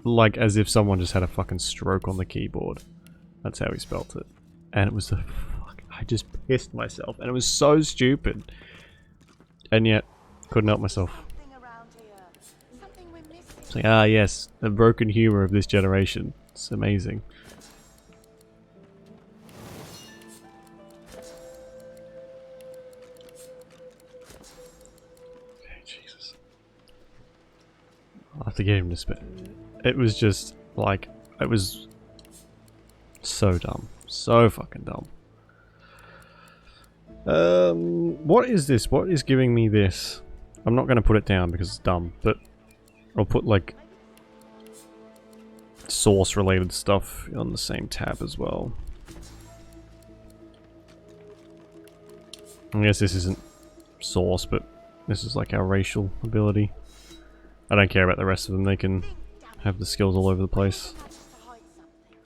S1: like, as if someone just had a fucking stroke on the keyboard. That's how he spelt it. And it was the fuck, I just pissed myself, and it was so stupid. And yet, couldn't help myself. It's like, ah yes, the broken humor of this generation. It's amazing. Okay, Jesus. I'll have to get him to spit. It was just, like, it was so dumb. So fucking dumb. What is this? What is giving me this? I'm not going to put it down because it's dumb, but I'll put, like, source related stuff on the same tab as well. I guess this isn't source, but this is like our racial ability. I don't care about the rest of them, they can have the skills all over the place.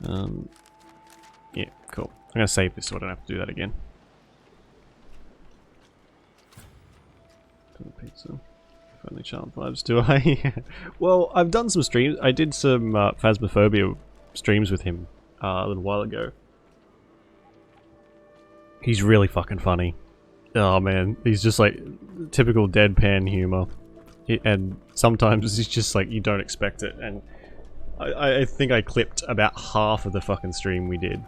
S1: Yeah, cool. I'm gonna save this so I don't have to do that again. Pizza. Friendly child vibes, do I? Well, I've done some streams. I did some Phasmophobia streams with him a little while ago. He's really fucking funny. Oh man, he's just like typical deadpan humor. And sometimes he's just like, you don't expect it. And I think I clipped about half of the fucking stream we did.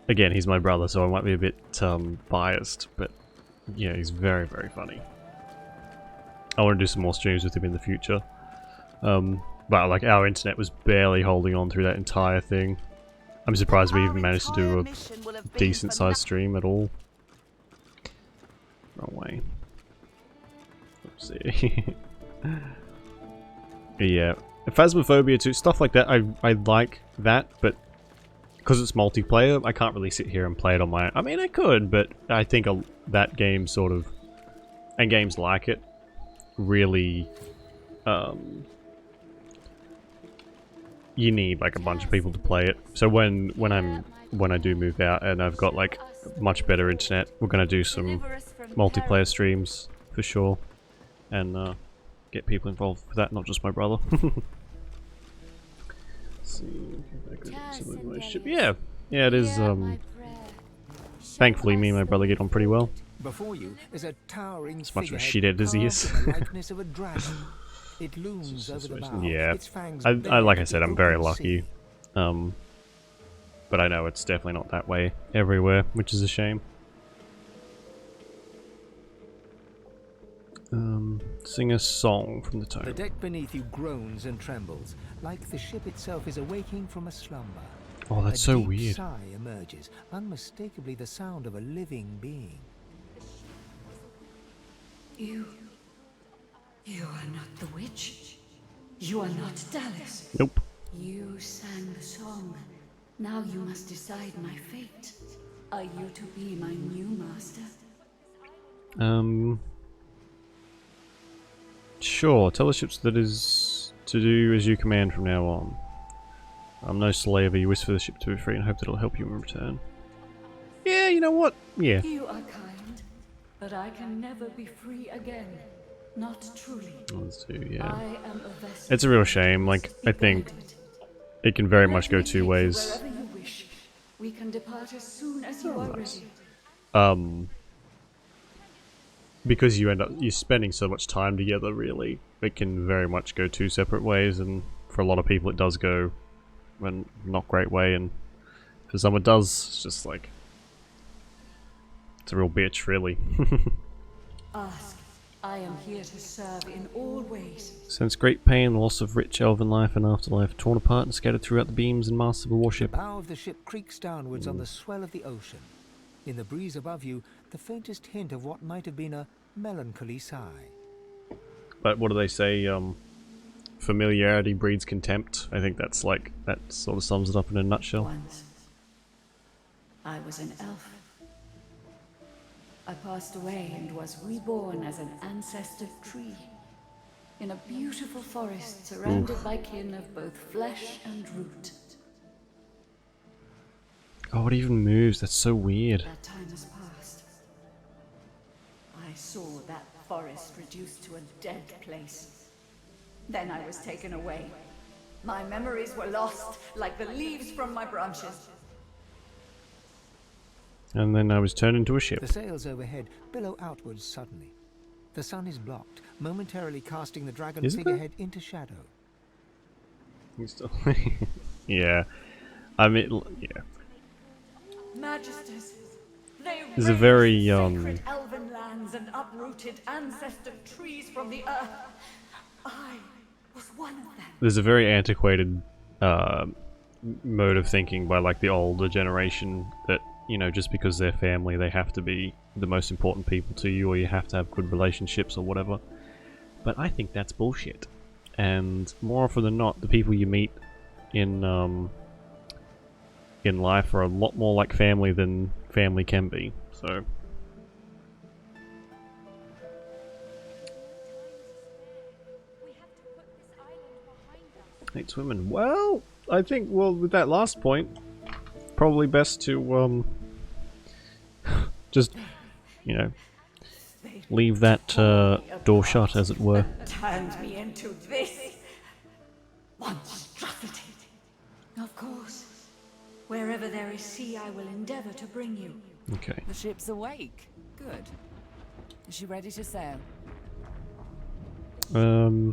S1: Again, he's my brother, so I might be a bit biased, but yeah, he's very, very funny. I want to do some more streams with him in the future. But like, our internet was barely holding on through that entire thing. I'm surprised we even managed to do a decent sized stream at all. Wrong way. Let's see. Yeah, Phasmophobia too, stuff like that. I like that, but because it's multiplayer, I can't really sit here and play it on my own. I mean, I could, but I think that game sort of, and games like it, really, you need like a bunch of people to play it. So when I do move out and I've got like much better internet, we're gonna do some multiplayer streams for sure, and get people involved with that, not just my brother. See, yeah, it is. Thankfully, me and my brother get on pretty well.
S2: Before you is a towering
S1: as much of a
S2: figurehead
S1: shithead as he is.
S2: carved in the likeness of a dragon. It looms over the bow.
S1: Yeah,
S2: Its fangs
S1: I
S2: bare
S1: like
S2: to
S1: I said,
S2: the
S1: I'm very
S2: open
S1: lucky.
S2: sea.
S1: But I know it's definitely not that way everywhere, which is a shame. Sing a song from the
S2: The
S1: title.
S2: deck beneath you groans and trembles, like the ship itself is awaking from a slumber.
S1: Oh, that's
S2: a
S1: so
S2: deep
S1: weird.
S2: sigh emerges, unmistakably the sound of a living being.
S13: You are not the witch. You are not Dallas.
S1: Nope.
S13: You sang the song. Now you must decide my fate. Are you to be my new master?
S1: Sure, tell the ships that is to do as you command from now on. I'm no slave, you wish for the ship to be free and hope that it'll help you in return. Yeah, you know what? Yeah.
S13: You are kind, but I can never be free again. Not truly.
S1: Let's do, yeah.
S13: I am a vessel.
S1: It's a real shame, like, I think it can very much go two ways.
S13: Wherever you wish. We can depart as soon as you are ready.
S1: Because you're spending so much time together, really, it can very much go two separate ways, and for a lot of people it does go in a not great way, and for some it does. It's just like, it's a real bitch, really.
S13: Ask. I am here to serve in all ways.
S1: Sense great pain, loss of rich elven life and afterlife, torn apart and scattered throughout the beams and masts of a warship.
S2: The bow of the ship creaks downwards on the swell of the ocean. In the breeze above you, the faintest hint of what might have been a melancholy sigh.
S1: But what do they say? Familiarity breeds contempt. I think that's like, that sort of sums it up in a nutshell.
S13: Once, I was an elf. I passed away and was reborn as an ancestor tree. In a beautiful forest surrounded by kin of both flesh and root.
S1: Oh, it even moves. That's so weird.
S13: That time has passed. I saw that forest reduced to a dead place. Then I was taken away. My memories were lost, like the leaves from my branches.
S1: And then I was turned into a ship.
S2: The sails overhead billow outwards suddenly. The sun is blocked, momentarily casting the dragon
S1: Is it?
S2: figurehead into shadow.
S1: Yeah. I mean, yeah.
S13: Magisters, they
S1: There's a very,
S13: sacred elven lands and uprooted ancestor trees from the earth. I was one of them.
S1: There's a very antiquated mode of thinking by like the older generation that, you know, just because they're family they have to be the most important people to you, or you have to have good relationships or whatever. But I think that's bullshit. And more often than not, the people you meet in life are a lot more like family than family can be. So hates women. Well, I think, well, with that last point, probably best to just, you know, leave that door shut, as it were.
S13: Turned me into this monstrosity. Of course. Wherever there is sea, I will endeavor to bring you.
S1: Okay.
S12: The ship's awake. Good. Is she ready to sail?
S1: A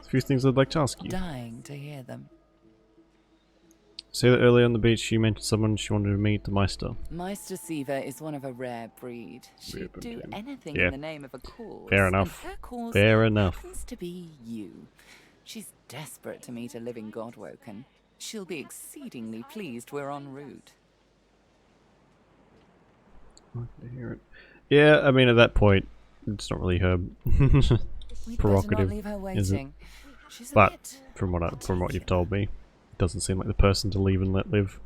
S1: few things I'd like to ask you.
S12: Dying to hear them.
S1: Say that earlier on the beach you mentioned someone she wanted to meet, the Meister.
S12: Meister Siva is one of a rare breed. She'd do anything
S1: Yeah.
S12: in the name of a cause.
S1: Fair enough.
S12: And her cause
S1: Fair enough.
S12: happens to be you. She's desperate to meet a living Godwoken. She'll be exceedingly pleased we're en route.
S1: I hear it. Yeah, I mean, at that point, it's not really her
S12: We'd better not
S1: prerogative,
S12: leave her
S1: is it?
S12: waiting.
S1: But from what you've told me, it doesn't seem like the person to leave and let live.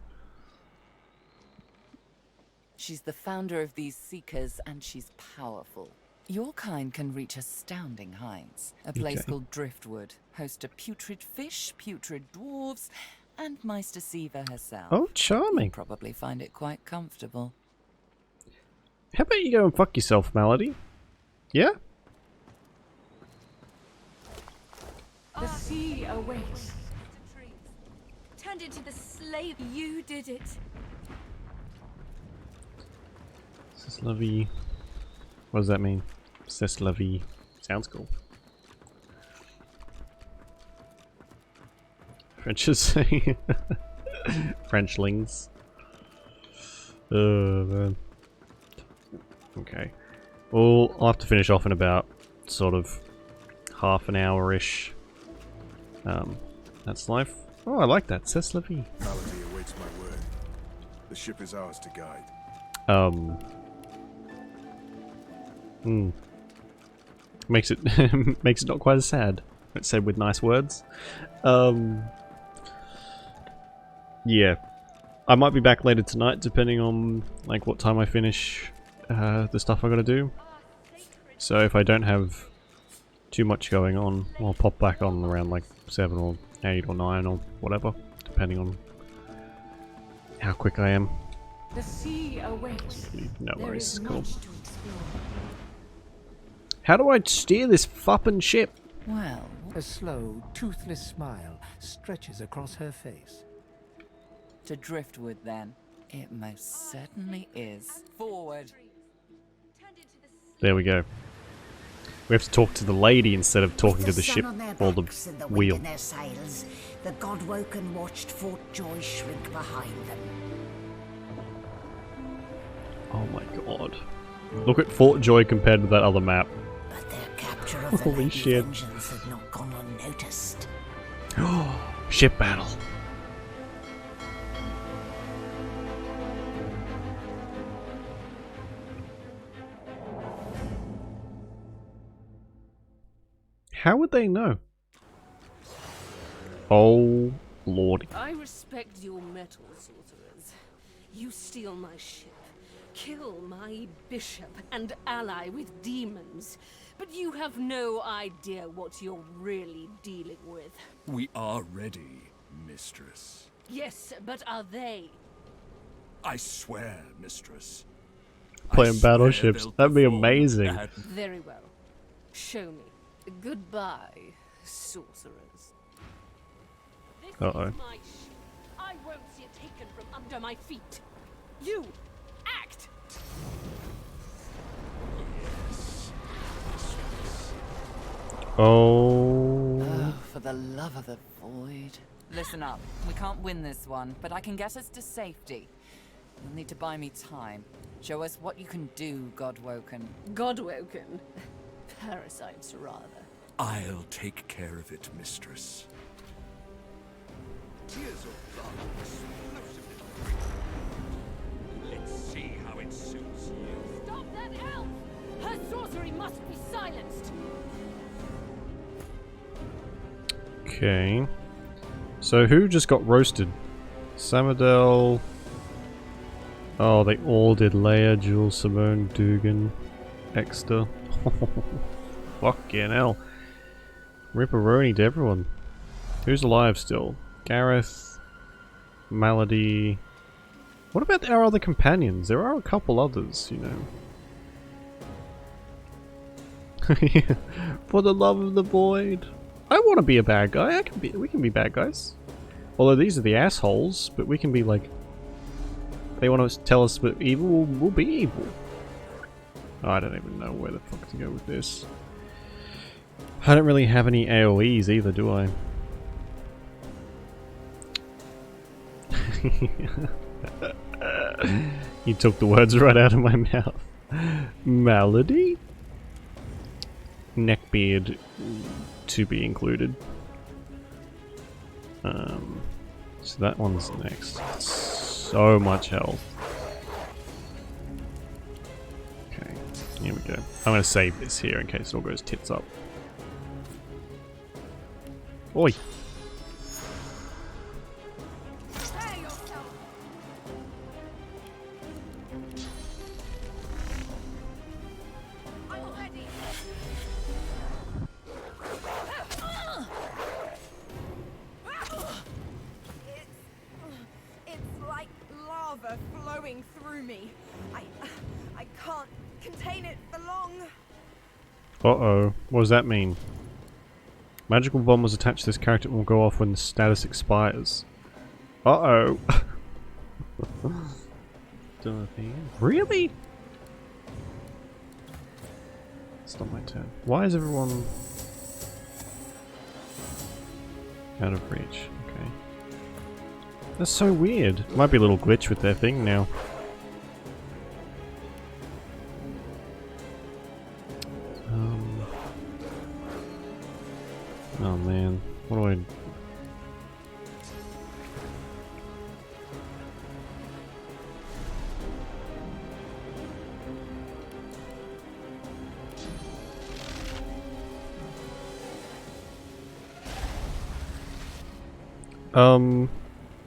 S12: She's the founder of these seekers, and she's powerful. Your kind can reach astounding heights. A place called Driftwood hosts a putrid fish, putrid dwarves, and Meister Siva herself.
S1: Oh, charming.
S12: You'll probably find it quite comfortable.
S1: How about you go and fuck yourself, Melody? Yeah?
S13: The sea awaits.
S8: Turned into the slave. You did it.
S1: C'est la vie. What does that mean? C'est la vie. Sounds cool. French is saying Frenchlings. Oh man. Okay. Well, I'll have to finish off in about sort of half an hour-ish. That's life. Oh, I like that. C'est la vie.
S7: Malady awaits my word. The ship is ours to guide.
S1: Makes it makes it not quite as sad. It's said with nice words. Yeah. I might be back later tonight depending on like what time I finish the stuff I gotta do. So if I don't have too much going on, I'll pop back on around like 7 or 8 or 9 or whatever, depending on how quick I am.
S13: The sea awaits.
S1: No
S13: There
S1: worries,
S13: is
S1: cool.
S13: much to explore.
S1: How do I steer this fucking ship?
S2: Well, a slow, toothless smile stretches across her face.
S12: To Driftwood, then. It most certainly is. Forward.
S1: There we go. We have to talk to the lady instead of talking to the ship or the wheel.
S14: In their sails, the Godwoken watched Fort Joy shrink behind them.
S1: Oh my god. Look at Fort Joy compared to that other map.
S14: But their capture of the
S1: Holy
S14: Lady
S1: shit.
S14: Vengeance had not gone unnoticed.
S1: Ship battle. How would they know? Oh lordy.
S8: I respect your mettle, sorcerers. You steal my ship, kill my bishop, and ally with demons. But you have no idea what you're really dealing with.
S15: We are ready, mistress.
S8: Yes, but are they?
S15: I swear, mistress.
S1: Playing battleships. That'd be amazing.
S8: Very well. Show me. Goodbye, sorcerers.
S1: Uh-oh.
S8: My ship. I won't see it taken from under my feet. You act.
S1: Oh.
S12: For the love of the void. Listen up. We can't win this one, but I can get us to safety. You'll need to buy me time. Show us what you can do, Godwoken.
S8: Godwoken? Parasites, rather.
S15: I'll take care of it, mistress.
S23: Tears of blood explosively. Let's see how it suits you.
S8: Stop that elf! Her sorcery must be silenced.
S1: Okay. So who just got roasted? Samadel. Oh, they all did. Leia, Jules, Simone, Dugan, Exeter. Fucking hell. Ripperoni to everyone. Who's alive still? Gareth, Malady. What about our other companions? There are a couple others, you know. For the love of the void. I want to be a bad guy. We can be bad guys. Although these are the assholes, but we can be like... They want to tell us we're evil, we'll be evil. Oh, I don't even know where the fuck to go with this. I don't really have any AoEs either, do I? You took the words right out of my mouth. Malady? Neckbeard to be included. So that one's next. So much health. Okay, here we go. I'm gonna save this here in case it all goes tits up. Oi!
S3: It's like lava flowing through me. I can't contain it for long.
S1: Uh-oh. What does that mean? Magical bomb was attached to this character and will go off when the status expires. Uh-oh. Really? It's not my turn. Why is everyone out of reach? Okay. That's so weird. Might be a little glitch with their thing now. Oh man, what do I...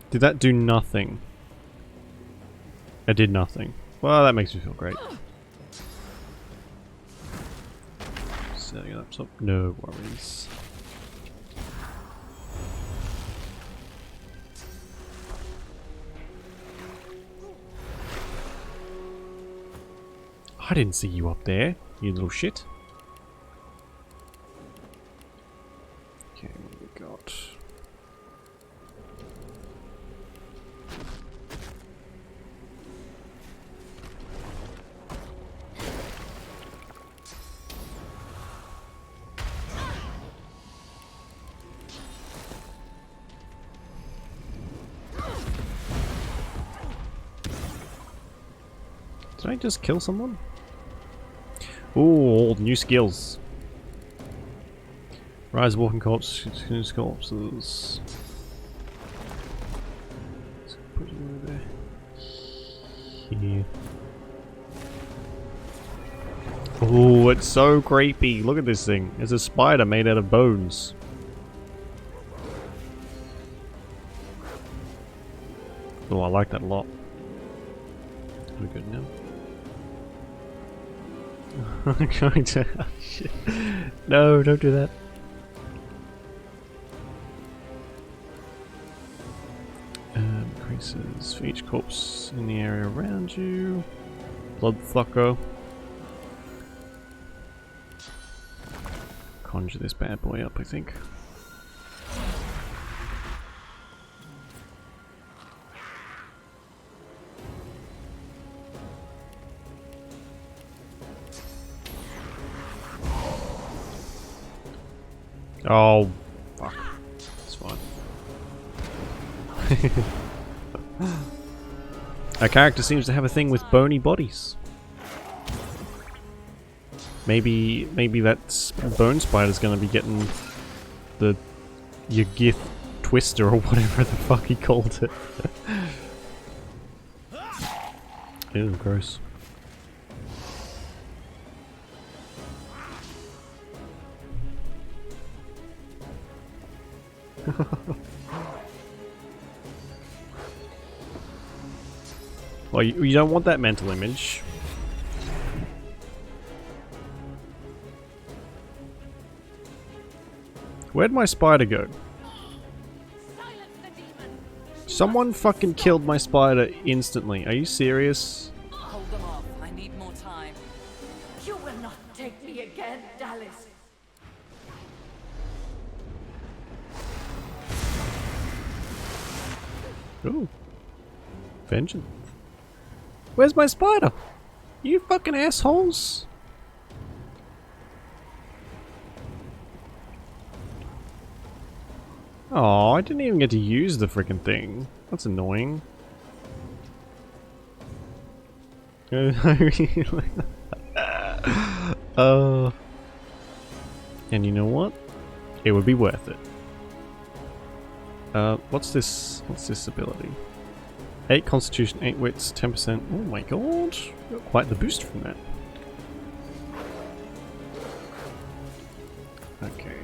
S1: Did that do nothing? It did nothing. Well, that makes me feel great. Setting it up, so no worries. I didn't see you up there, you little shit. Okay, what have we got? Did I just kill someone? Ooh, new skills. Rise walking corpse, corpses. Let's put you over there. Here. Ooh, it's so creepy. Look at this thing. It's a spider made out of bones. Oh, I like that a lot. We're good now. I'm going to... Oh, shit. No, don't do that. Increases for each corpse in the area around you. Blood fucker. Conjure this bad boy up, I think. Oh, fuck. It's fine. Our character seems to have a thing with bony bodies. Maybe that bone spider's gonna be getting the Yagith twister or whatever the fuck he called it. Ew, gross. Well, you don't want that mental image. Where'd my spider go? Someone fucking killed my spider instantly. Are you serious?
S12: Hold them off. I need more time.
S13: You will not take me again, Dallas.
S1: Ooh. Vengeance. Where's my spider? You fucking assholes! Oh, I didn't even get to use the freaking thing. That's annoying. And you know what? It would be worth it. What's this ability? 8 constitution, 8 wits, 10%. Oh my god. Got quite the boost from that. Okay.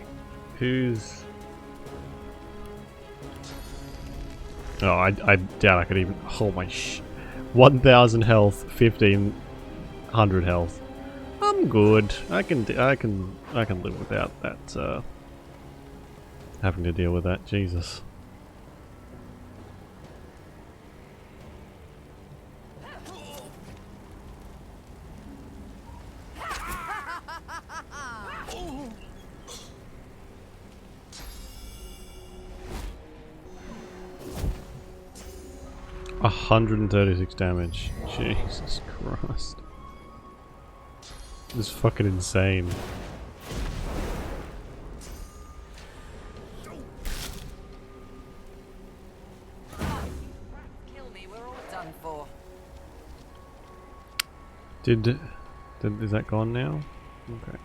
S1: Who's Oh, I doubt I could even. Oh my 1,000 health, 1,500 health. I'm good. I can live without that. Having to deal with that. Jesus. A 136 damage. Jesus Christ. This is fucking insane.
S12: Kill me, we're all done for.
S1: Is that gone now? Okay.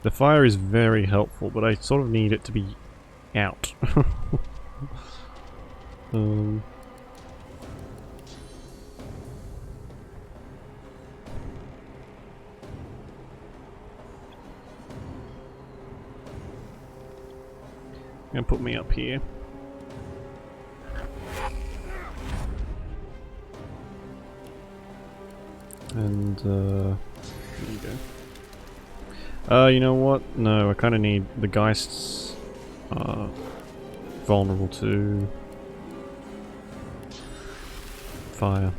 S1: The fire is very helpful, but I sort of need it to be out. Gonna put me up here. And there you go. You know what? No, I kind of need the Geists vulnerable to fire.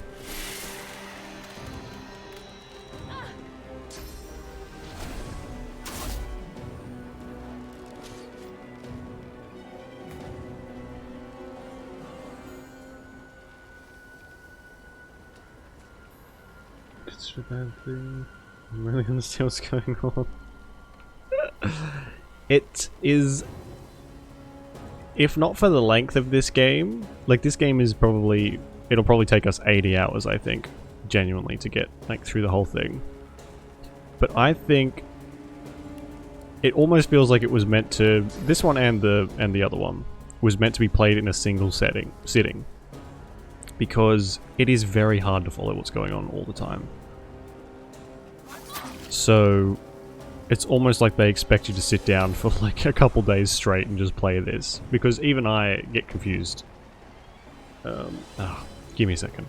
S1: It's a bad thing. I don't really understand what's going on. It is, if not for the length of this game, like this game is probably, it'll probably take us 80 hours, I think, genuinely, to get like through the whole thing. But I think it almost feels like it was meant to, this one and the other one was meant to be played in a single sitting, because it is very hard to follow what's going on all the time. So it's almost like they expect you to sit down for like a couple days straight and just play this, because even I get confused. Give me a second.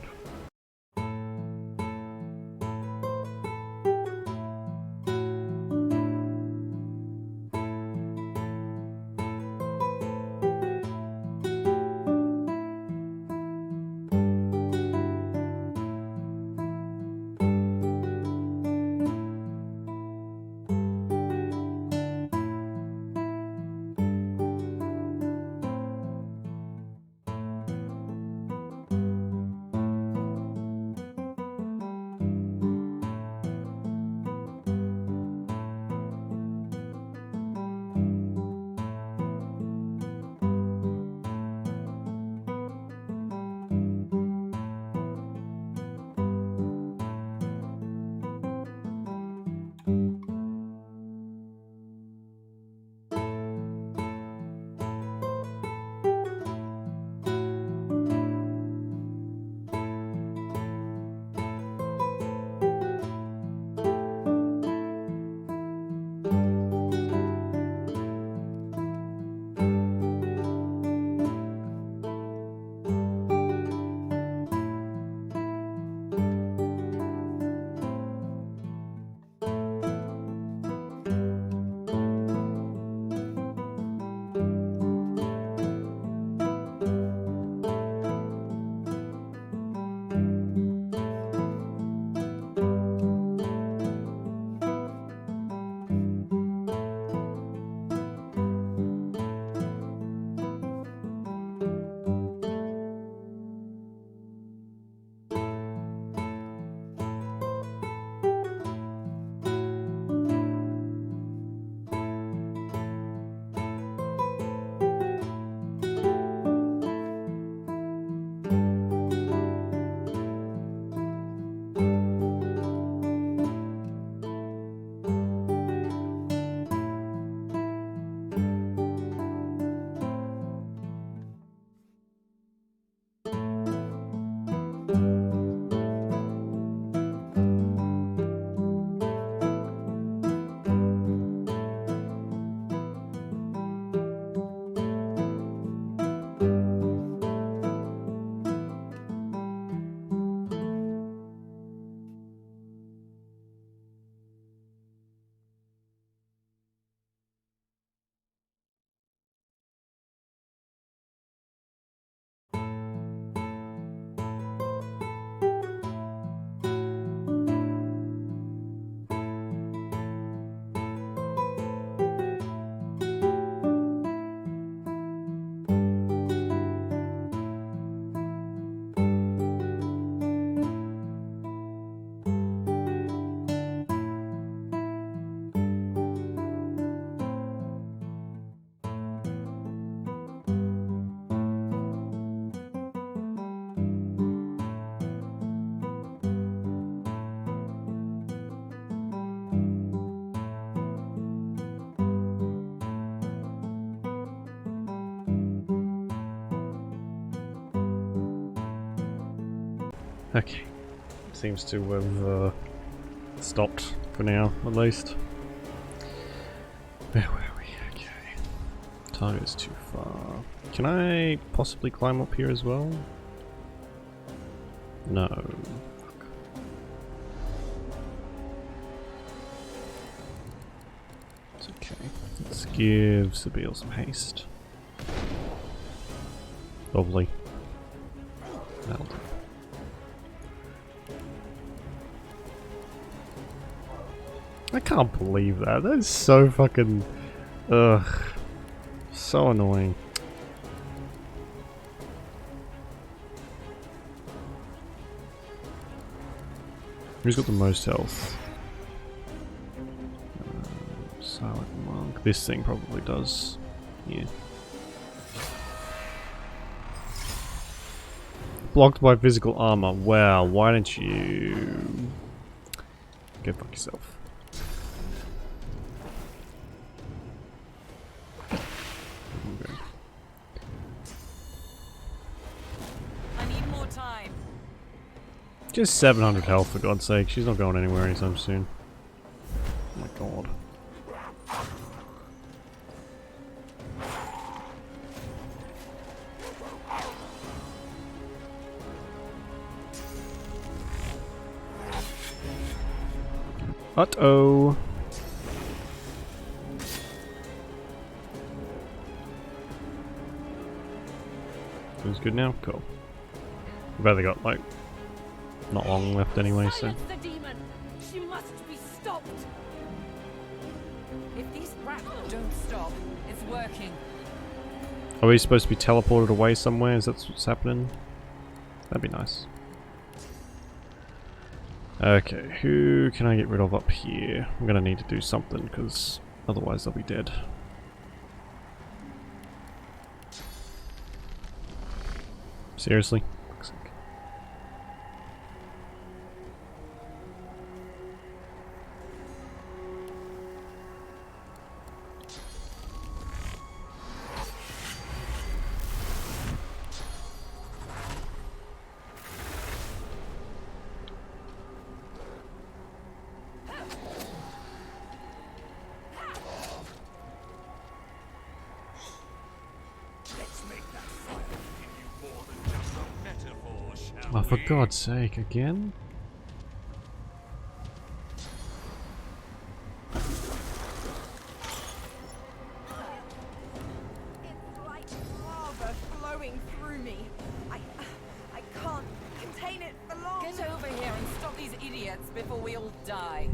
S1: Okay. Seems to have stopped for now, at least. Where were we? Okay. Target's too far. Can I possibly climb up here as well? No. Fuck. It's okay. Let's give Sabine some haste. Lovely. That'll do. I can't believe that. That is so fucking... Ugh. So annoying. Who's got the most health? Silent Monk. This thing probably does. Yeah. Blocked by physical armor. Wow, why don't you... Go fuck yourself. Okay.
S12: I need more time.
S1: Just 700 health for God's sake. She's not going anywhere anytime soon. Oh my god. Uh-oh. Feels good now? Cool. We've only got, like, not long left anyway, so...
S8: Silence the demon! She must be stopped!
S12: If these rats don't stop, it's working.
S1: Are we supposed to be teleported away somewhere? Is that what's happening? That'd be nice. Okay, who can I get rid of up here? I'm gonna need to do something, because otherwise they'll be dead. Seriously? Fuck's sake. Oh, for God's sake, again?
S3: It's like lava flowing through me. I can't contain it for long.
S12: Get over here and stop these idiots before we all die.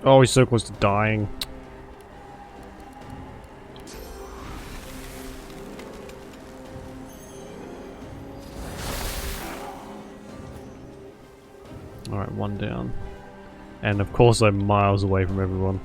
S1: Oh, he's so close to dying. Alright, one down. And of course I'm miles away from everyone.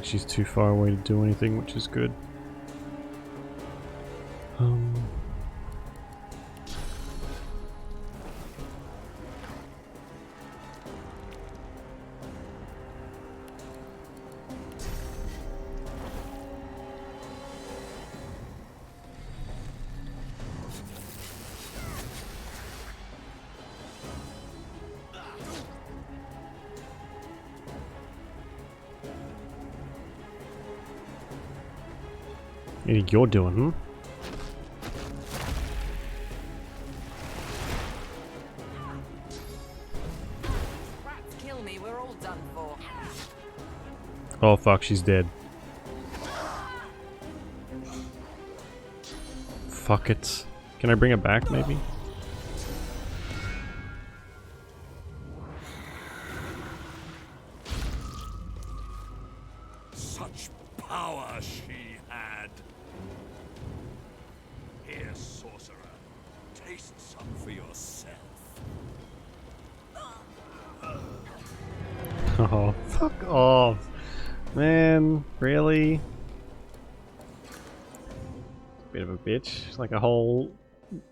S1: She's too far away to do anything, which is good. What do you think you're doing, hmm?
S12: Rats kill me, we're all done for.
S1: Oh fuck, she's dead. Fuck it. Can I bring it back, maybe?
S15: Such power she had. Here, sorcerer, taste some for yourself.
S1: Oh, fuck off. Man, really? Bit of a bitch. It's like a whole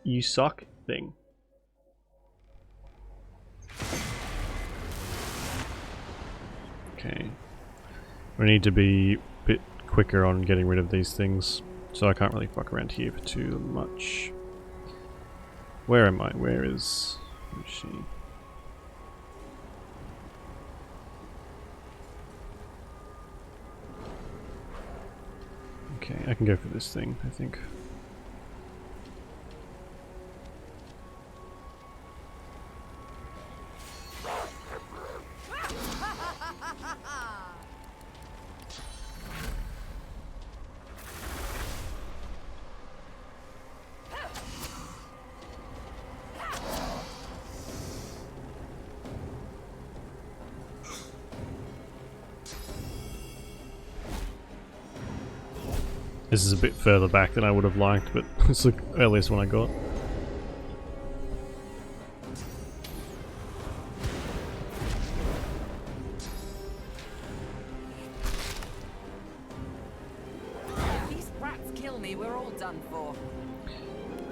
S1: you suck thing. Okay. We need to be a bit quicker on getting rid of these things, so I can't really fuck around here for too much. Where am I? Where is... Let me see. Okay, I can go for this thing, I think. This is a bit further back than I would have liked, but it's the earliest one I got.
S12: If these rats kill me, we're all done for.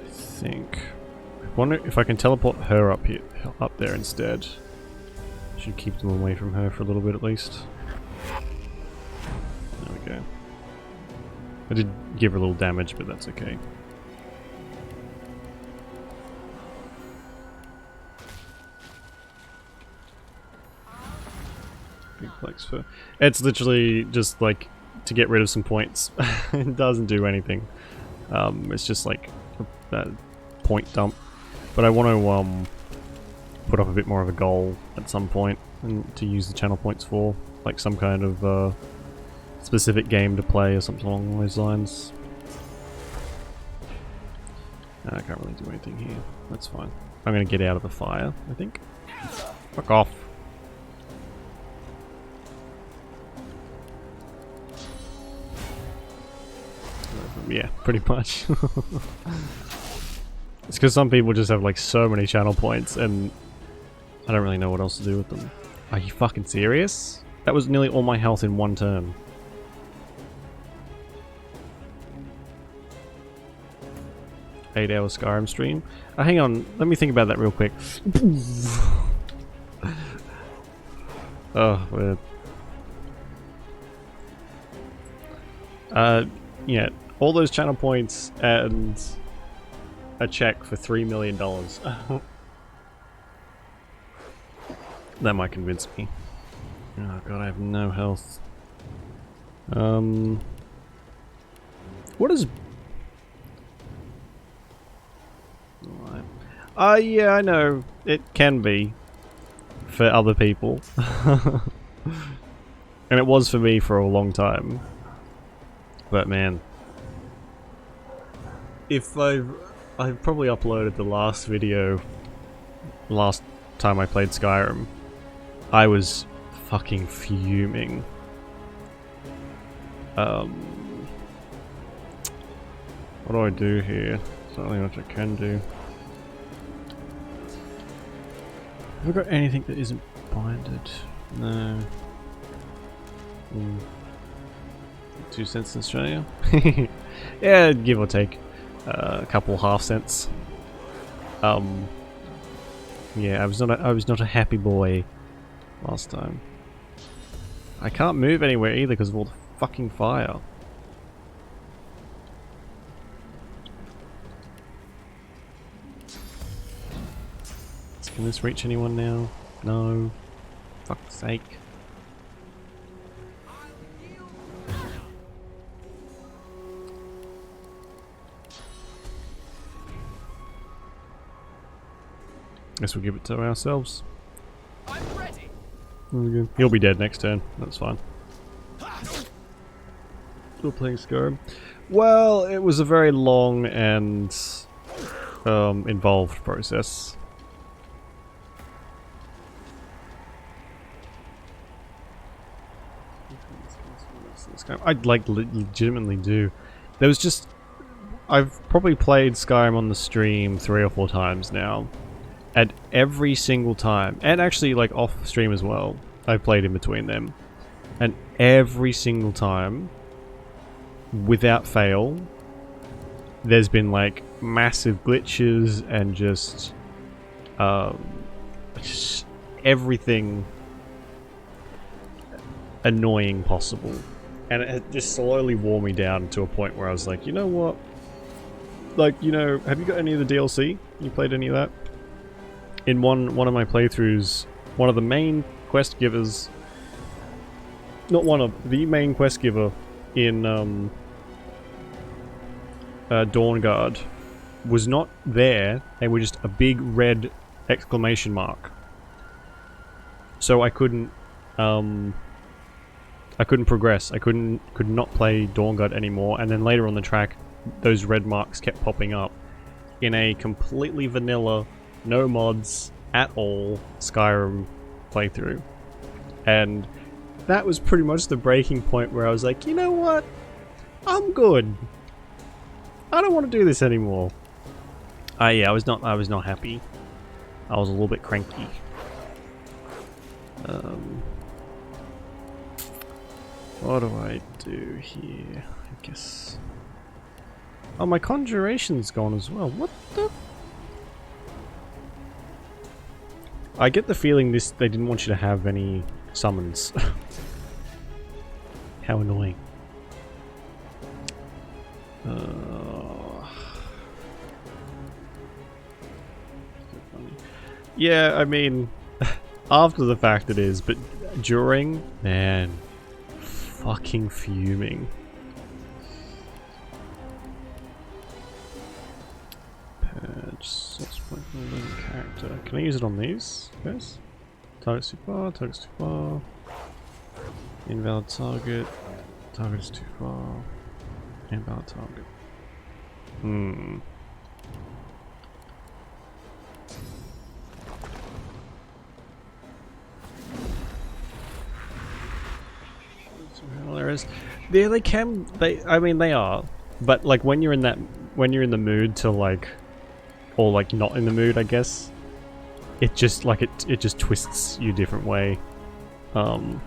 S1: I think. I wonder if I can teleport her up here, up there instead. Should keep them away from her for a little bit at least. There we go. I did give her a little damage, but that's okay. Big flex for... It's literally just like to get rid of some points. It doesn't do anything. It's just like that point dump. But I want to put up a bit more of a goal at some point and to use the channel points for, like some kind of specific game to play or something along those lines. I can't really do anything here. That's fine. I'm gonna get out of the fire, I think. Fuck off. Yeah, pretty much. It's because some people just have like so many channel points and I don't really know what else to do with them. Are you fucking serious? That was nearly all my health in one turn. Eight-hour Skyrim stream. Hang on, let me think about that real quick. Oh, weird. Yeah, all those channel points and a check for $3 million. That might convince me. Oh god, I have no health. What is... yeah, I know. It can be. For other people. And it was for me for a long time. But man. If I've probably uploaded the last video last time I played Skyrim. I was fucking fuming. What do I do here? There's not really much I can do. Have I got anything that isn't binded? No. 2 cents in Australia? Yeah, give or take. A couple half cents. Yeah, I was not a happy boy last time. I can't move anywhere either because of all the fucking fire. Can this reach anyone now? No. Fuck's sake. Guess we'll give it to ourselves.
S5: I'm ready.
S1: There we go. He'll be dead next turn. That's fine. Still playing Skyrim. Well, it was a very long and involved process. I like legitimately do. There was just, I've probably played Skyrim on the stream 3 or 4 times now, and every single time, and actually like off stream as well, I've played in between them, and every single time, without fail, there's been like massive glitches and just everything annoying possible. And it just slowly wore me down to a point where I was like, you know what? Like, you know, have you got any of the DLC? You played any of that? In one of my playthroughs, one of the main quest givers, not one of, the main quest giver in Dawnguard was not there. They were just a big red exclamation mark. So I couldn't progress. I could not play Dawnguard anymore. And then later on the track, those red marks kept popping up in a completely vanilla, no mods at all Skyrim playthrough. And that was pretty much the breaking point where I was like, you know what? I'm good. I don't want to do this anymore. Yeah, I was not happy. I was a little bit cranky. What do I do here? I guess. Oh, my conjuration's gone as well. What the? I get the feeling they didn't want you to have any summons. How annoying. Yeah, I mean, after the fact it is, but during, man, fucking fuming. Purge, source point building, character. Can I use it on these? Yes. Target's too far, target's too far. Invalid target, target is too far. Invalid target. Yeah, they can. I mean, they are. But like when you're in the mood to like, or like not in the mood, I guess. It just like it just twists you a different way. Damage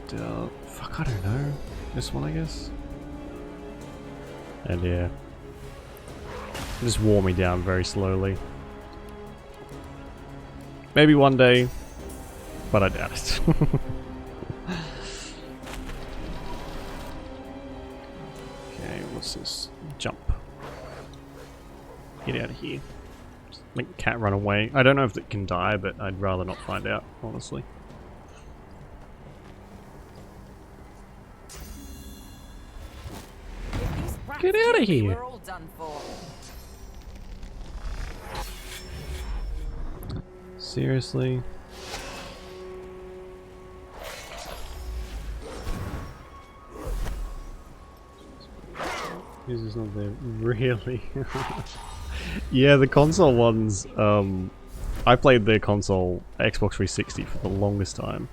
S1: dealt. Fuck, I don't know. This one, I guess. And yeah, it just wore me down very slowly. Maybe one day. But I doubt it. Okay, what's this? Jump. Get out of here. Just make the cat run away. I don't know if it can die, but I'd rather not find out, honestly. Get out of here!
S12: We're all done for.
S1: Seriously? This is not there, really. Yeah, the console ones, I played the console Xbox 360 for the longest time.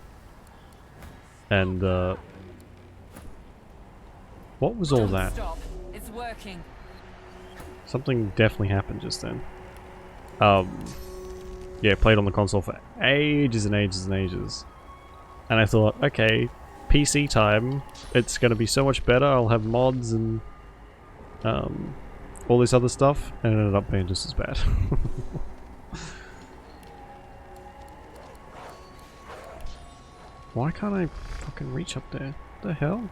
S1: And, what was all that?
S12: Stop. It's working.
S1: Something definitely happened just then. Yeah, played on the console for ages and ages and ages. And I thought, okay, PC time, it's gonna be so much better, I'll have mods and all this other stuff, and it ended up being just as bad. Why can't I fucking reach up there? What the hell?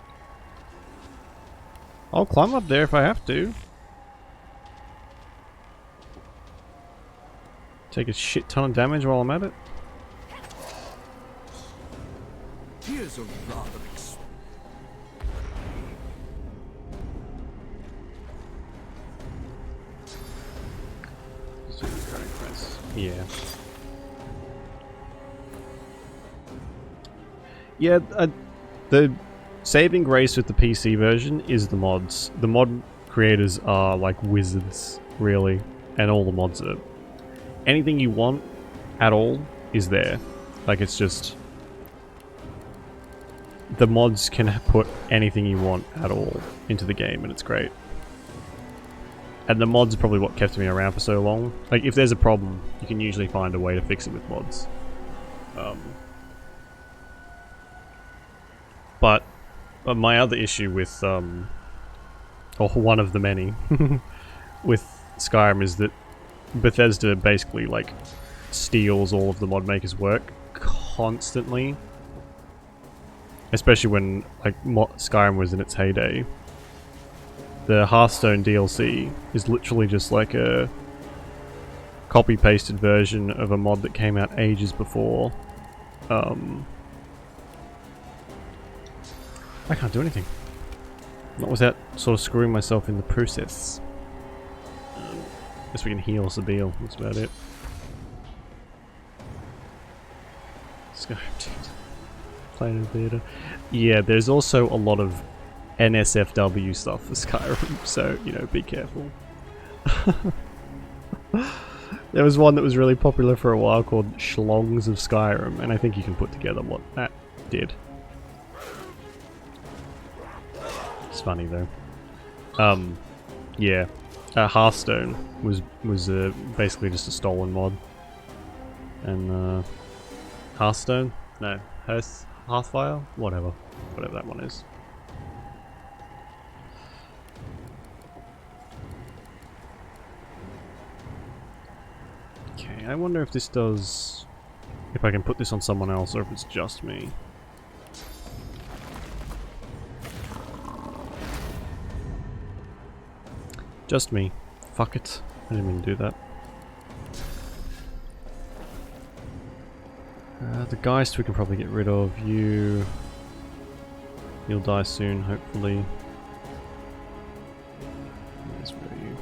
S1: I'll climb up there if I have to. Take a shit ton of damage while I'm at it.
S15: Here's a rather
S1: Yeah. Yeah, the saving grace with the PC version is the mods. The mod creators are like wizards, really, and all the mods are. Anything you want at all is there. Like, it's just... The mods can put anything you want at all into the game, and it's great. And the mods are probably what kept me around for so long. Like, if there's a problem, you can usually find a way to fix it with mods. But my other issue with, or one of the many, with Skyrim is that Bethesda basically, like, steals all of the mod makers' work constantly. Especially when, like, Skyrim was in its heyday. The Hearthstone DLC is literally just like a copy-pasted version of a mod that came out ages before. I can't do anything. Not without sort of screwing myself in the process. Guess we can heal Sabille, that's about it. Skyrim, dude. Playing in theatre. Yeah, there's also a lot of NSFW stuff for Skyrim, so, you know, be careful. There was one that was really popular for a while called Schlongs of Skyrim, and I think you can put together what that did. It's funny though. Yeah, Hearthstone was basically just a stolen mod, and Hearthstone? No, Hearthfire? Whatever that one is. Okay, I wonder if this does... if I can put this on someone else or if it's just me. Just me. Fuck it. I didn't mean to do that. The Geist we can probably get rid of. You'll die soon, hopefully. Where's you?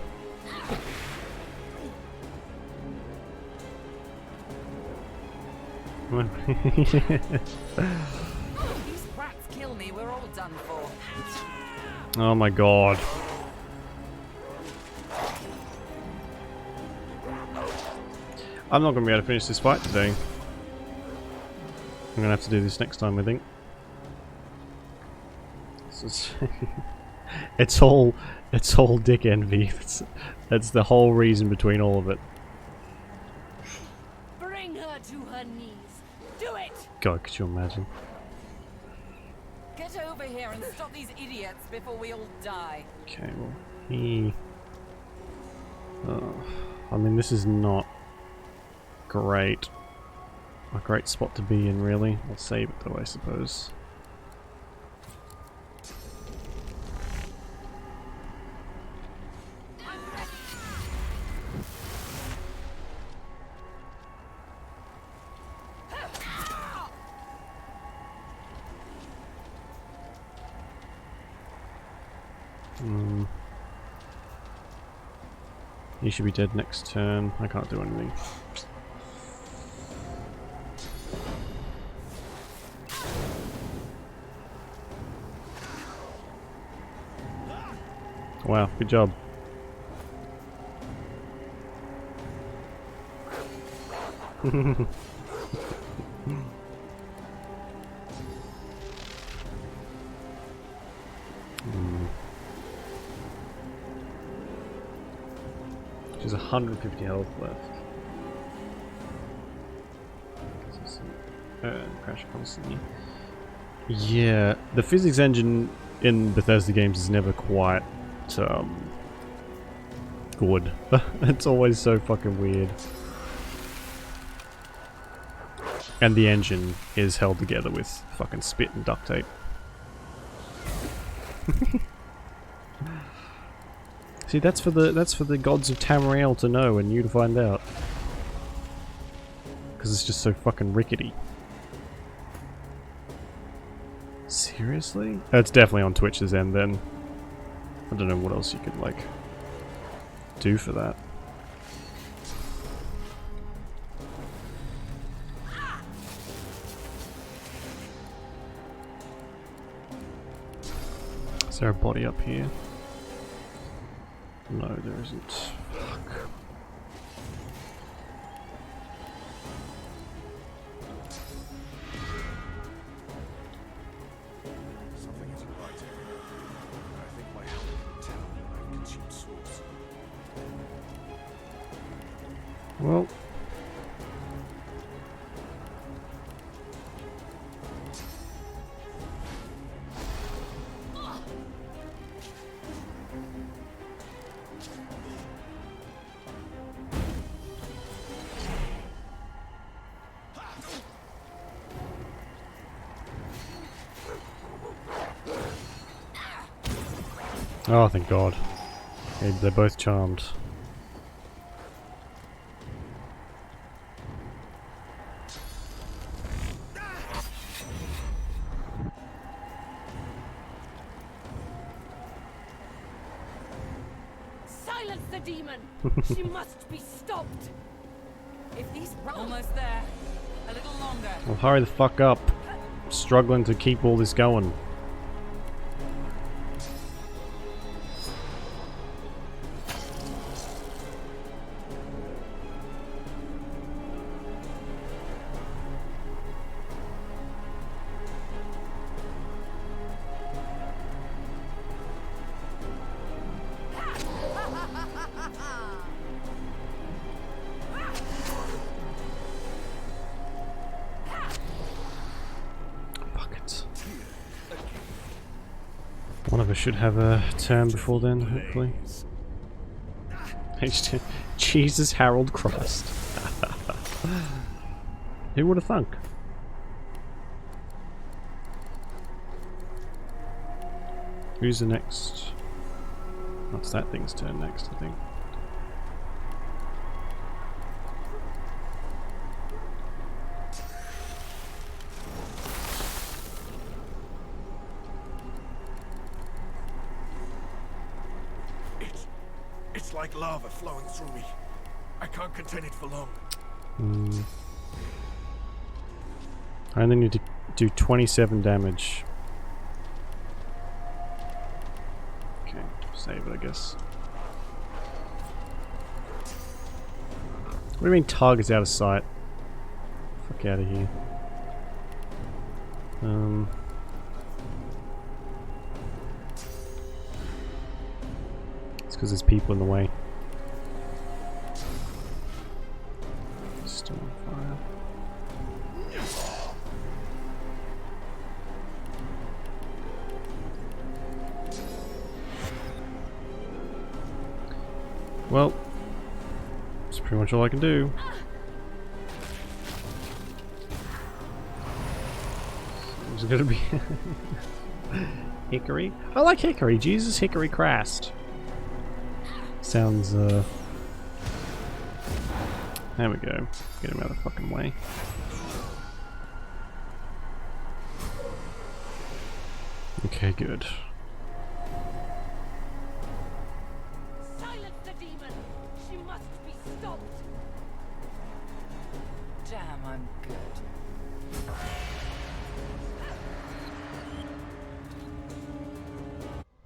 S12: These rats kill me, we're all done for.
S1: Oh my god. I'm not going to be able to finish this fight today. I'm going to have to do this next time, I think. It's all dick envy. That's the whole reason between all of it.
S8: Bring her to her knees. Do it.
S1: God, could you imagine?
S12: Get over here and stop these idiots before we all die.
S1: Okay, well, I mean, this is not great. A great spot to be in, really. I'll save it though, I suppose. He should be dead next turn. I can't do anything. Wow, good job. She's 150 health left. Crash constantly. Yeah, the physics engine in Bethesda games is never quite good. It's always so fucking weird. And the engine is held together with fucking spit and duct tape. See, that's for the gods of Tamriel to know and you to find out. Because it's just so fucking rickety. Seriously? It's definitely on Twitch's end then. I don't know what else you could, like, do for that. Is there a body up here? No, there isn't. Fuck. Well. Oh, thank God. They're both charmed.
S8: Silence the demon! She must be stopped!
S12: If these almost there. A little longer.
S1: Well, hurry the fuck up. I'm struggling to keep all this going. One of us should have a turn before then, hopefully. Jesus Harold Christ. Who would have thunk? Who's the next? That's that thing's turn next, I think.
S7: It's like lava flowing through me. I can't contain it for long.
S1: I only need to do 27 damage. Okay, save it, I guess. What do you mean target's out of sight? Fuck out of here. It's because there's people in the way. Still on fire. Well, that's pretty much all I can do. Is it gonna be Hickory? I like Hickory. Jesus, Hickory Christ. Sounds, there we go. Get him out of the fucking way. Okay, good.
S8: Silence the demon! She must be stopped!
S12: Damn, I'm good.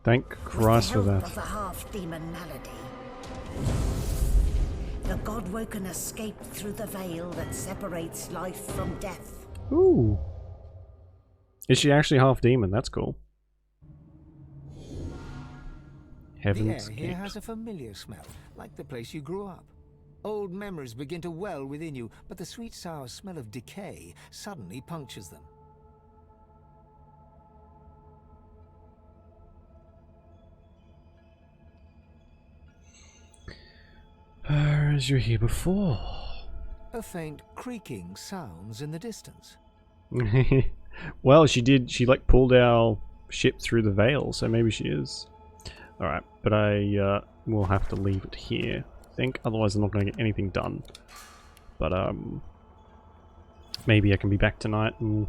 S1: Thank Christ for that.
S14: Of the half-demon malady. The God-woken escaped through the veil that separates life from death.
S1: Ooh. Is she actually half demon? That's cool. Heaven's
S2: The air here
S1: Gate.
S2: has a familiar smell, like the place you grew up. Old memories begin to well within you, but the sweet sour smell of decay suddenly punctures them.
S1: As you were here before.
S2: A faint creaking sounds in the distance.
S1: Well, she like pulled our ship through the veil, so maybe she is. Alright, but I will have to leave it here, I think, otherwise I'm not going to get anything done. But maybe I can be back tonight and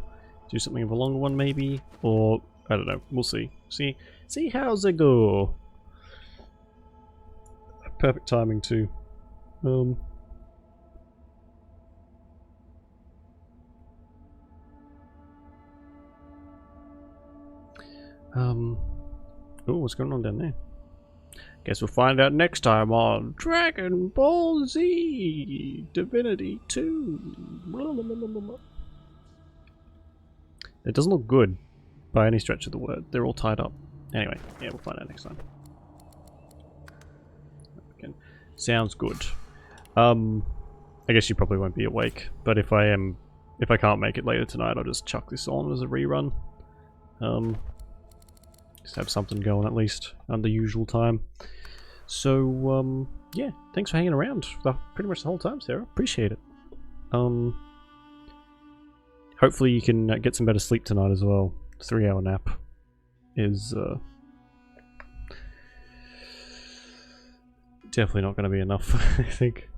S1: do something of a longer one, maybe, or I don't know, we'll see. See how's it go. Perfect timing too. Oh, what's going on down there? Guess we'll find out next time on Dragon Ball Z Divinity 2. It doesn't look good by any stretch of the word. They're all tied up. Anyway, yeah, we'll find out next time. Okay. Sounds good. I guess you probably won't be awake, but if I can't make it later tonight, I'll just chuck this on as a rerun. Just have something going at least under usual time. So, yeah, thanks for hanging around for pretty much the whole time, Sarah. Appreciate it. Hopefully you can get some better sleep tonight as well. 3-hour nap is definitely not going to be enough, I think.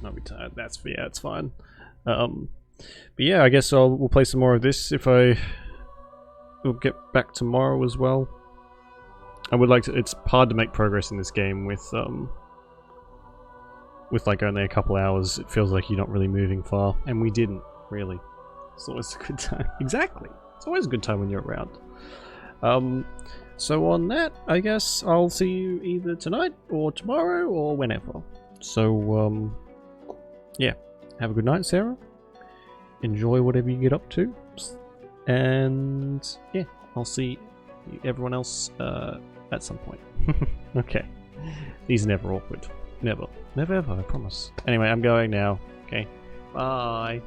S1: I'll be tired. Yeah, it's fine. But yeah, I guess we'll play some more of this if we'll get back tomorrow as well. I would like to. It's hard to make progress in this game with like only a couple hours. It feels like you're not really moving far, and we didn't really. It's always a good time. Exactly. It's always a good time when you're around. So on that, I guess I'll see you either tonight or tomorrow or whenever. So yeah, have a good night, Sarah. Enjoy whatever you get up to, and yeah, I'll see everyone else at some point. Okay, these are never awkward. Never ever, I promise. Anyway, I'm going now. Okay, bye.